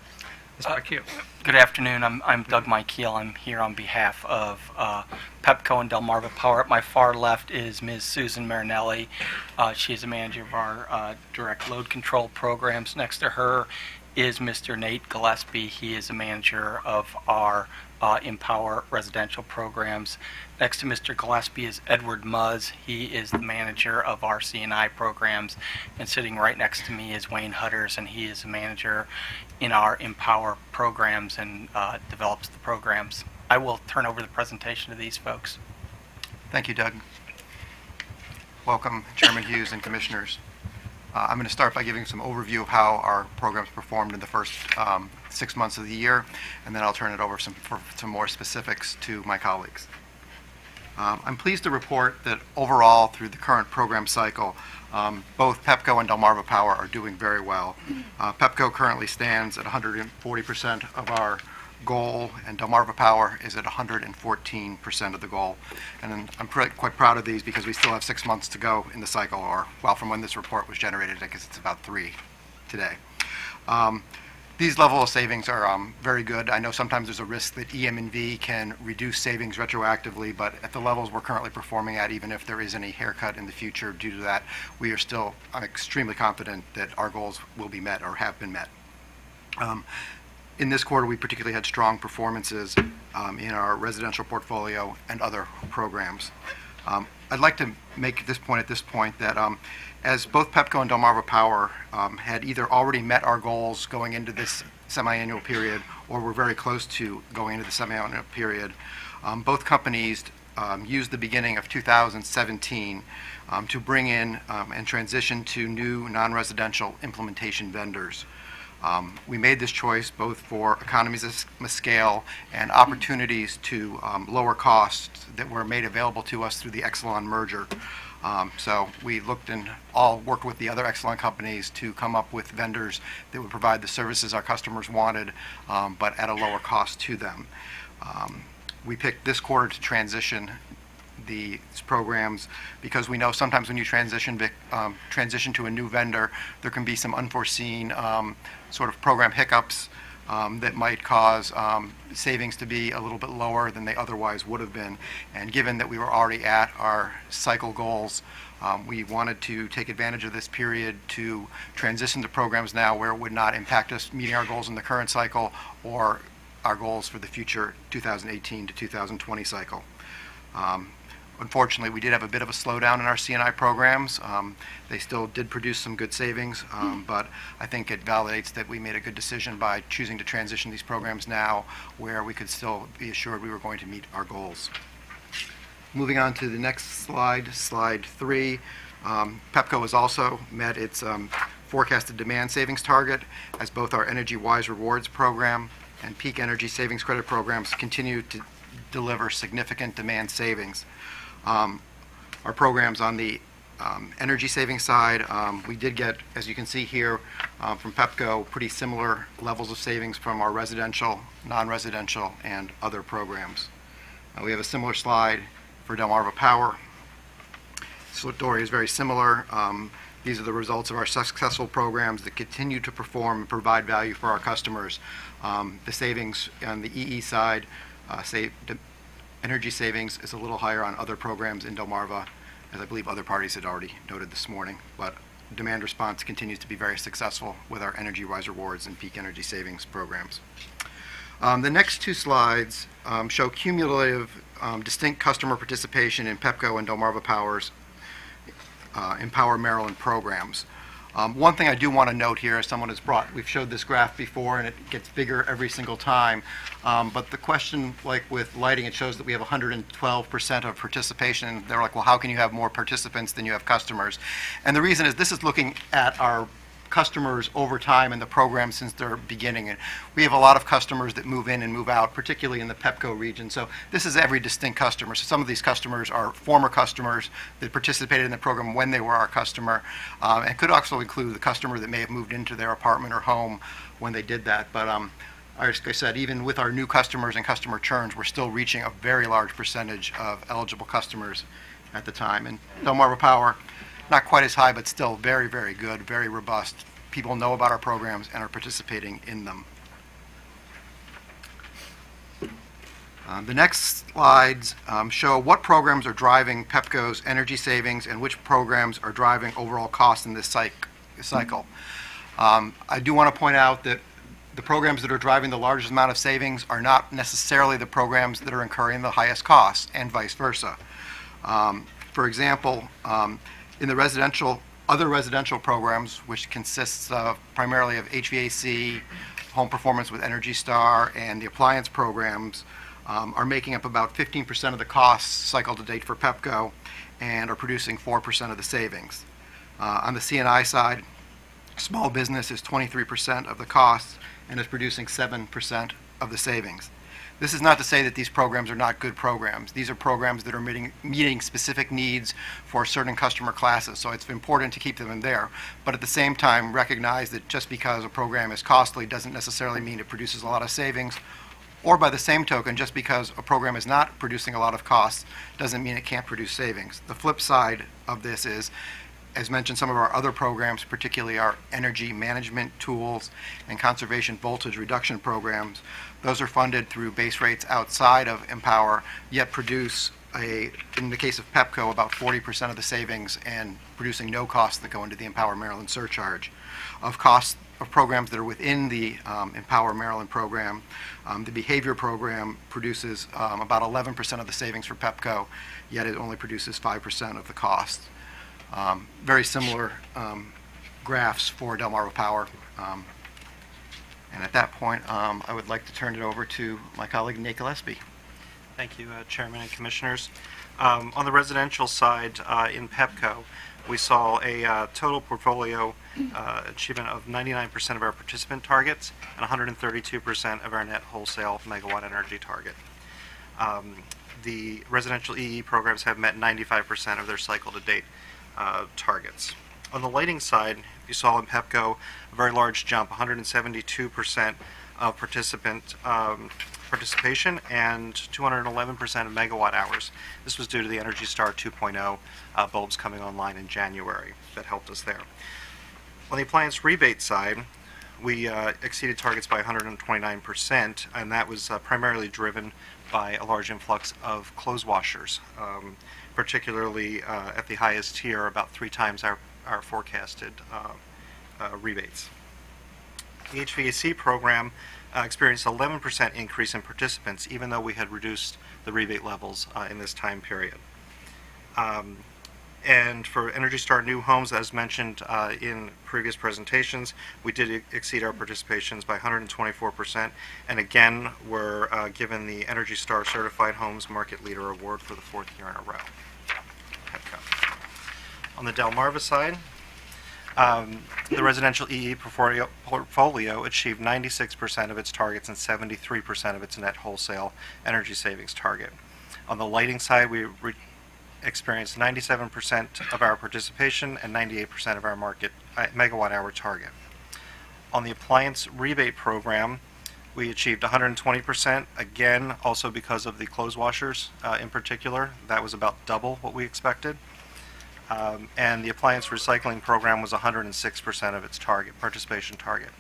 Mr. McHugh.
Good afternoon. I'm Doug Mikeel. I'm here on behalf of Pepco and Delmarva Power. At my far left is Ms. Susan Marinelli. She is the manager of our direct load control programs. Next to her is Mr. Nate Gillespie. He is the manager of our Empower residential programs. Next to Mr. Gillespie is Edward Muzz. He is the manager of our C&I programs. And sitting right next to me is Wayne Hutters, and he is the manager in our Empower programs and develops the programs. I will turn over the presentation to these folks.
Thank you, Doug. Welcome, Chairman Hughes and Commissioners. I'm going to start by giving some overview of how our programs performed in the first 6 months of the year, and then I'll turn it over for some more specifics to my colleagues. I'm pleased to report that overall, through the current program cycle, both Pepco and Delmarva Power are doing very well. Pepco currently stands at 140% of our goal, and Delmarva Power is at 114% of the goal. And I'm quite proud of these because we still have 6 months to go in the cycle, or, well, from when this report was generated, I guess it's about 3 today. These level of savings are very good. I know sometimes there's a risk that EM&V can reduce savings retroactively, but at the levels we're currently performing at, even if there is any haircut in the future due to that, we are still extremely confident that our goals will be met or have been met. In this quarter, we particularly had strong performances in our residential portfolio and other programs. I'd like to make this point at this point that as both Pepco and Delmarva Power had either already met our goals going into this semi-annual period or were very close to going into the semi-annual period, both companies used the beginning of 2017 to bring in and transition to new non-residential implementation vendors. We made this choice both for economies of scale and opportunities to lower costs that were made available to us through the Exelon merger. So we looked and all worked with the other Exelon companies to come up with vendors that would provide the services our customers wanted, but at a lower cost to them. We picked this quarter to transition these programs because we know sometimes when you transition to a new vendor, there can be some unforeseen sort of program hiccups that might cause savings to be a little bit lower than they otherwise would have been. And given that we were already at our cycle goals, we wanted to take advantage of this period to transition to programs now where it would not impact us meeting our goals in the current cycle or our goals for the future 2018 to 2020 cycle. Unfortunately, we did have a bit of a slowdown in our C&I programs. They still did produce some good savings, but I think it validates that we made a good decision by choosing to transition these programs now where we could still be assured we were going to meet our goals. Moving on to the next slide, slide 3. Pepco has also met its forecasted demand savings target as both our Energy Wise Rewards program and Peak Energy Savings Credit programs continue to deliver significant demand savings. Our programs on the energy saving side, we did get, as you can see here, from Pepco, pretty similar levels of savings from our residential, non-residential, and other programs. We have a similar slide for Delmarva Power. Story is very similar. These are the results of our successful programs that continue to perform and provide value for our customers. The savings on the EE side, energy savings is a little higher on other programs in Delmarva, as I believe other parties had already noted this morning, but demand response continues to be very successful with our Energy Wise Rewards and Peak Energy Savings programs. The next 2 slides show cumulative distinct customer participation in Pepco and Delmarva Power's Empower Maryland programs. One thing I do want to note here, as someone has brought, we've showed this graph before and it gets bigger every single time, but the question, like with lighting, it shows that we have 112% of participation. They're like, well, how can you have more participants than you have customers? And the reason is this is looking at our customers over time in the program since their beginning. And we have a lot of customers that move in and move out, particularly in the Pepco region. So this is every distinct customer. So some of these customers are former customers that participated in the program when they were our customer. And could also include the customer that may have moved into their apartment or home when they did that. But as I said, even with our new customers and customer churns, we're still reaching a very large percentage of eligible customers at the time. And Delmarva Power, not quite as high, but still very, very good, very robust
people know about our programs and are participating in them. The next slides show what programs are driving PEPCO's energy savings and which programs are driving overall costs in this cycle. I do want to point out that the programs that are driving the largest amount of savings are not necessarily the programs that are incurring the highest costs, and vice versa. For example, in the other residential programs, which consists primarily of HVAC, home performance with Energy Star, and the appliance programs, are making up about 15% of the costs cycle to date for PEPCO and are producing 4% of the savings. On the C&I side, small business is 23% of the costs and is producing 7% of the savings. This is not to say that these programs are not good programs. These are programs that are meeting specific needs for certain customer classes, so it's important to keep them in there. But at the same time, recognize that just because a program is costly doesn't necessarily mean it produces a lot of savings, or by the same token, just because a program is not producing a lot of costs doesn't mean it can't produce savings. The flip side of this is, as mentioned, some of our other programs, particularly our energy management tools and conservation voltage reduction programs, those are funded through base rates outside of Empower, yet produce, in the case of PEPCO, about 40% of the savings and producing no costs that go into the Empower Maryland surcharge. Of costs of programs that are within the Empower Maryland program, the behavior program produces about 11% of the savings for PEPCO, yet it only produces 5% of the costs. Very similar graphs for Delmarva Power. And at that point, I would like to turn it over to my colleague, Nate Gillespie.
Thank you, Chairman and Commissioners. On the residential side, in PEPCO, we saw a total portfolio achievement of 99% of our participant targets and 132% of our net wholesale megawatt energy target. The residential EE programs have met 95% of their cycle-to-date targets. On the lighting side, you saw in PEPCO a very large jump, 172% of participation and 211% of megawatt hours. This was due to the Energy Star 2.0 bulbs coming online in January that helped us there. On the appliance rebate side, we exceeded targets by 129%, and that was primarily driven by a large influx of clothes washers, particularly at the highest tier, about 3 times our forecasted rebates. The HVAC program experienced 11% increase in participants, even though we had reduced the rebate levels in this time period. And for Energy Star new homes, as mentioned in previous presentations, we did exceed our participations by 124%, and again, were given the Energy Star Certified Homes Market Leader Award for the 4th year in a row. On the Delmarva side, the residential EE portfolio achieved 96% of its targets and 73% of its net wholesale energy savings target. On the lighting side, we experienced 97% of our participation and 98% of our market megawatt hour target. On the appliance rebate program, we achieved 120%, again, also because of the clothes washers in particular. That was about double what we expected. And the appliance recycling program was 106% of its participation target.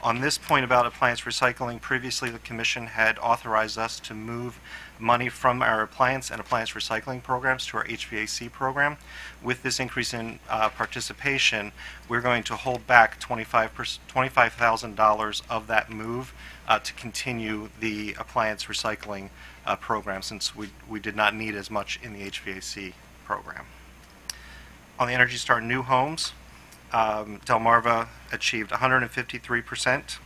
On this point about appliance recycling, previously the Commission had authorized us to move money from our appliance and appliance recycling programs to our HVAC program. With this increase in participation, we're going to hold back $25,000 of that move to continue the appliance recycling program, since we did not need as much in the HVAC program. On the Energy Star new homes, Delmarva achieved 153%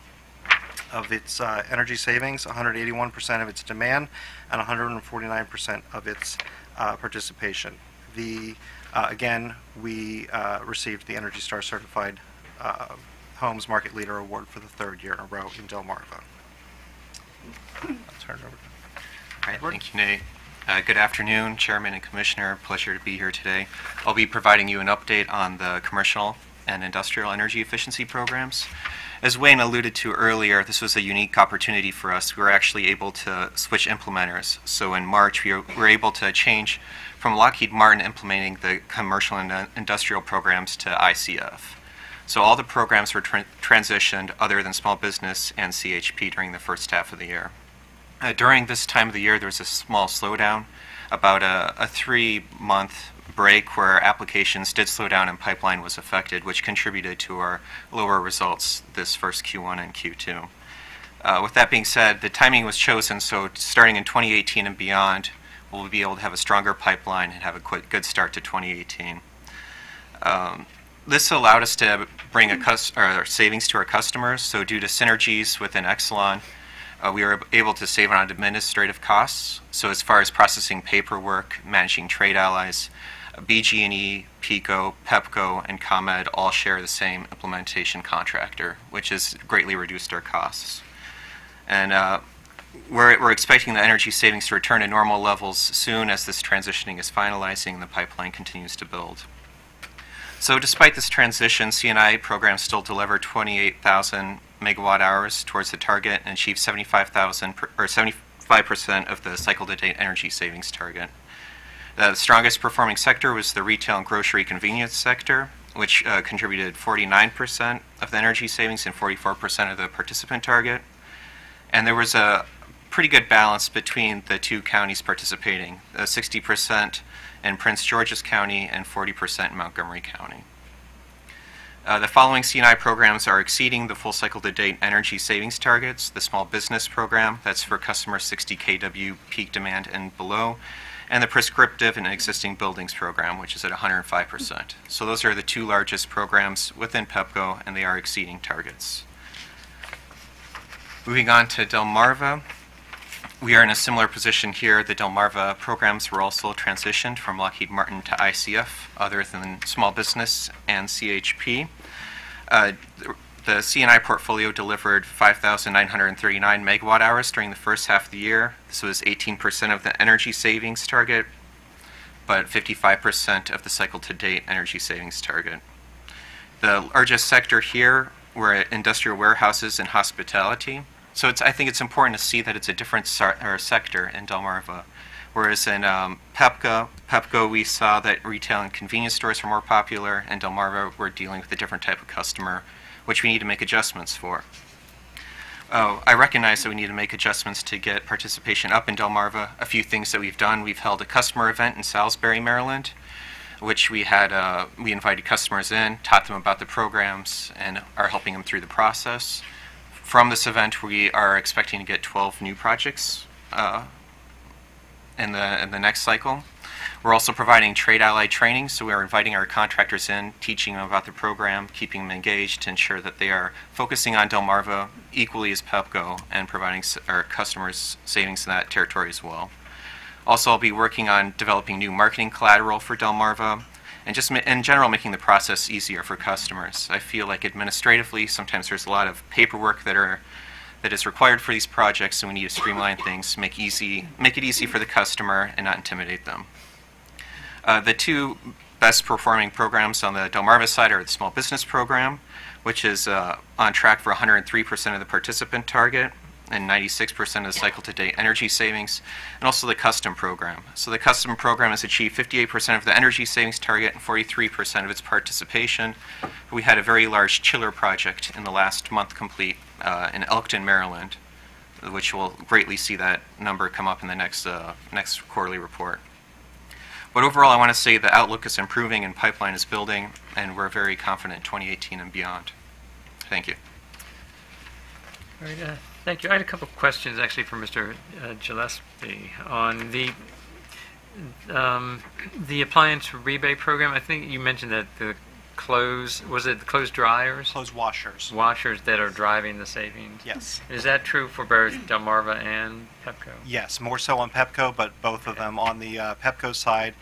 of its energy savings, 181% of its demand, and 149% of its participation. Again, we received the Energy Star Certified Homes Market Leader Award for the 3rd year in a row in Delmarva. I'll turn it over to
All right, thank you, Nate. Good afternoon, Chairman and Commissioner. Pleasure to be here today. I'll be providing you an update on the commercial and industrial energy efficiency programs. As Wayne alluded to earlier, this was a unique opportunity for us. We were actually able to switch implementers. So in March, we were able to change from Lockheed Martin implementing the commercial and industrial programs to ICF. So all the programs were transitioned other than small business and CHP during the first half of the year. During this time of the year, there was a small slowdown, about a 3-month break where applications did slow down and pipeline was affected, which contributed to our lower results this first Q1 and Q2. With that being said, the timing was chosen so starting in 2018 and beyond, we'll be able to have a stronger pipeline and have a good start to 2018. This allowed us to bring savings to our customers. So due to synergies within Exelon, we were able to save on administrative costs. So as far as processing paperwork, managing trade allies, BG&E, PECO, PEPCO, and ComEd all share the same implementation contractor, which has greatly reduced our costs. And we're expecting the energy savings to return to normal levels soon as this transitioning is finalizing and the pipeline continues to build. So despite this transition, C&I programs still deliver 28,000 megawatt hours towards the target and achieve 75% of the cycle-to-date energy savings target. The strongest performing sector was the retail and grocery convenience sector, which contributed 49% of the energy savings and 44% of the participant target. And there was a pretty good balance between the two counties participating, 60% in Prince George's County and 40% in Montgomery County. The following C&I programs are exceeding the full cycle-to-date energy savings targets. The small business program, that's for customers 60 kW peak demand and below, and the prescriptive and existing buildings program, which is at 105%. So those are the two largest programs within PEPCO, and they are exceeding targets. Moving on to Delmarva. We are in a similar position here. The Delmarva programs were also transitioned from Lockheed Martin to ICF, other than small business and CHP. The C&I portfolio delivered 5,939 megawatt hours during the first half of the year. This was 18% of the energy savings target, but 55% of the cycle-to-date energy savings target. The largest sector here were industrial warehouses and hospitality. So I think it's important to see that it's a different sector in Delmarva. Whereas in PEPCO, we saw that retail and convenience stores were more popular, and Delmarva, we're dealing with a different type of customer, which we need to make adjustments for. I recognize that we need to make adjustments to get participation up in Delmarva. A few things that we've done: we've held a customer event in Salisbury, Maryland, which we invited customers in, taught them about the programs, and are helping them through the process. From this event, we are expecting to get 12 new projects in the next cycle. We're also providing trade ally training, so we are inviting our contractors in, teaching them about the program, keeping them engaged to ensure that they are focusing on Delmarva equally as PEPCO and providing our customers savings in that territory as well. Also, I'll be working on developing new marketing collateral for Delmarva and just in general making the process easier for customers. I feel like administratively sometimes there's a lot of paperwork that is required for these projects, and we need to streamline things, make it easy for the customer and not intimidate them. The two best performing programs on the Delmarva side are the small business program, which is on track for 103% of the participant target and 96% of the cycle-to-date energy savings, and also the custom program. So the custom program has achieved 58% of the energy savings target and 43% of its participation. We had a very large chiller project in the last month complete in Elkton, Maryland, which will greatly see that number come up in the next quarterly report. But overall, I want to say the outlook is improving and pipeline is building, and we're very confident in 2018 and beyond. Thank you.
All right, thank you. I had a couple of questions actually for Mr. Gillespie on the appliance rebate program. I think you mentioned that the clothes dryers?
Clothes washers.
Washers that are driving the savings?
Yes.
Is that true for both Delmarva and PEPCO?
Yes, more so on PEPCO, but both of them. On the PEPCO side,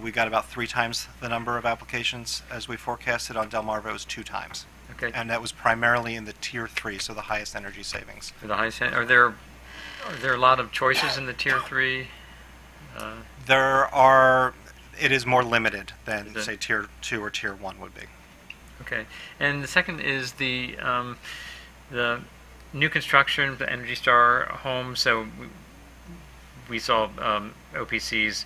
we got about 3 times the number of applications as we forecasted. On Delmarva, it was 2 times.
Okay.
And that was primarily in the Tier 3, so the highest energy savings.
For the highest, are there a lot of choices in the Tier 3?
There are. It is more limited than, say, Tier 2 or Tier 1 would be.
Okay. And the second is the new construction, the Energy Star homes. So we saw OPC's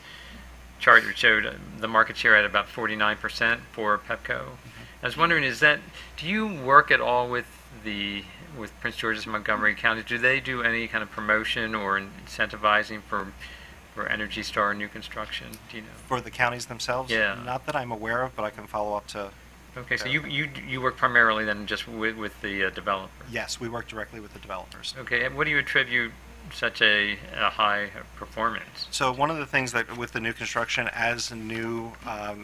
chart that showed the market share at about 49% for PEPCO. I was wondering, do you work at all with Prince George's and Montgomery County? Do they do any kind of promotion or incentivizing for Energy Star new construction? Do you know?
For the counties themselves?
Yeah.
Not that I'm aware of, but I can follow up to...
Okay, so you work primarily then just with the developer?
Yes, we work directly with the developers.
Okay, and what do you attribute such a high performance?
So one of the things that with the new construction, as new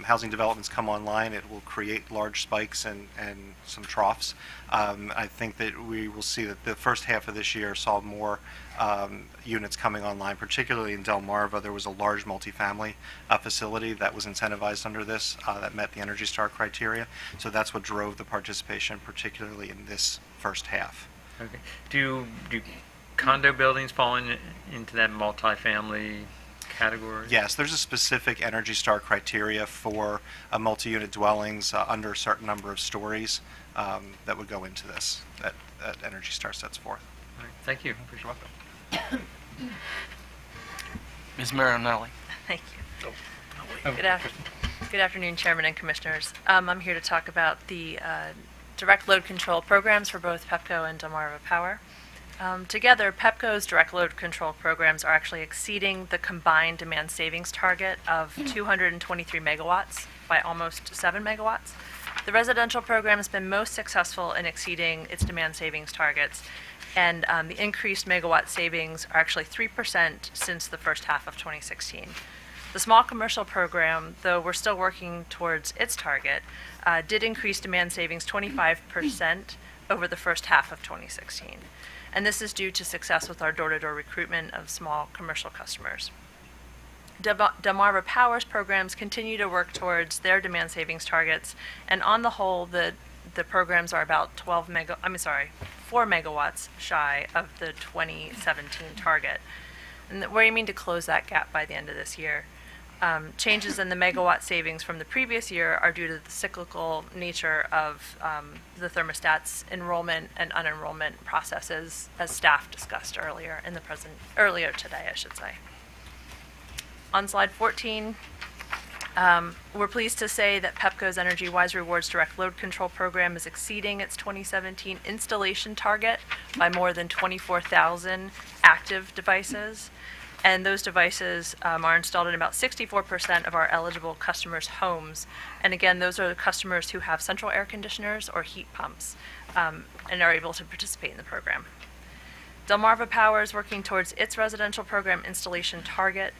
housing developments come online, it will create large spikes and some troughs. I think that we will see that the first half of this year saw more units coming online, particularly in Delmarva. There was a large multifamily facility that was incentivized under this that met the Energy Star criteria. So that's what drove the participation, particularly in this first half.
Okay. Do condo buildings fall into that multifamily category?
Yes, there's a specific Energy Star criteria for multi-unit dwellings under a certain number of stories that would go into this, that Energy Star sets forth.
All right, thank you.
You're welcome.
Ms. Marinelli.
Thank you. Good afternoon, Chairman and Commissioners. I'm here to talk about the direct load control programs for both PEPCO and Delmarva Power. Together, PEPCO's direct load control programs are actually exceeding the combined demand savings target of 223 megawatts by almost 7 megawatts. The residential program has been most successful in exceeding its demand savings targets, and the increased megawatt savings are actually 3% since the first half of 2016. The small commercial program, though we're still working towards its target, did increase demand savings 25% over the first half of 2016. And this is due to success with our door-to-door recruitment of small commercial customers. Delmarva Power's programs continue to work towards their demand savings targets, and on the whole, the programs are about 4 megawatts shy of the 2017 target. And we're aiming to close that gap by the end of this year. Changes in the megawatt savings from the previous year are due to the cyclical nature of the thermostat's enrollment and unenrollment processes, as staff discussed earlier today, I should say. On slide 14, we're pleased to say that PEPCO's Energy Wise Rewards direct load control program is exceeding its 2017 installation target by more than 24,000 active devices. And those devices are installed in about 64% of our eligible customers' homes. And again, those are the customers who have central air conditioners or heat pumps and are able to participate in the program. Delmarva Power is working towards its residential program installation target.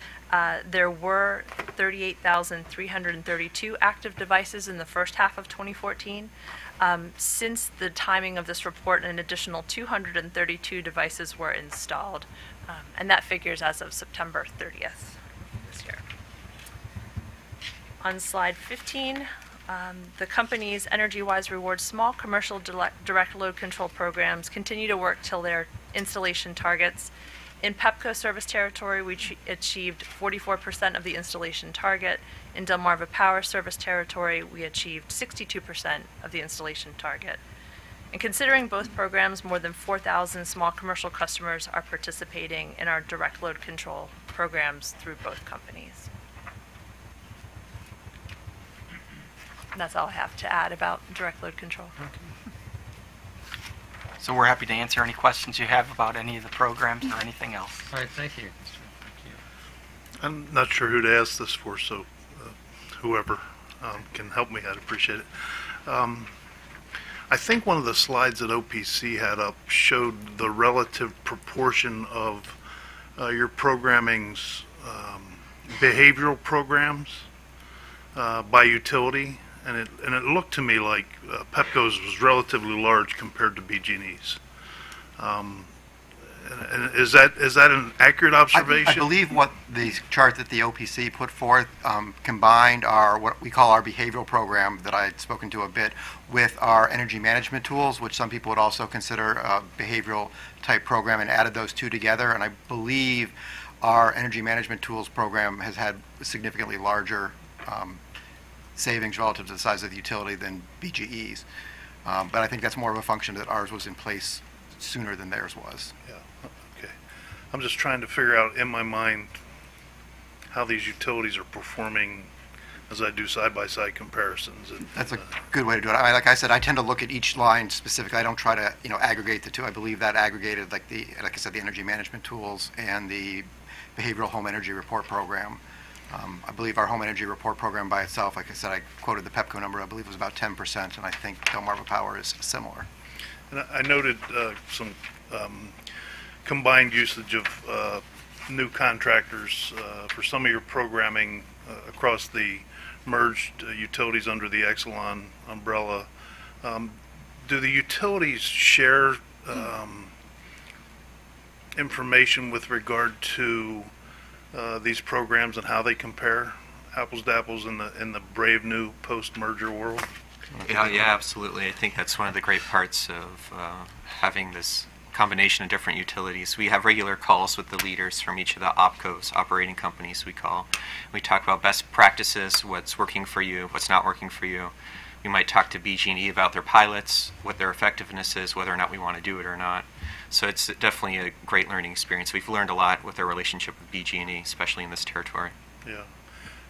There were 38,332 active devices in the first half of 2014. Since the timing of this report, an additional 232 devices were installed. And that figures as of September 30th this year. On slide 15, the company's Energy Wise Rewards small commercial direct load control programs continue to work till their installation targets. In PEPCO service territory, we achieved 44% of the installation target. In Delmarva Power service territory, we achieved 62% of the installation target. And considering both programs, more than 4,000 small commercial customers are participating in our direct load control programs through both companies. And that's all I have to add about direct load control.
So we're happy to answer any questions you have about any of the programs or anything else.
All right, thank you.
I'm not sure who to ask this for, so whoever can help me, I'd appreciate it. I think one of the slides that OPC had up showed the relative proportion of your programming's behavioral programs by utility, and it looked to me like PEPCO's was relatively large compared to BG&E's. And is that an accurate observation?
I believe what the chart that the OPC put forth combined our what we call our behavioral program that I had spoken to a bit with our energy management tools, which some people would also consider a behavioral type program, and added those two together. And I believe our energy management tools program has had significantly larger savings relative to the size of the utility than BGE's. But I think that's more of a function that ours was in place sooner than theirs was.
Yeah. Okay. I'm just trying to figure out in my mind how these utilities are performing as I do side-by-side comparisons. And,
That's a good way to do it. Like I said, I tend to look at each line specifically. I don't try to, aggregate the two. I believe that aggregated, like I said, the energy management tools and the behavioral home energy report program. I believe our home energy report program by itself, like I said, I quoted the PEPCO number, I believe it was about 10%, and I think Delmarva Power is similar.
And I noted some combined usage of new contractors for some of your programming across the merged utilities under the Exelon umbrella. Do the utilities share information with regard to these programs and how they compare apples to apples in the brave new post-merger world?
Yeah, absolutely. I think that's one of the great parts of having this combination of different utilities. We have regular calls with the leaders from each of the OPCOs, operating companies we call. We talk about best practices, what's working for you, what's not working for you. We might talk to BG&E about their pilots, what their effectiveness is, whether or not we want to do it or not. So it's definitely a great learning experience. We've learned a lot with our relationship with BG&E, especially in this territory.
Yeah.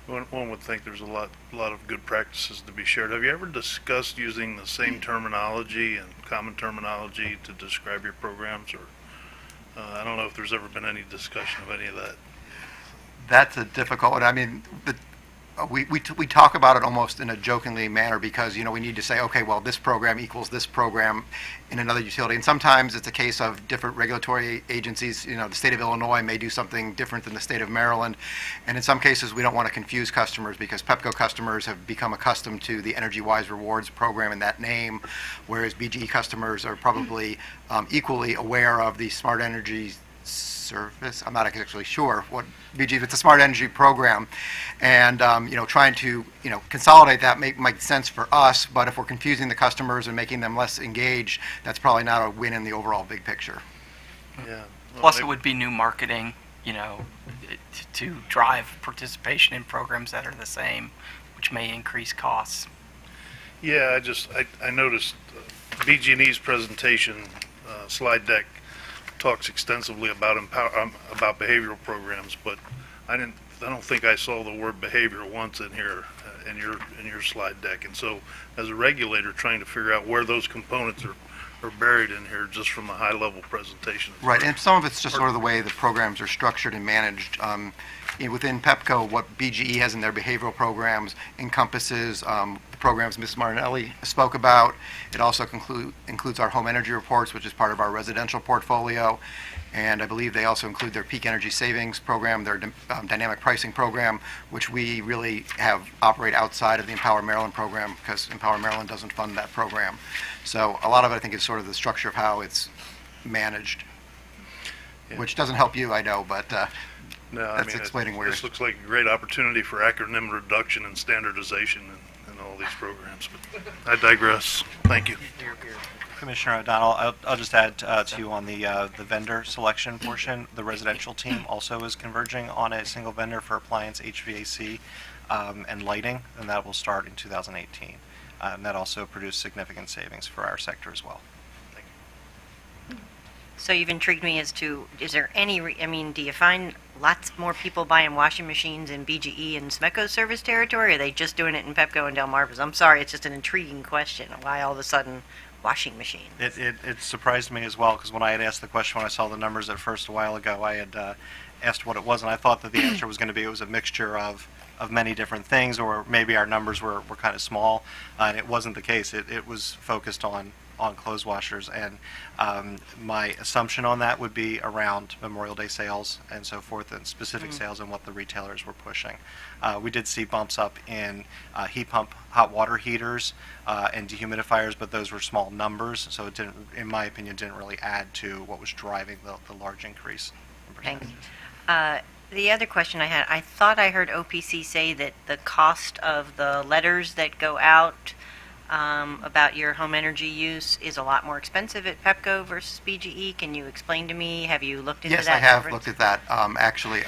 One would think there's a lot of good practices to be shared. Have you ever discussed using the same terminology and common terminology to describe your programs? Or I don't know if there's ever been any discussion of any of that.
That's a difficult one. I mean, we talk about it almost in a jokingly manner because, we need to say, okay, well, this program equals this program in another utility. And sometimes it's a case of different regulatory agencies. The state of Illinois may do something different than the state of Maryland. And in some cases, we don't want to confuse customers because PEPCO customers have become accustomed to the Energy Wise Rewards program and that name, whereas BGE customers are probably equally aware of the Smart Energy Service. I'm not actually sure what BG, it's a smart energy program, and trying to consolidate that make sense for us. But if we're confusing the customers and making them less engaged, that's probably not a win in the overall big picture.
Yeah. Well,
Plus, it would be new marketing, to drive participation in programs that are the same, which may increase costs.
Yeah, I noticed BG&E's presentation slide deck talks extensively about about behavioral programs, but I don't think I saw the word behavior once in here in your slide deck. And so, as a regulator, trying to figure out where those components are buried in here, just from a high-level presentation.
Right, and some of it's just sort of the way the programs are structured and managed. Within PEPCO, what BGE has in their behavioral programs encompasses the programs Ms. Martinelli spoke about. It also includes our home energy reports, which is part of our residential portfolio. And I believe they also include their peak energy savings program, their dynamic pricing program, which we really operate outside of the Empower Maryland program because Empower Maryland doesn't fund that program. So a lot of it, I think, is sort of the structure of how it's managed, which doesn't help you, I know, but
no,
that's explaining where.
This looks like a great opportunity for acronym reduction and standardization in all these programs, but I digress. Thank you.
Commissioner O'Donnell, I'll just add to you on the vendor selection portion. The residential team also is converging on a single vendor for appliance, HVAC, and lighting, and that will start in 2018. And that also produced significant savings for our sector as well.
So you've intrigued me as to, is there any, do you find lots more people buying washing machines in BGE and SMECO service territory, or are they just doing it in PEPCO and Delmarva's? I'm sorry, it's just an intriguing question. Why all of a sudden washing machines?
It surprised me as well, because when I had asked the question when I saw the numbers at first a while ago, I had asked what it was, and I thought that the answer was going to be it was a mixture of many different things, or maybe our numbers were kind of small, and it wasn't the case. It was focused on clothes washers, and my assumption on that would be around Memorial Day sales and so forth, and specific sales and what the retailers were pushing. We did see bumps up in heat pump hot water heaters and dehumidifiers, but those were small numbers, so it didn't, in my opinion, didn't really add to what was driving the large increase in percentages.
Thanks. The other question I had, I thought I heard OPC say that the cost of the letters that go out about your home energy use is a lot more expensive at PEPCO versus BGE. Can you explain to me? Have you looked into that?
Yes, I have looked at that. Actually,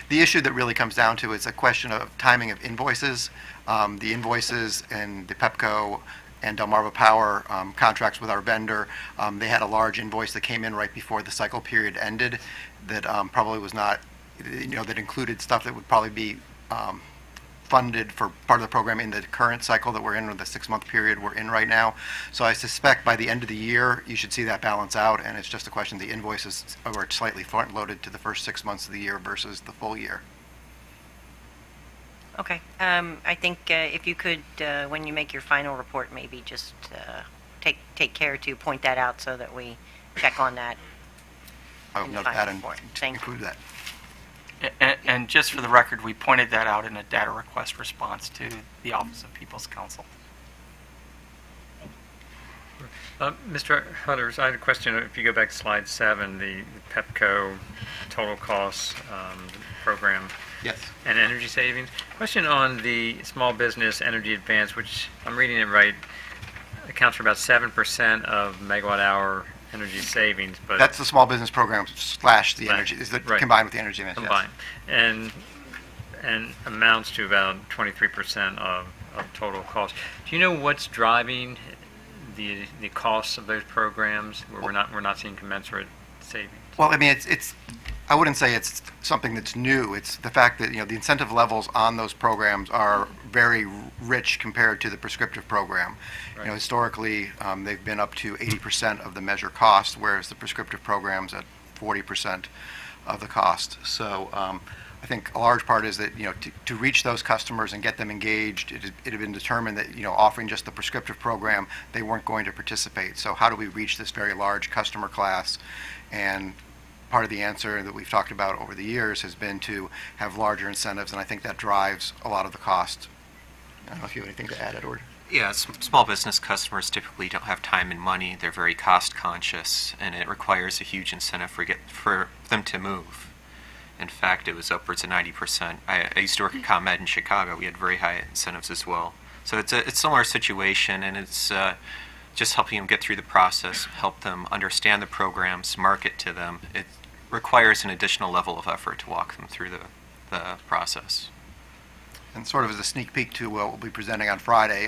the issue that really comes down to is a question of timing of invoices. The invoices and the PEPCO and Delmarva Power contracts with our vendor, they had a large invoice that came in right before the cycle period ended that probably was not, that included stuff that would probably be funded for part of the program in the current cycle that we're in, or the 6-month period we're in right now. So I suspect by the end of the year, you should see that balance out, and it's just a question the invoices are slightly front-loaded to the first 6 months of the year versus the full year.
Okay. I think if you could, when you make your final report, maybe just take care to point that out so that we check on that.
I will note that and
Thank
include that.
And just for the record, we pointed that out in a data request response to the Office of People's Counsel.
Mr. Hutters, I had a question. If you go back to slide 7, the PEPCO total costs program.
Yes.
And energy savings. Question on the small business energy advance, which I'm reading it right, accounts for about 7% of megawatt hour energy savings. But
That's the small business program slash the energy, is
right.
combined with the energy advance.
Combined. And amounts to about 23% of total cost. Do you know what's driving the costs of those programs where we're not seeing commensurate savings?
Well, I mean, it's I wouldn't say it's something that's new. It's the fact that, the incentive levels on those programs are very rich compared to the prescriptive program.
Right.
Historically, they've been up to 80% of the measure cost, whereas the prescriptive program's at 40% of the cost. So I think a large part is that, to reach those customers and get them engaged, it had been determined that, offering just the prescriptive program, they weren't going to participate. So how do we reach this very large customer class? And part of the answer that we've talked about over the years has been to have larger incentives, and I think that drives a lot of the cost. I don't know if you have anything to add, Edward.
Yeah, small business customers typically don't have time and money. They're very cost conscious, and it requires a huge incentive for them to move. In fact, it was upwards of 90%. I used to work at ComEd in Chicago. We had very high incentives as well. So it's a similar situation, and it's just helping them get through the process, help them understand the programs, market to them. It requires an additional level of effort to walk them through the process.
And sort of as a sneak peek to what we'll be presenting on Friday,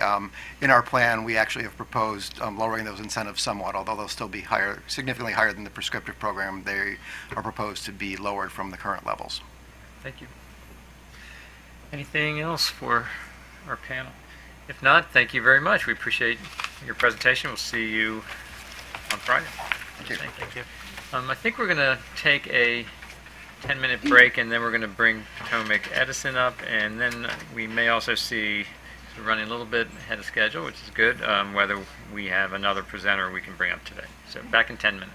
in our plan, we actually have proposed lowering those incentives somewhat, although they'll still be higher, significantly higher than the prescriptive program. They are proposed to be lowered from the current levels.
Thank you. Anything else for our panel? If not, thank you very much. We appreciate your presentation. We'll see you on Friday.
Thank you.
Thank you. I think we're going to take a 10-minute break, and then we're going to bring Potomac Edison up, and then we may also see, we're running a little bit ahead of schedule, which is good, whether we have another presenter we can bring up today. So back in 10 minutes.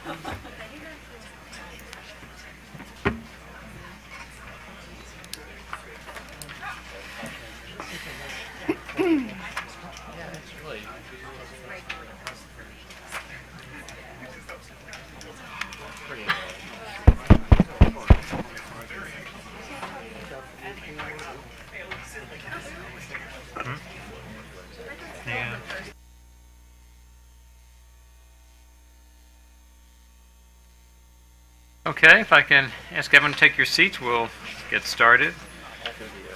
Yeah.
Okay, if I can ask everyone to take your seats, we'll get started.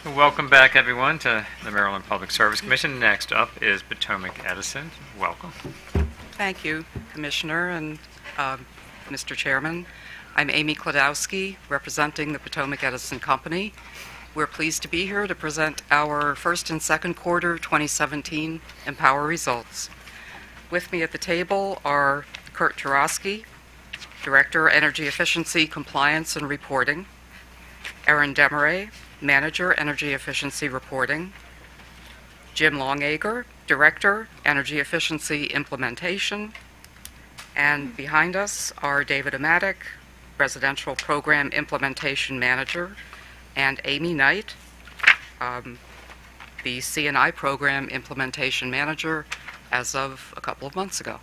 Welcome back, everyone, to the Maryland Public Service Commission. Next up is Potomac Edison. Welcome.
Thank you, Commissioner and Mr. Chairman. I'm Amy Kladowski, representing the Potomac Edison Company. We're pleased to be here to present our first and second quarter 2017 Empower results. With me at the table are Kurt Tarosky, Director, Energy Efficiency, Compliance and Reporting; Erin Demaray, Manager, Energy Efficiency Reporting; Jim Longager, Director, Energy Efficiency Implementation; and behind us are David Amatic, Residential Program Implementation Manager, and Amy Knight, the CNI Program Implementation Manager as of a couple of months ago.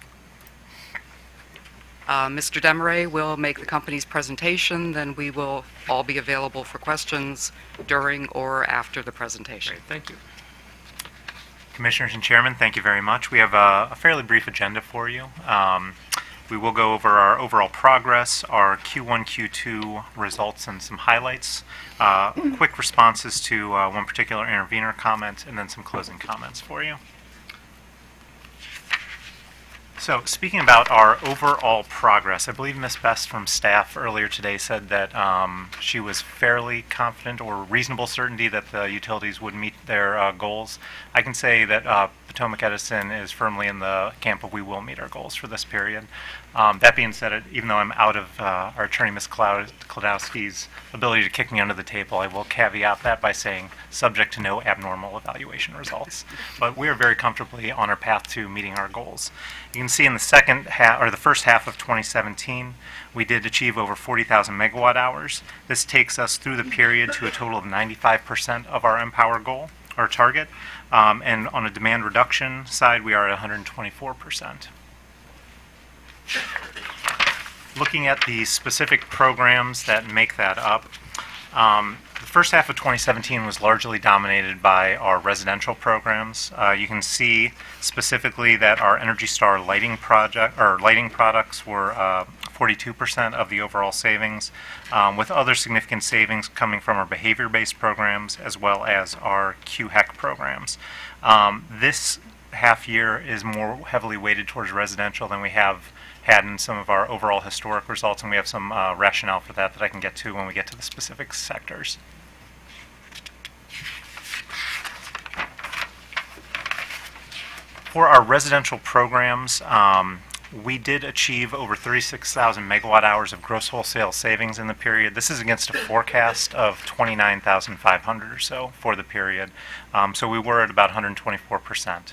Mr. Demaray will make the company's presentation, then we will all be available for questions during or after the presentation.
Great, thank you.
Commissioners and Chairman, thank you very much. We have a fairly brief agenda for you. We will go over our overall progress, our Q1, Q2 results, and some highlights, quick responses to one particular intervener comment, and then some closing comments for you. So, speaking about our overall progress, I believe Ms. Best from staff earlier today said that she was fairly confident or reasonable certainty that the utilities would meet their goals. I can say that Potomac Edison is firmly in the camp of we will meet our goals for this period. That being said, even though I'm out of our attorney, Ms. Kladowski's ability to kick me under the table, I will caveat that by saying subject to no abnormal evaluation results. But we are very comfortably on our path to meeting our goals. You can see in the second half, or the first half of 2017, we did achieve over 40,000 megawatt hours. This takes us through the period to a total of 95% of our Empower goal, or target. And on a demand reduction side, we are at 124%. Looking at the specific programs that make that up, the first half of 2017 was largely dominated by our residential programs. You can see specifically that our Energy Star lighting products were 42% of the overall savings, with other significant savings coming from our behavior-based programs as well as our QHEC programs. This half year is more heavily weighted towards residential than we have had in some of our overall historic results, and we have some rationale for that I can get to when we get to the specific sectors. For our residential programs, we did achieve over 36,000 megawatt hours of gross wholesale savings in the period. This is against a forecast of 29,500 or so for the period. So we were at about 124%.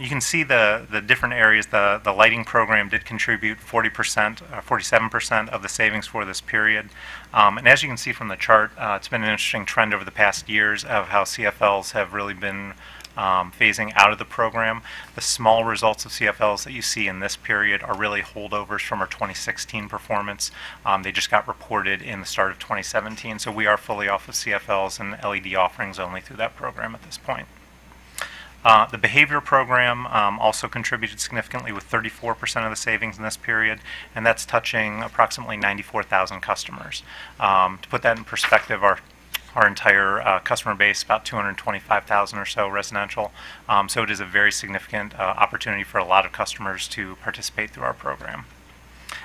You can see the different areas. The lighting program did contribute 47% of the savings for this period. And as you can see from the chart, it's been an interesting trend over the past years of how CFLs have really been phasing out of the program. The small results of CFLs that you see in this period are really holdovers from our 2016 performance. They just got reported in the start of 2017, so we are fully off of CFLs and LED offerings only through that program at this point. The behavior program also contributed significantly with 34% of the savings in this period, and that's touching approximately 94,000 customers. To put that in perspective, our entire customer base, about 225,000 or so residential, so it is a very significant opportunity for a lot of customers to participate through our program.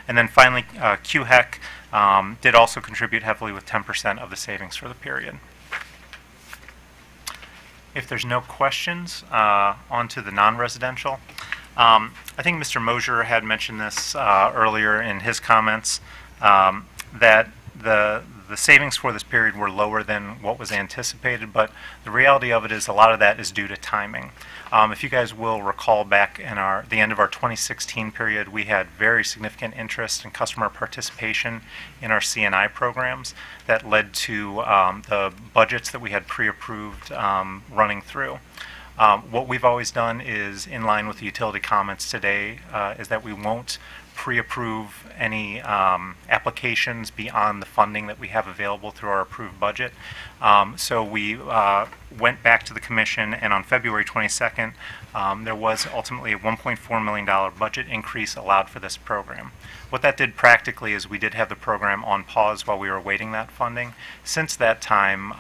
And then finally, QHEC did also contribute heavily with 10% of the savings for the period. If there's no questions, on to the non-residential. I think Mr. Mosier had mentioned this earlier in his comments, that the savings for this period were lower than what was anticipated, but the reality of it is a lot of that is due to timing. If you guys will recall back in the end of our 2016 period, we had very significant interest and customer participation in our C&I programs that led to the budgets that we had pre-approved running through. What we've always done is, in line with the utility comments today, is that we won't pre-approve any applications beyond the funding that we have available through our approved budget. So we went back to the Commission, and on February 22nd, there was ultimately a $1.4 million budget increase allowed for this program. What that did practically is we did have the program on pause while we were awaiting that funding. Since that time,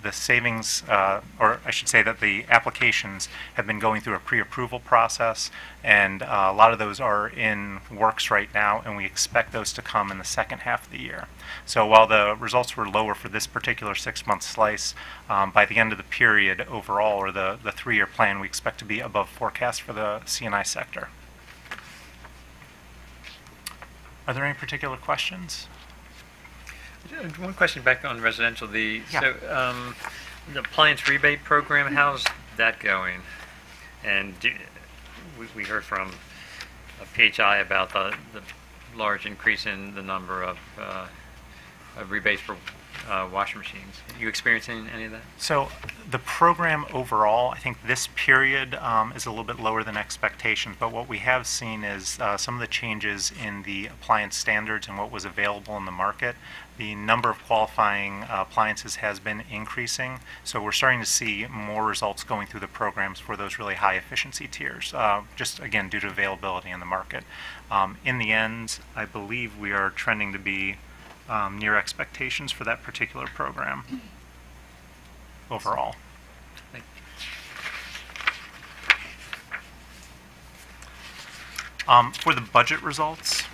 the savings, or I should say that the applications have been going through a pre-approval process, and a lot of those are in works right now, and we expect those to come in the second half of the year. So while the results were lower for this particular 6-month slice, by the end of the period overall, or the 3-year plan, we expect to be above forecast for the C&I sector. Are there any particular questions?
One question back on residential.
Yeah.
So the appliance rebate program, how's that going? And we heard from PHI about the large increase in the number of rebates for washing machines. Are you experiencing any of that?
So the program overall, I think this period is a little bit lower than expectations, but what we have seen is some of the changes in the appliance standards and what was available in the market. The number of qualifying appliances has been increasing, so we're starting to see more results going through the programs for those really high efficiency tiers, just again due to availability in the market. In the end, I believe we are trending to be near expectations for that particular program overall. For the budget results,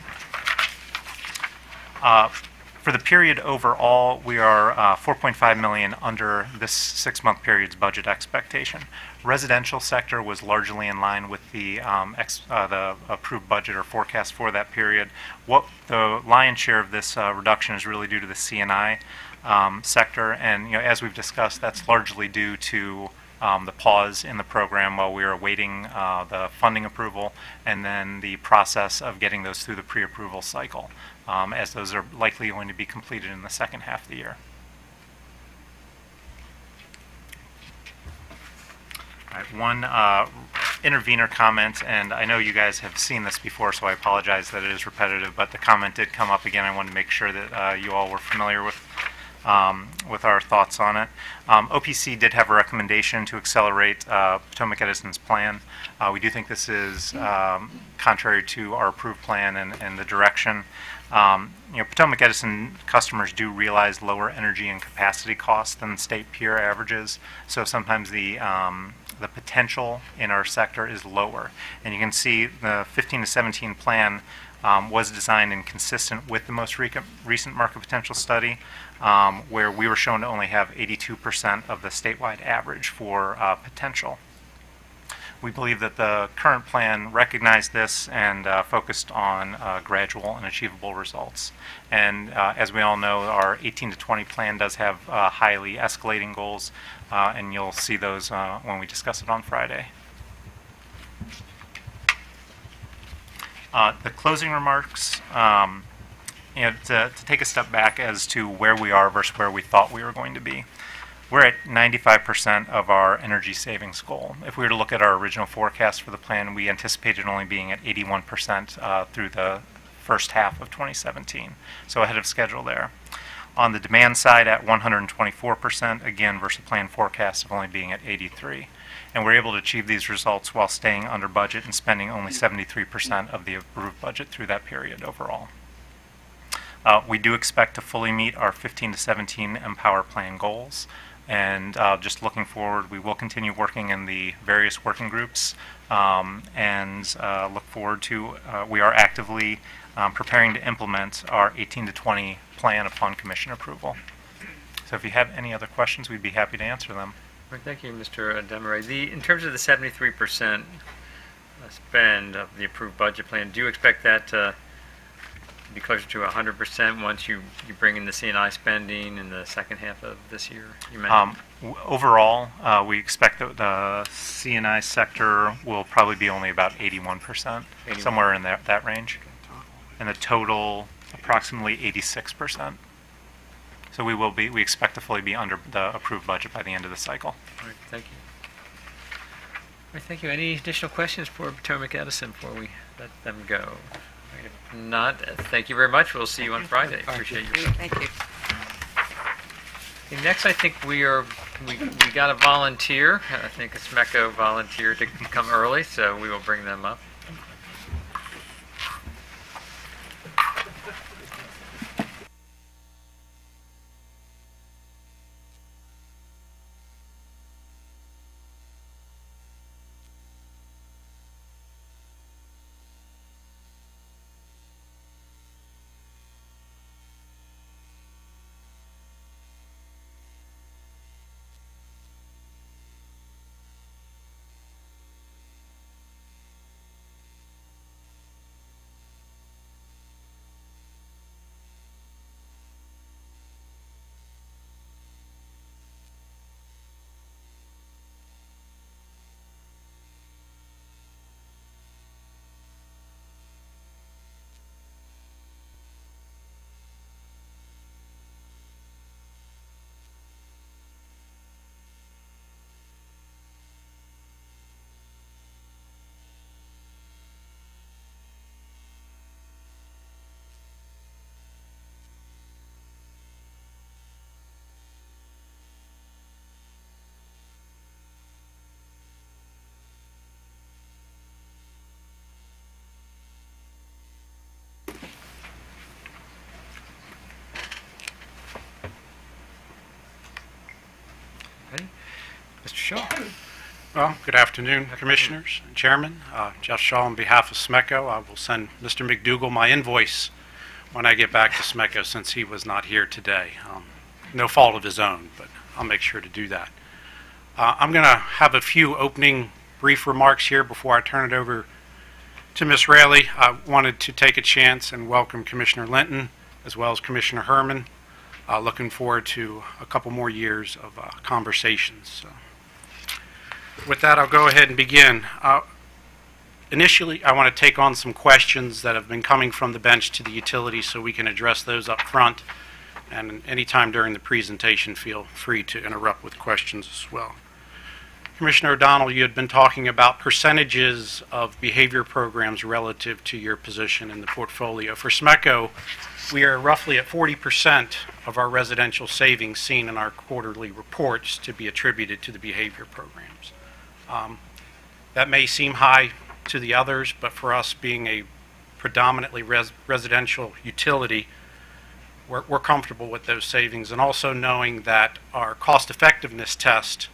for the period overall, we are $4.5 million under this 6-month period's budget expectation. Residential sector was largely in line with the approved budget or forecast for that period. What the lion's share of this reduction is really due to the C&I sector, and as we've discussed, that's largely due to the pause in the program while we were awaiting the funding approval and then the process of getting those through the pre-approval cycle, as those are likely going to be completed in the second half of the year. All right, one intervener comment, and I know you guys have seen this before, so I apologize that it is repetitive, but the comment did come up again. I wanted to make sure that you all were familiar with our thoughts on it. OPC did have a recommendation to accelerate Potomac Edison's plan. We do think this is contrary to our approved plan and the direction. Potomac Edison customers do realize lower energy and capacity costs than state peer averages, so sometimes the potential in our sector is lower. And you can see the 15 to 17 plan was designed and consistent with the most recent market potential study, where we were shown to only have 82% of the statewide average for potential. We believe that the current plan recognized this and focused on gradual and achievable results. And as we all know, our 18 to 20 plan does have highly escalating goals, and you'll see those when we discuss it on Friday. The closing remarks, to take a step back as to where we are versus where we thought we were going to be. We're at 95% of our energy savings goal. If we were to look at our original forecast for the plan, we anticipated only being at 81% through the first half of 2017, so ahead of schedule there. On the demand side, at 124%, again versus plan forecast of only being at 83%. And we're able to achieve these results while staying under budget and spending only 73% of the approved budget through that period overall. We do expect to fully meet our 15 to 17 Empower Plan goals. And just looking forward, we will continue working in the various working groups and look forward to, we are actively preparing to implement our 18 to 20 plan upon Commission approval. So if you have any other questions, we'd be happy to answer them.
Right, thank you, Mr. Demaray. In terms of the 73% spend of the approved budget plan, do you expect that to to be closer to 100% once you bring in the C&I spending in the second half of this year? You mentioned.
Overall, we expect that the C&I sector will probably be only about 81%,
81.
somewhere in that range, and the total approximately 86%. So we expect to fully be under the approved budget by the end of the cycle.
All right, thank you. All right, thank you. Any additional questions for Potomac Edison before we let them go? All right, if not, thank you very much. We'll see you on Friday. Appreciate you.
Thank you.
Okay, next, I think we got a volunteer. I think a SMECO volunteer to come early, so we will bring them up. Okay. Mr. Shaw.
Well, good afternoon, Commissioners and Chairman. Jeff Shaw on behalf of SMECO. I will send Mr. McDougall my invoice when I get back to SMECO since he was not here today. No fault of his own, but I'll make sure to do that. I'm going to have a few opening brief remarks here before I turn it over to Ms. Raley. I wanted to take a chance and welcome Commissioner Linton as well as Commissioner Herman. Looking forward to a couple more years of conversations. So, with that, I'll go ahead and begin. Initially, I want to take on some questions that have been coming from the bench to the utility so we can address those up front. And anytime during the presentation, feel free to interrupt with questions as well. Commissioner O'Donnell, you had been talking about percentages of behavior programs relative to your position in the portfolio. For SMECO, we are roughly at 40% of our residential savings seen in our quarterly reports to be attributed to the behavior programs. That may seem high to the others, but for us being a predominantly residential utility, we're comfortable with those savings, and also knowing that our cost effectiveness test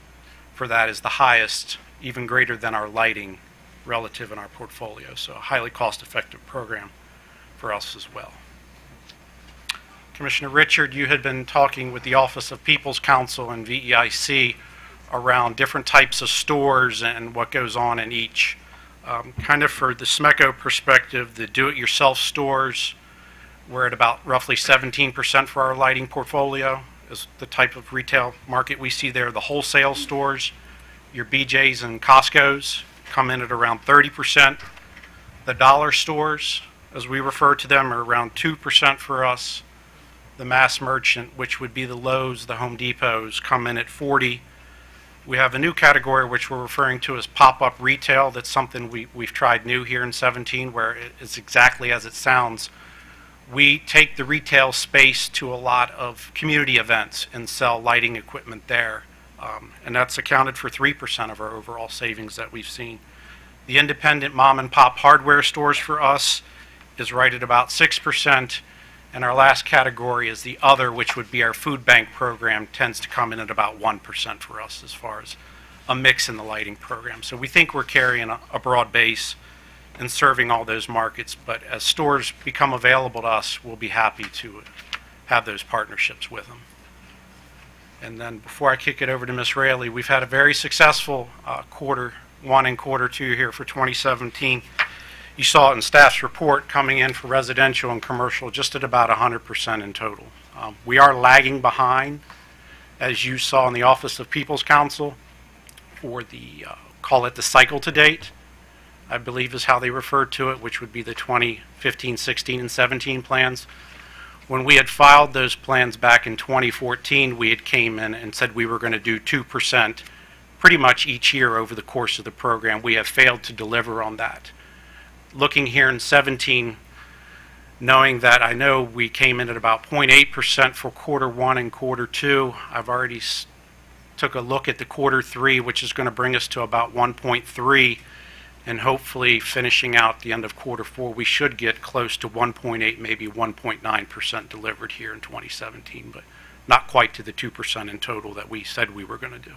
for that is the highest, even greater than our lighting relative in our portfolio. So a highly cost effective program for us as well. Commissioner Richard, you had been talking with the Office of People's Counsel and VEIC around different types of stores and what goes on in each. Kind of for the SMECO perspective, the do-it-yourself stores, we're at about roughly 17% for our lighting portfolio is the type of retail market we see there. The wholesale stores, your BJ's and Costco's, come in at around 30%. The dollar stores, as we refer to them, are around 2% for us. The mass merchant, which would be the Lowe's, the Home Depots, come in at 40%. We have a new category which we're referring to as pop-up retail. That's something we've tried new here in 17, where it's exactly as it sounds. We take the retail space to a lot of community events and sell lighting equipment there. And that's accounted for 3% of our overall savings that we've seen. The independent mom and pop hardware stores for us is right at about 6%. And our last category is the other, which would be our food bank program, tends to come in at about 1% for us as far as a mix in the lighting program. So we think we're carrying a broad base and serving all those markets. But as stores become available to us, we'll be happy to have those partnerships with them. And then before I kick it over to Ms. Raley, we've had a very successful quarter one and quarter two here for 2017. You saw it in staff's report coming in for residential and commercial just at about 100% in total. We are lagging behind, as you saw in the Office of People's Counsel, for the, call it the cycle to date, I believe is how they referred to it, which would be the 2015, 16, and 17 plans. When we had filed those plans back in 2014, we had came in and said we were going to do 2% pretty much each year over the course of the program. We have failed to deliver on that. Looking here in 17, knowing that I know we came in at about 0.8% for quarter one and quarter two, I've already took a look at the quarter three, which is going to bring us to about 1.3, and hopefully finishing out the end of quarter four, we should get close to 1.8, maybe 1.9% delivered here in 2017, but not quite to the 2% in total that we said we were going to do.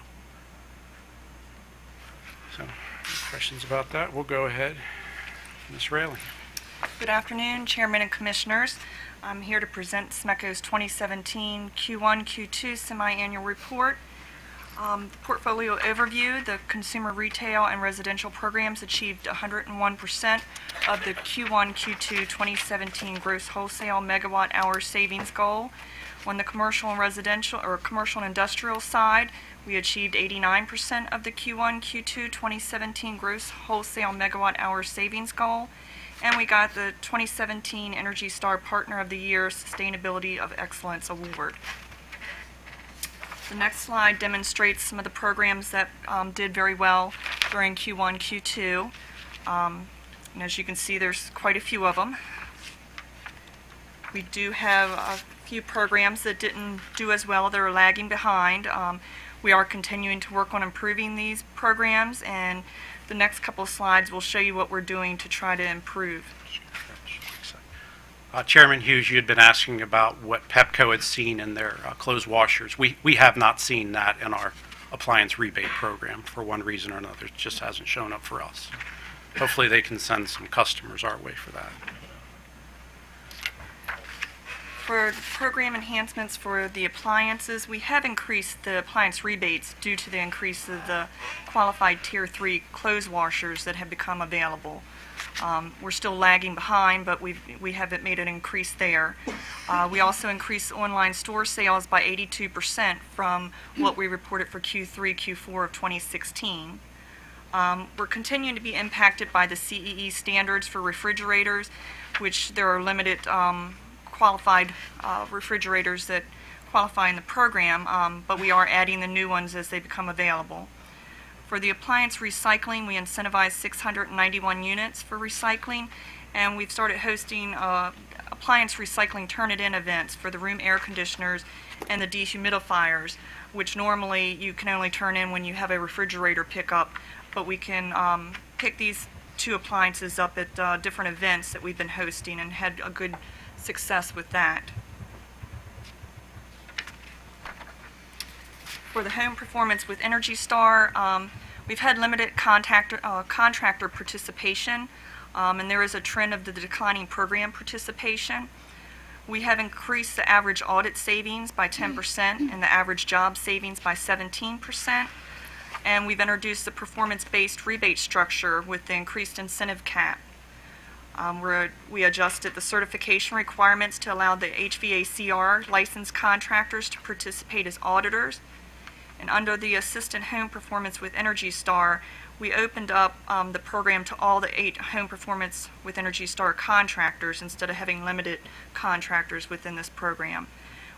So, any questions about that? We'll go ahead. Ms. Raley.
Good afternoon, Chairman and Commissioners. I'm here to present SMECO's 2017 Q1, Q2 semi-annual report. The portfolio overview, the consumer retail and residential programs achieved 101% of the Q1, Q2 2017 gross wholesale megawatt hour savings goal. On the commercial and residential or commercial and industrial side, we achieved 89% of the Q1, Q2 2017 gross wholesale megawatt hour savings goal. And we got the 2017 Energy Star Partner of the Year Sustainability of Excellence Award. The next slide demonstrates some of the programs that did very well during Q1, Q2. And as you can see, there's quite a few of them. We do have a few programs that didn't do as well. They're lagging behind. We are continuing to work on improving these programs, and the next couple of slides will show you what we're doing to try to improve.
Chairman Hughes, you had been asking about what Pepco had seen in their clothes washers. We have not seen that in our appliance rebate program for one reason or another. It just hasn't shown up for us. Hopefully they can send some customers our way for that.
For program enhancements for the appliances, we have increased the appliance rebates due to the increase of the qualified Tier 3 clothes washers that have become available. We're still lagging behind, but we have made an increase there. We also increased online store sales by 82% from what we reported for Q3, Q4 of 2016. We're continuing to be impacted by the CEE standards for refrigerators, which there are limited qualified refrigerators that qualify in the program, but we are adding the new ones as they become available. For the appliance recycling, we incentivized 691 units for recycling, and we've started hosting appliance recycling turn-it-in events for the room air conditioners and the dehumidifiers, which normally you can only turn in when you have a refrigerator pickup, but we can pick these two appliances up at different events that we've been hosting and had a good success with that. For the home performance with Energy Star, we've had limited contractor participation, and there is a trend of the declining program participation. We have increased the average audit savings by 10% and the average job savings by 17%, and we've introduced the performance-based rebate structure with the increased incentive cap. We adjusted the certification requirements to allow the HVACR licensed contractors to participate as auditors. And under the Assistant Home Performance with Energy Star, we opened up the program to all the 8 Home Performance with Energy Star contractors instead of having limited contractors within this program.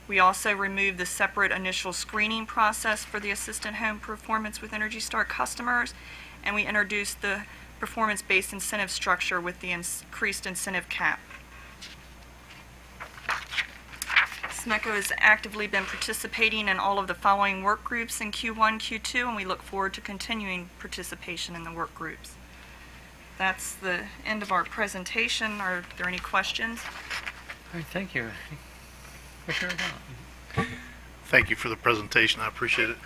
We also removed the separate initial screening process for the Assistant Home Performance with Energy Star customers, and we introduced the performance-based incentive structure with the increased incentive cap. SMECO has actively been participating in all of the following work groups in Q1, Q2, and we look forward to continuing participation in the work groups. That's the end of our presentation. Are there any questions?
All right, thank you. Commissioner O'Donnell.
Thank you for the presentation. I appreciate it.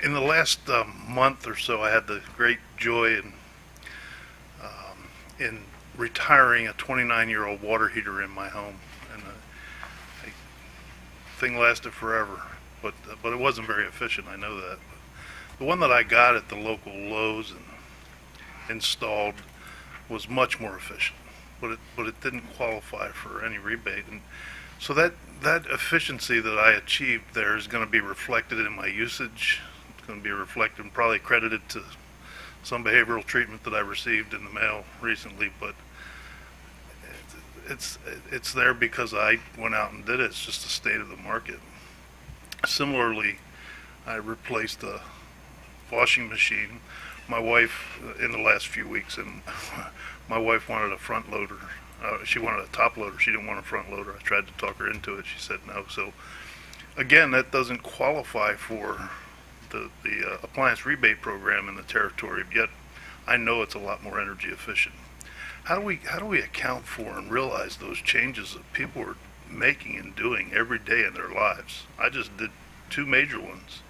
In the last month or so, I had the great joy in retiring a 29-year-old water heater in my home. And thing lasted forever, but it wasn't very efficient. I know that. But the one that I got at the local Lowe's and installed was much more efficient, but it didn't qualify for any rebate. And so that efficiency that I achieved there is going to be reflected in my usage. It's going to be reflected and probably credited to some behavioral treatment that I received in the mail recently, but it's there because I went out and did it. It's just the state of the market. Similarly, I replaced a washing machine. My wife, in the last few weeks, and my wife wanted a front loader. She wanted a top loader. She didn't want a front loader. I tried to talk her into it. She said no. So again, that doesn't qualify for the appliance rebate program in the territory, yet I know it's a lot more energy efficient. How do we account for and realize those changes that people are making and doing every day in their lives? I just did 2 major ones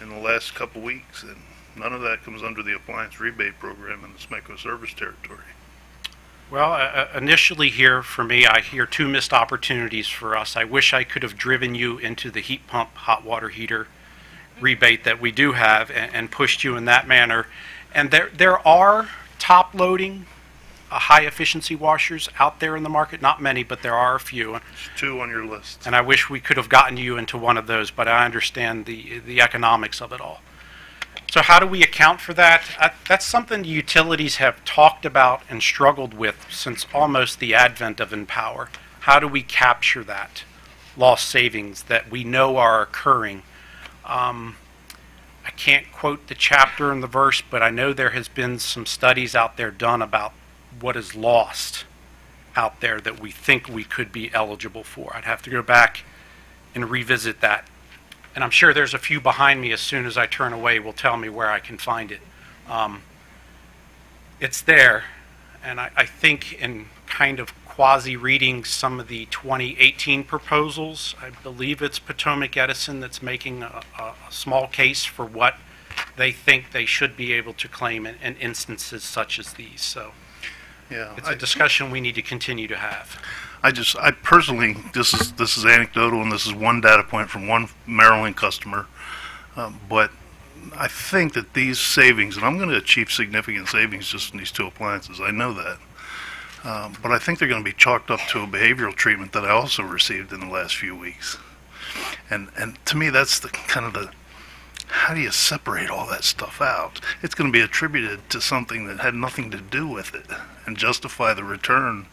in the last couple weeks, and none of that comes under the appliance rebate program in the SMECO service territory.
Well, initially here for me, I hear 2 missed opportunities for us. I wish I could have driven you into the heat pump hot water heater rebate that we do have and pushed you in that manner. And there are top loading high efficiency washers out there in the market. Not many, but there are a few.
There's 2 on your list.
And I wish we could have gotten you into one of those, but I understand the economics of it all. So how do we account for that? That's something the utilities have talked about and struggled with since almost the advent of Empower. How do we capture that lost savings that we know are occurring? I can't quote the chapter and the verse, but I know there has been some studies out there done about what is lost out there that we think we could be eligible for. I'd have to go back and revisit that. And I'm sure there's a few behind me as soon as I turn away will tell me where I can find it. It's there, and I think in kind of quasi-reading some of the 2018 proposals, I believe it's Potomac Edison that's making a small case for what they think they should be able to claim in instances such as these. So
yeah,
it's a discussion we need to continue to have.
I personally, this is anecdotal, and this is one data point from one Maryland customer, but I think that these savings, and I'm going to achieve significant savings just in these 2 appliances, I know that, but I think they're going to be chalked up to a behavioral treatment that I also received in the last few weeks, and to me that's the kind of the, how do you separate all that stuff out? It's going to be attributed to something that had nothing to do with it and justify the return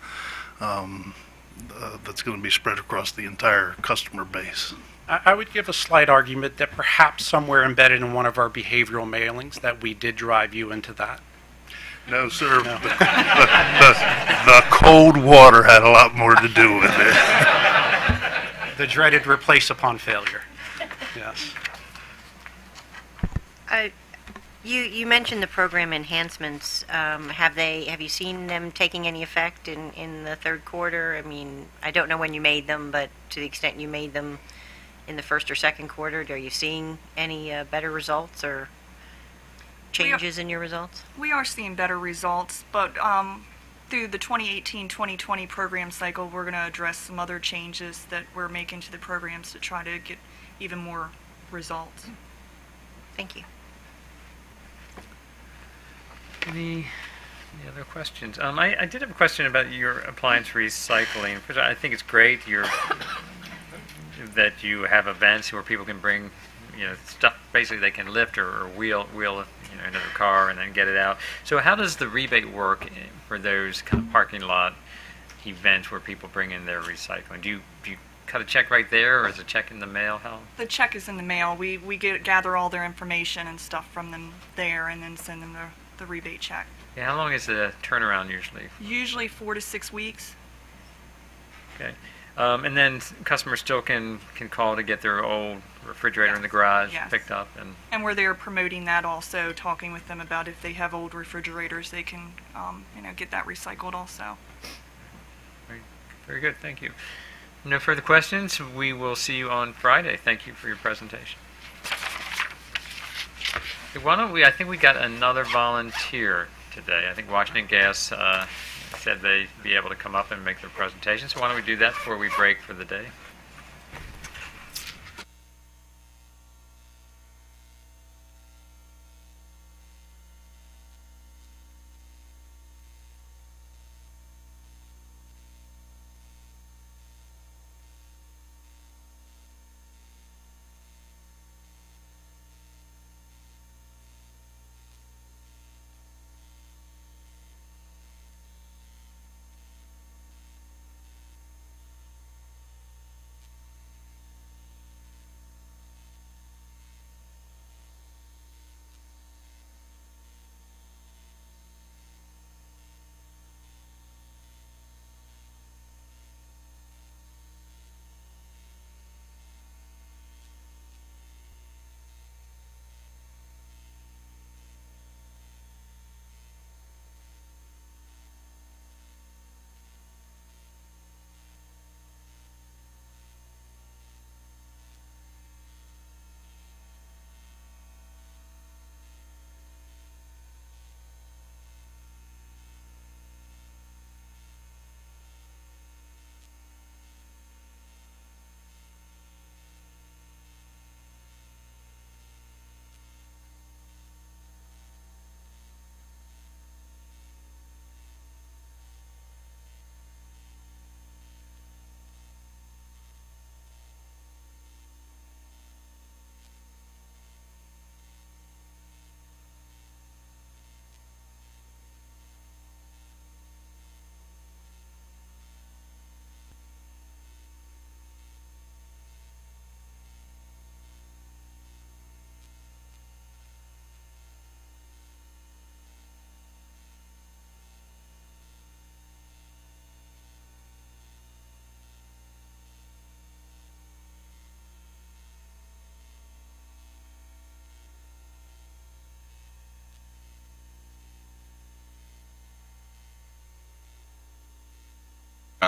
that's going to be spread across the entire customer base.
I would give a slight argument that perhaps somewhere embedded in one of our behavioral mailings that we did drive you into that.
No, sir. No. The cold water had a lot more to do with it.
The dreaded replace upon failure. Yes.
You mentioned the program enhancements. Have you seen them taking any effect in the 3rd quarter? I mean, I don't know when you made them, but to the extent you made them in the 1st or 2nd quarter, are you seeing any better results or changes in your results?
We are seeing better results, but through the 2018-2020 program cycle, we're going to address some other changes that we're making to the programs to try to get even more results.
Thank you.
Any other questions? I did have a question about your appliance recycling. First, I think it's great that you have events where people can bring, stuff basically they can lift or wheel into their car and then get it out. So how does the rebate work for those kind of parking lot events where people bring in their recycling? Do you cut a check right there, or is a check in the mail? How?
The check is in the mail. We gather all their information and stuff from them there, and then send them the rebate check.
Yeah, how long is the turnaround usually?
Usually 4 to 6 weeks.
Okay. And then customers still can call to get their old refrigerator in the garage picked up.
And we're there promoting that also, talking with them about if they have old refrigerators, they can get that recycled also.
Very good. Thank you. No further questions. We will see you on Friday. Thank you for your presentation. Why don't we? I think we got another volunteer today. I think Washington Gas said they'd be able to come up and make their presentation. So why don't we do that before we break for the day?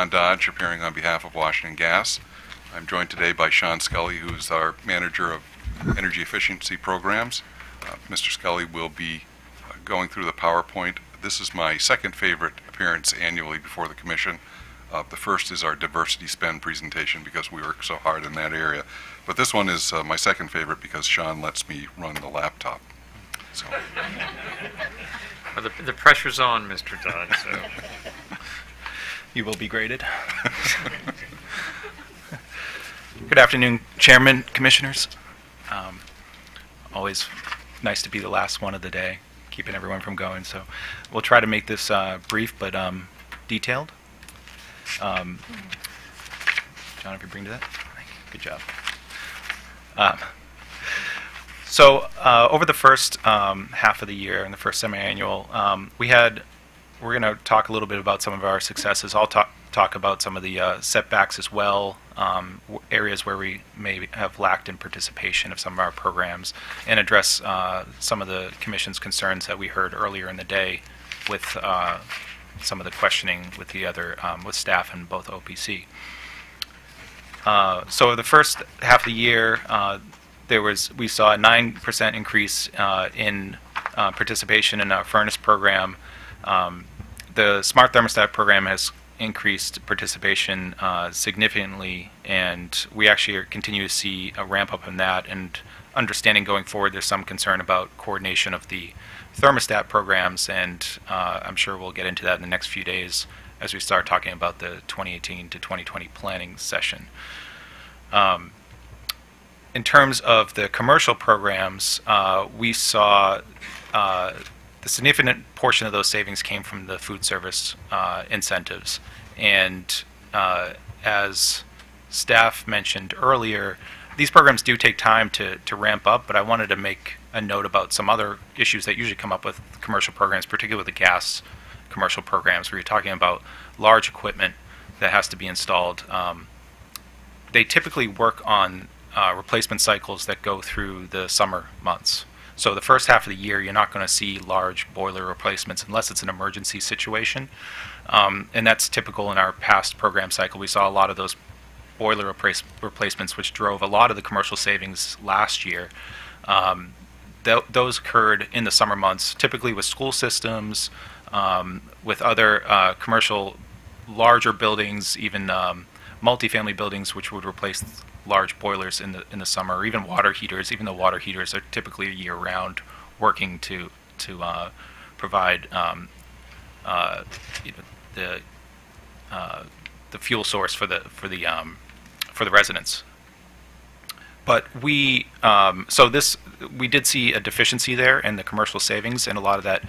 John Dodge, appearing on behalf of Washington Gas. I'm joined today by Sean Scully, who's our manager of energy efficiency programs. Mr. Scully will be going through the PowerPoint. This is my second favorite appearance annually before the Commission. The first is our diversity spend presentation because we work so hard in that area. But this one is my second favorite because Sean lets me run the laptop. So.
Well, the pressure's on, Mr. Dodd. So.
You will be graded. Good afternoon, Chairman, Commissioners. Always nice to be the last one of the day, keeping everyone from going. So we'll try to make this brief but detailed. John, if you bring to that. Good job. So over the first half of the year, in the first semi-annual, we're going to talk a little bit about some of our successes. I'll talk about some of the setbacks as well, areas where we may have lacked in participation of some of our programs, and address some of the Commission's concerns that we heard earlier in the day with some of the questioning with the other with staff in both OPC. So the first half of the year, we saw a 9% increase in participation in our furnace program. The Smart Thermostat program has increased participation significantly, and we actually continue to see a ramp up in that. And understanding going forward, there's some concern about coordination of the thermostat programs, and I'm sure we'll get into that in the next few days as we start talking about the 2018 to 2020 planning session. In terms of the commercial programs, we saw the significant portion of those savings came from the food service incentives. And as staff mentioned earlier, these programs do take time to ramp up, but I wanted to make a note about some other issues that usually come up with commercial programs, particularly with the gas commercial programs, where you're talking about large equipment that has to be installed. They typically work on replacement cycles that go through the summer months. So the first half of the year, you're not going to see large boiler replacements unless it's an emergency situation. And that's typical in our past program cycle. We saw a lot of those boiler replacements, which drove a lot of the commercial savings last year. Those occurred in the summer months, typically with school systems, with other commercial larger buildings, even multifamily buildings, which would replace large boilers in the summer, or even water heaters, even though water heaters are typically year-round, working to provide the fuel source for the residents. But we did see a deficiency there in the commercial savings, and a lot of that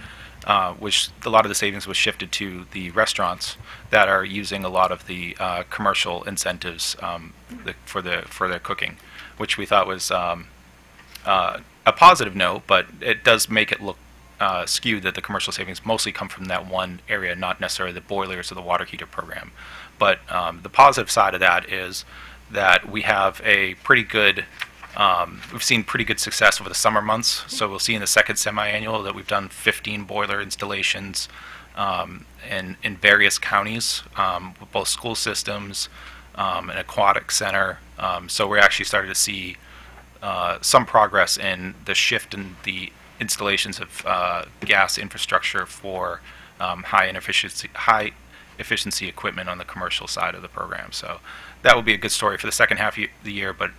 the savings was shifted to the restaurants that are using a lot of the commercial incentives for their cooking, which we thought was a positive note, but it does make it look skewed that the commercial savings mostly come from that one area, not necessarily the boilers or the water heater program. But the positive side of that is that we have a pretty good we've seen pretty good success over the summer months. So we'll see in the second semi-annual that we've done 15 boiler installations in various counties, with both school systems, an aquatic center. So we're actually starting to see some progress in the shift in the installations of gas infrastructure for high efficiency equipment on the commercial side of the program. So that will be a good story for the second half of the year, but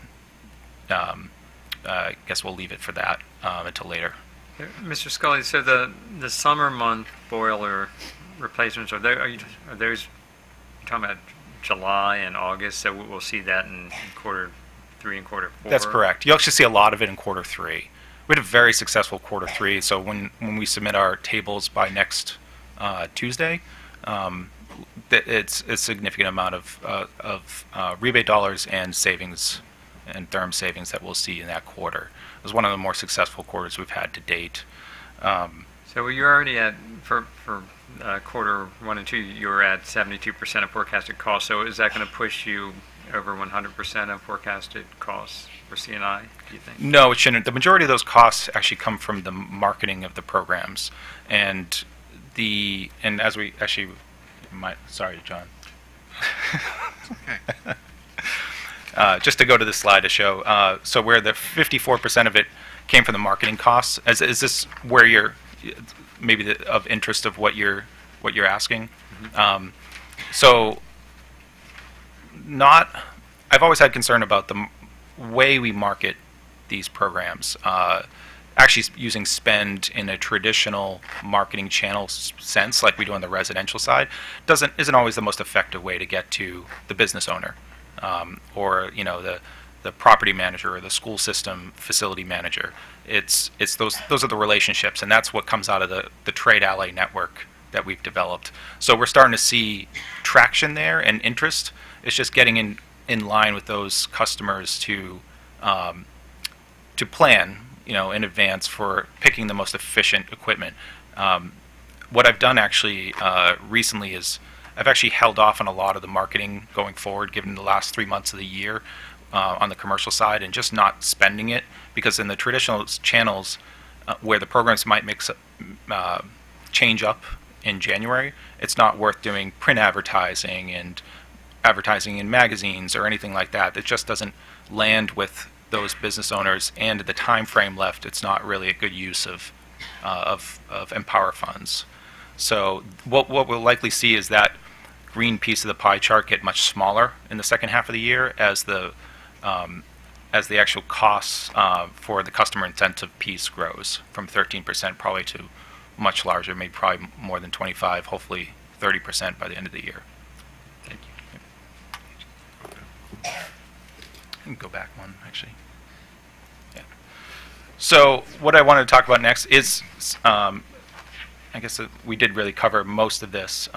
I guess we'll leave it for that until later.
Mr. Scully, so the summer month boiler replacements, are those you're talking about July and August? So we'll see that in quarter 3 and quarter 4?
That's correct. You'll actually see a lot of it in quarter 3. We had a very successful quarter 3. So when we submit our tables by next Tuesday, it's a significant amount of rebate dollars and savings and therm savings that we'll see in that quarter. It was one of the more successful quarters we've had to date.
So you're already at, for quarter 1 and 2, you were at 72% of forecasted costs. So is that going to push you over 100% of forecasted costs for CNI, do you think?
No, it shouldn't. The majority of those costs actually come from the marketing of the programs. Sorry, John. Just to go to the slide to show, so where the 54% of it came from the marketing costs, is this where you're, maybe of interest of what you're asking? So I've always had concern about the way we market these programs. Actually using spend in a traditional marketing channel sense, like we do on the residential side, isn't always the most effective way to get to the business owner, or the property manager or the school system facility manager. It's those are the relationships, and that's what comes out of the trade ally network that we've developed. So we're starting to see traction there and interest. It's just getting in line with those customers to plan, in advance for picking the most efficient equipment. What I've done actually recently is I've actually held off on a lot of the marketing going forward, given the last 3 months of the year on the commercial side, and just not spending it, because in the traditional channels where the programs might change up in January, it's not worth doing print advertising and advertising in magazines or anything like that. It just doesn't land with those business owners, and the time frame left, it's not really a good use of Empower funds. So what we'll likely see is that green piece of the pie chart get much smaller in the second half of the year as the actual costs for the customer incentive piece grows from 13% probably to much larger, maybe probably more than 25, hopefully 30% by the end of the year. Thank you. I can go back one, actually. Yeah. So what I wanted to talk about next is, I guess we did really cover most of this,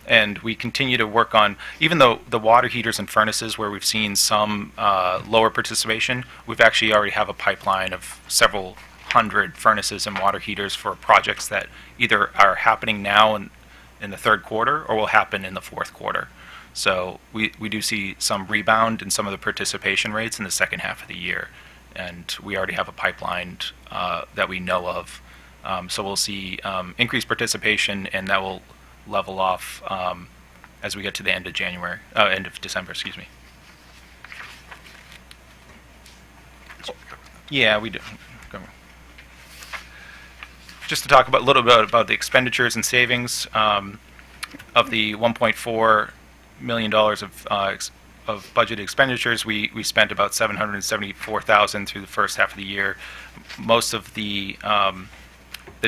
and we continue to work on, even though the water heaters and furnaces where we've seen some lower participation, we've actually already have a pipeline of several hundred furnaces and water heaters for projects that either are happening now in the third quarter or will happen in the fourth quarter. So we do see some rebound in some of the participation rates in the second half of the year, and we already have a pipeline that we know of. So we'll see increased participation, and that will level off as we get to the end of December, excuse me. Yeah, we do. Just to talk a little bit about the expenditures and savings of the $1.4 million of budgeted expenditures, we spent about $774,000 through the first half of the year. Most of the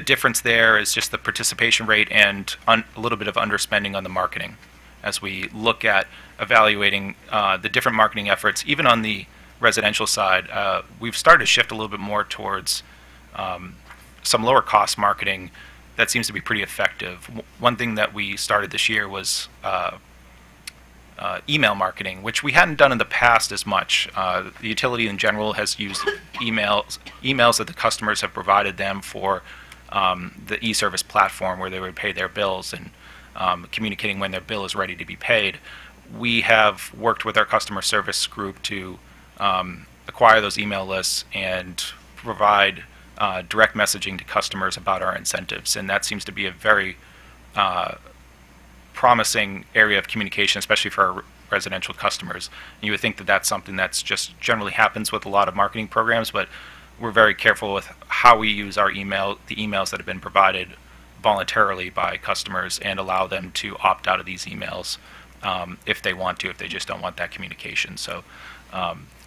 difference there is just the participation rate and a little bit of underspending on the marketing. As we look at evaluating the different marketing efforts, even on the residential side, we've started to shift a little bit more towards some lower cost marketing that seems to be pretty effective. One thing that we started this year was email marketing, which we hadn't done in the past as much. The utility in general has used emails that the customers have provided them for the e-service platform where they would pay their bills and communicating when their bill is ready to be paid. We have worked with our customer service group to acquire those email lists and provide direct messaging to customers about our incentives, and that seems to be a very promising area of communication, especially for our residential customers. And you would think that that's something that's just generally happens with a lot of marketing programs, but we're very careful with how we use our the emails that have been provided voluntarily by customers, and allow them to opt out of these emails if they want to, if they just don't want that communication. So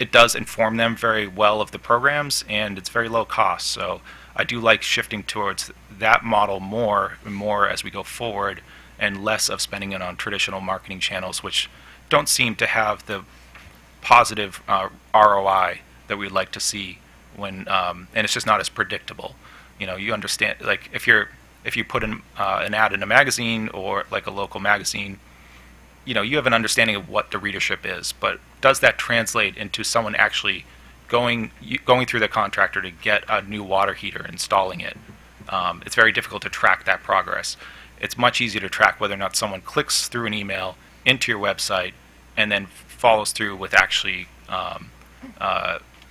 it does inform them very well of the programs, and it's very low cost. So I do like shifting towards that model more and more as we go forward, and less of spending it on traditional marketing channels, which don't seem to have the positive ROI that we'd like to see when, and it's just not as predictable. You understand, like if you put an ad in a magazine or like a local magazine, you have an understanding of what the readership is, but does that translate into someone actually going through the contractor to get a new water heater, installing it? It's very difficult to track that progress. It's much easier to track whether or not someone clicks through an email into your website and then follows through with actually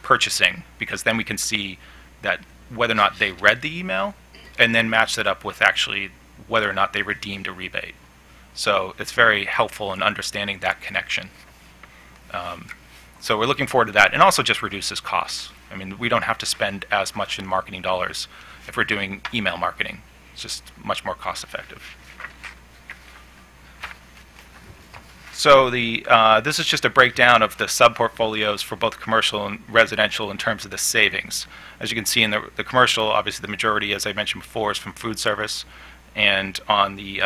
purchasing, because then we can see that whether or not they read the email and then match that up with actually whether or not they redeemed a rebate. So it's very helpful in understanding that connection. So we're looking forward to that, and also just reduces costs. I mean, we don't have to spend as much in marketing dollars if we're doing email marketing. It's just much more cost effective. So this is just a breakdown of the sub-portfolios for both commercial and residential in terms of the savings. As you can see in the commercial, obviously the majority, as I mentioned before, is from food service. And on the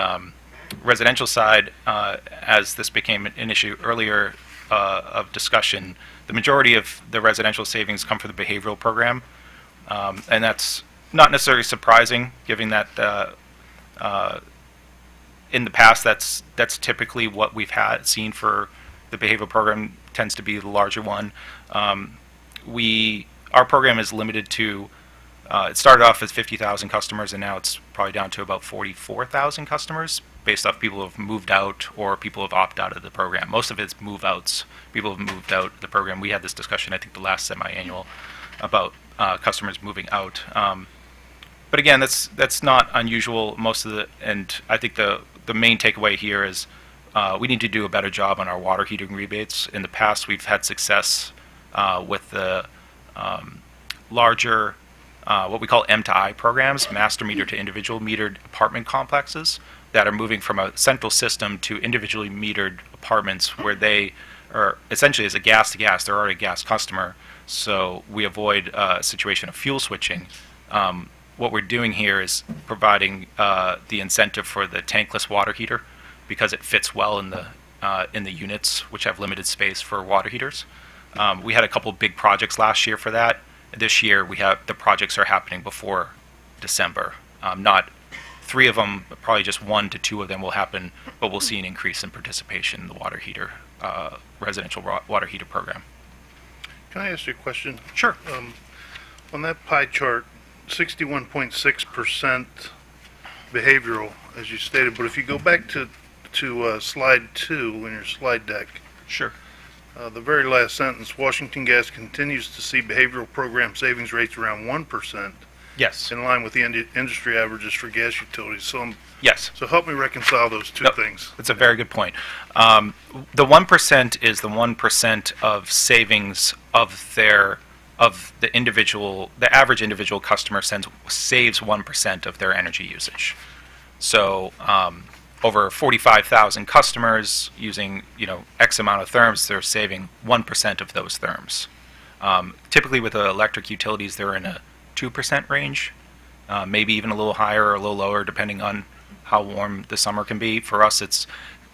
residential side, as this became an issue earlier of discussion, the majority of the residential savings come from the behavioral program. And that's not necessarily surprising, given that in the past, that's typically what we've seen for the behavioral program. Tends to be the larger one. Our program is limited to. It started off as 50,000 customers, and now it's probably down to about 44,000 customers, based off people who have moved out or people who have opted out of the program. Most of it's move-outs. People have moved out of the program. We had this discussion, I think, the last semi-annual about customers moving out. But again, that's not unusual. And I think the main takeaway here is we need to do a better job on our water heating rebates. In the past, we've had success with the larger, what we call M to I programs, master meter to individual metered apartment complexes, that are moving from a central system to individually metered apartments where they are essentially as a gas to gas. They're already a gas customer, so we avoid a situation of fuel switching. What we're doing here is providing the incentive for the tankless water heater because it fits well in the units, which have limited space for water heaters. We had a couple big projects last year for that. This year, the projects are happening before December. Not 3 of them, probably just 1 to 2 of them will happen, but we'll see an increase in participation in the water heater, residential water heater program.
Can I ask you a question?
Sure.
On that pie chart, 61.6% behavioral, as you stated, but if you go back to slide 2 in your slide deck.
Sure.
The very last sentence, Washington Gas continues to see behavioral program savings rates around 1%.
Yes.
In line with the industry averages for gas utilities.
Yes.
So help me reconcile those two things.
That's a very good point. The 1% is the 1% of savings of the average individual customer saves 1% of their energy usage. So over 45,000 customers using X amount of therms, they're saving 1% of those therms. Typically with the electric utilities, they're in a 2% range, maybe even a little higher or a little lower, depending on how warm the summer can be. For us,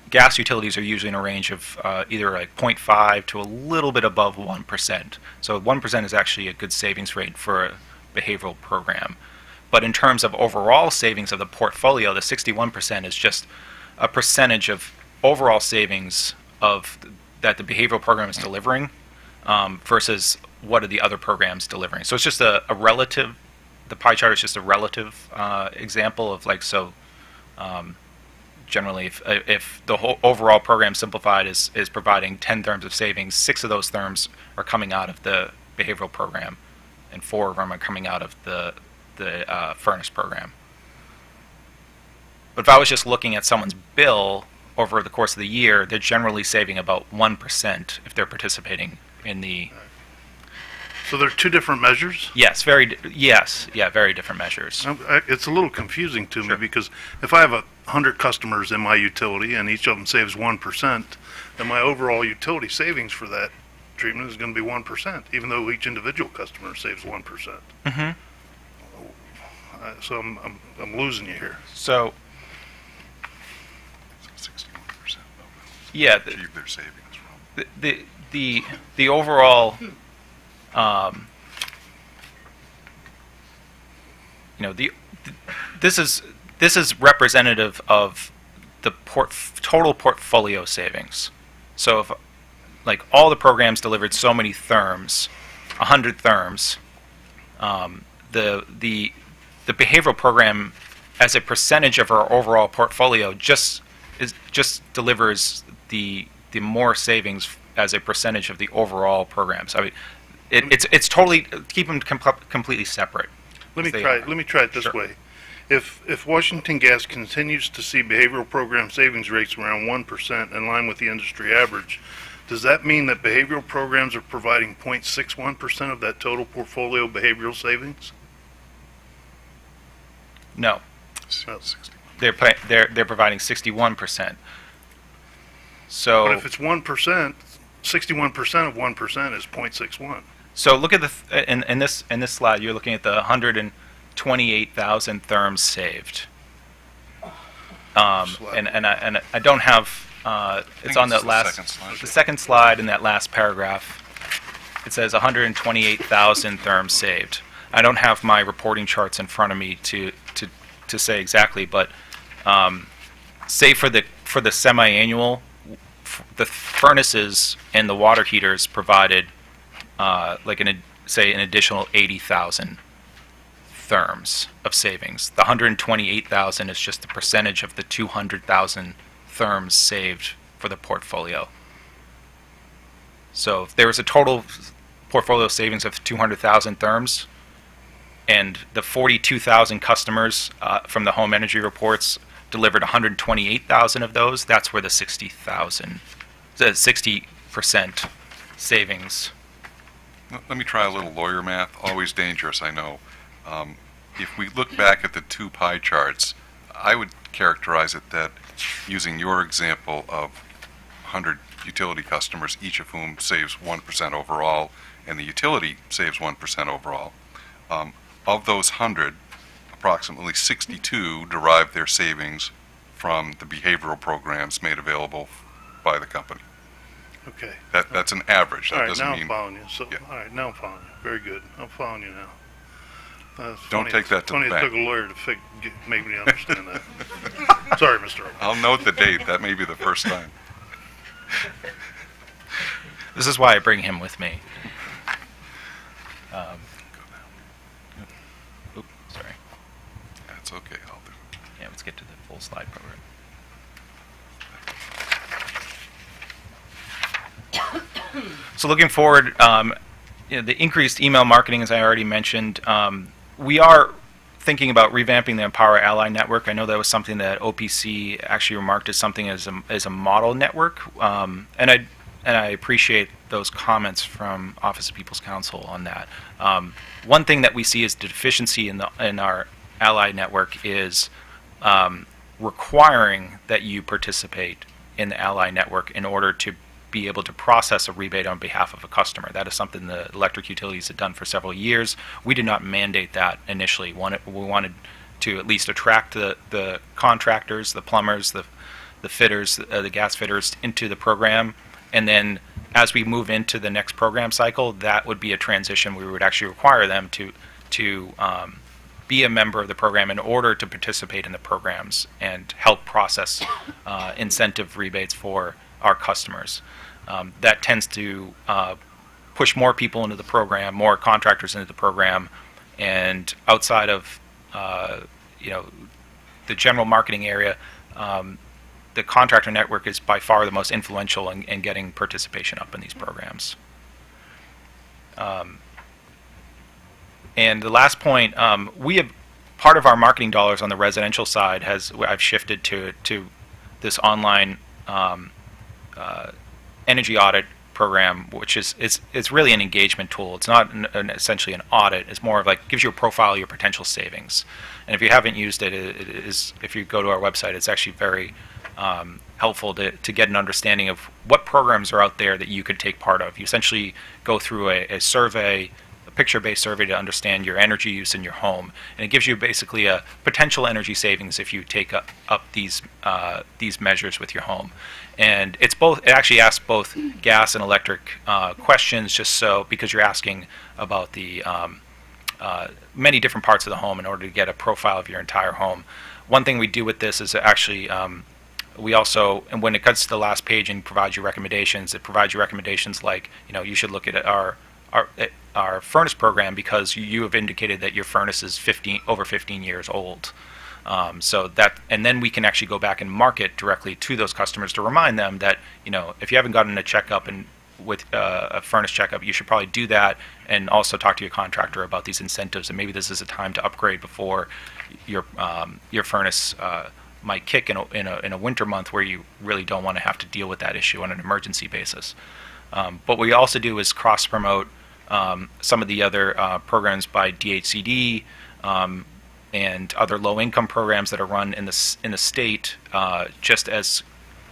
gas utilities are usually in a range of either like 0.5 to a little bit above 1%. So 1% is actually a good savings rate for a behavioral program. But in terms of overall savings of the portfolio, the 61% is just a percentage of overall savings that the behavioral program is delivering versus what are the other programs delivering. So it's just a relative, the pie chart is just a relative example of generally if the whole overall program simplified is providing 10 therms of savings, 6 of those therms are coming out of the behavioral program and 4 of them are coming out of the furnace program. But if I was just looking at someone's bill over the course of the year, they're generally saving about 1% if they're participating in the.
So they're 2 different measures?
Yes, very different measures.
It's a little confusing to me because if I have 100 customers in my utility and each of them saves 1%, then my overall utility savings for that treatment is going to be 1%, even though each individual customer saves 1%.
Mm-hmm.
So I'm losing you here.
So
61%
yeah,
achieve their savings from.
The overall, this is representative of the total portfolio savings. So if all the programs delivered so many therms, 100 therms, the behavioral program as a percentage of our overall portfolio just delivers the more savings as a percentage of the overall programs. I mean, it's totally keep them completely separate.
Let me try it this way. If Washington Gas continues to see behavioral program savings rates around 1% in line with the industry average, does that mean that behavioral programs are providing 0.61% of that total portfolio behavioral savings?
No.
No.
They're providing 61%. So
But if it's 1%, 61% of 1% is 0.61.
So look at in this slide, you're looking at the 128,000 therms saved. And I don't have it's on that the second slide in that last paragraph. It says 128,000 therms saved. I don't have my reporting charts in front of me to say exactly, but say for the semi-annual, the furnaces and the water heaters provided say an additional 80,000 therms of savings. The 128,000 is just the percentage of the 200,000 therms saved for the portfolio. So if there was a total portfolio savings of 200,000 therms, and the 42,000 customers from the home energy reports delivered 128,000 of those, that's where the 60% savings.
Let me try a little lawyer math. Always dangerous, I know. If we look back at the two pie charts, I would characterize it that using your example of 100 utility customers, each of whom saves 1% overall, and the utility saves 1% overall, of those 100, approximately 62 derive their savings from the behavioral programs made available by the company.
Okay.
That's an average. That
All right,
doesn't
now
mean.
I'm following you. So, all right, now I'm following you. Very good. I'm following you now.
Don't take that to the
It
bank.
took a lawyer to make me understand that. Sorry, Mr. Owen.
I'll note the date. That may be the first time.
This is why I bring him with me. Sorry.
That's okay. I'll do it.
Yeah, let's get to the full slide program. So looking forward, the increased email marketing, as I already mentioned, we are thinking about revamping the Empower Ally network. I know that was something that OPC actually remarked as something as a model network, and I appreciate those comments from Office of People's Counsel on that. One thing that we see as the deficiency in our Ally network is requiring that you participate in the Ally network in order to be able to process a rebate on behalf of a customer. That is something the electric utilities have done for several years. We did not mandate that initially. We wanted to at least attract the contractors, the plumbers, the fitters, the gas fitters into the program, and then as we move into the next program cycle, that would be a transition. We would actually require them to be a member of the program in order to participate in the programs and help process incentive rebates for our customers. That tends to push more people into the program, more contractors into the program, and outside of the general marketing area, the contractor network is by far the most influential in getting participation up in these programs. And the last point, we have part of our marketing dollars on the residential side I've shifted to this online energy audit program, which is it's really an engagement tool. It's not essentially an audit. It's more of like gives you a profile of your potential savings. And if you haven't used it, if you go to our website, it's actually very helpful to get an understanding of what programs are out there that you could take part of. You essentially go through a survey, a picture-based survey to understand your energy use in your home, and it gives you basically a potential energy savings if you take up these measures with your home. And it's both. It actually asks both gas and electric questions, just so because you're asking about the many different parts of the home in order to get a profile of your entire home. One thing we do with this is actually we also, and when it cuts to the last page and provides you recommendations, it provides you recommendations like, you should look at our furnace program because you have indicated that your furnace is over 15 years old. And then we can actually go back and market directly to those customers to remind them that, if you haven't gotten a checkup with a furnace checkup, you should probably do that and also talk to your contractor about these incentives. And maybe this is a time to upgrade before your furnace might kick in a winter month where you really don't want to have to deal with that issue on an emergency basis. But what we also do is cross promote some of the other programs by DHCD and other low-income programs that are run in the state, just as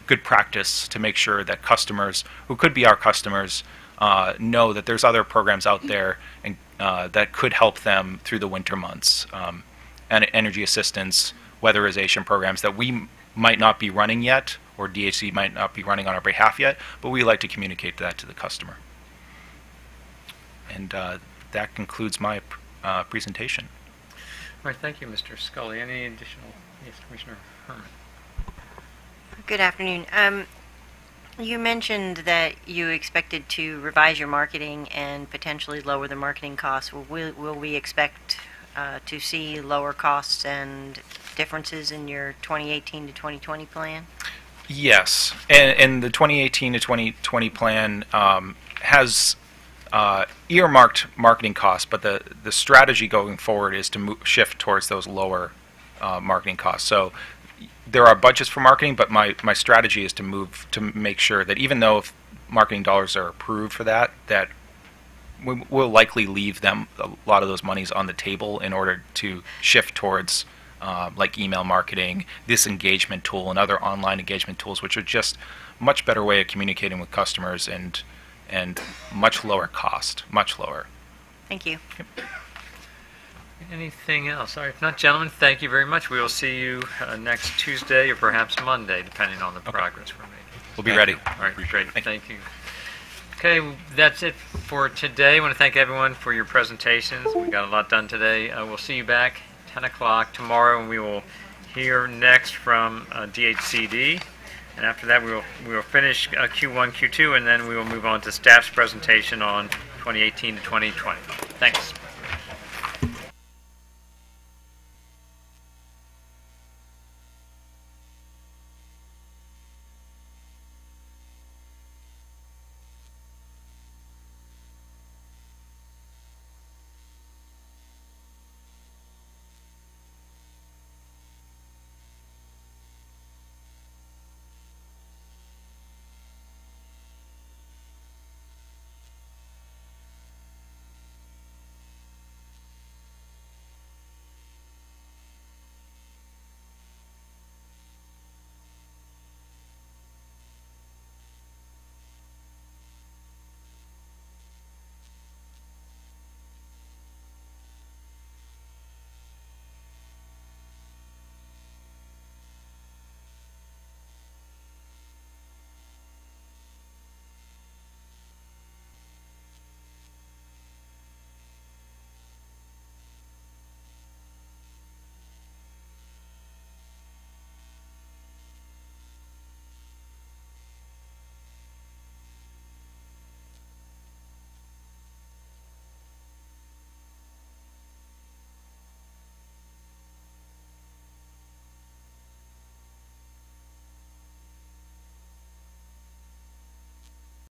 good practice to make sure that customers who could be our customers know that there's other programs out there and that could help them through the winter months. And energy assistance, weatherization programs that we might not be running yet, or DHC might not be running on our behalf yet, but we like to communicate that to the customer. And that concludes my presentation.
All right, thank you, Mr. Scully. Any additional? Yes, Commissioner Herman.
Good afternoon. You mentioned that you expected to revise your marketing and potentially lower the marketing costs. Will we expect to see lower costs and differences in your 2018 to 2020 plan?
Yes, and the 2018 to 2020 plan has earmarked marketing costs, but the strategy going forward is to shift towards those lower marketing costs. So there are budgets for marketing, but my strategy is to move to make sure that even though if marketing dollars are approved for that we'll likely leave them a lot of those monies on the table in order to shift towards like email marketing, this engagement tool, and other online engagement tools, which are just much better way of communicating with customers and much lower cost, much lower.
Thank you.
Yep. Anything else? All right, if not, gentlemen, thank you very much. We will see you next Tuesday or perhaps Monday, depending on the progress we're making.
We'll be ready.
All right, great. Thank you. Okay, that's it for today. I want to thank everyone for your presentations. We got a lot done today. We'll see you back 10 o'clock tomorrow, and we will hear next from DHCD. And after that, we will finish Q1, Q2, and then we will move on to staff's presentation on 2018 to 2020. Thanks.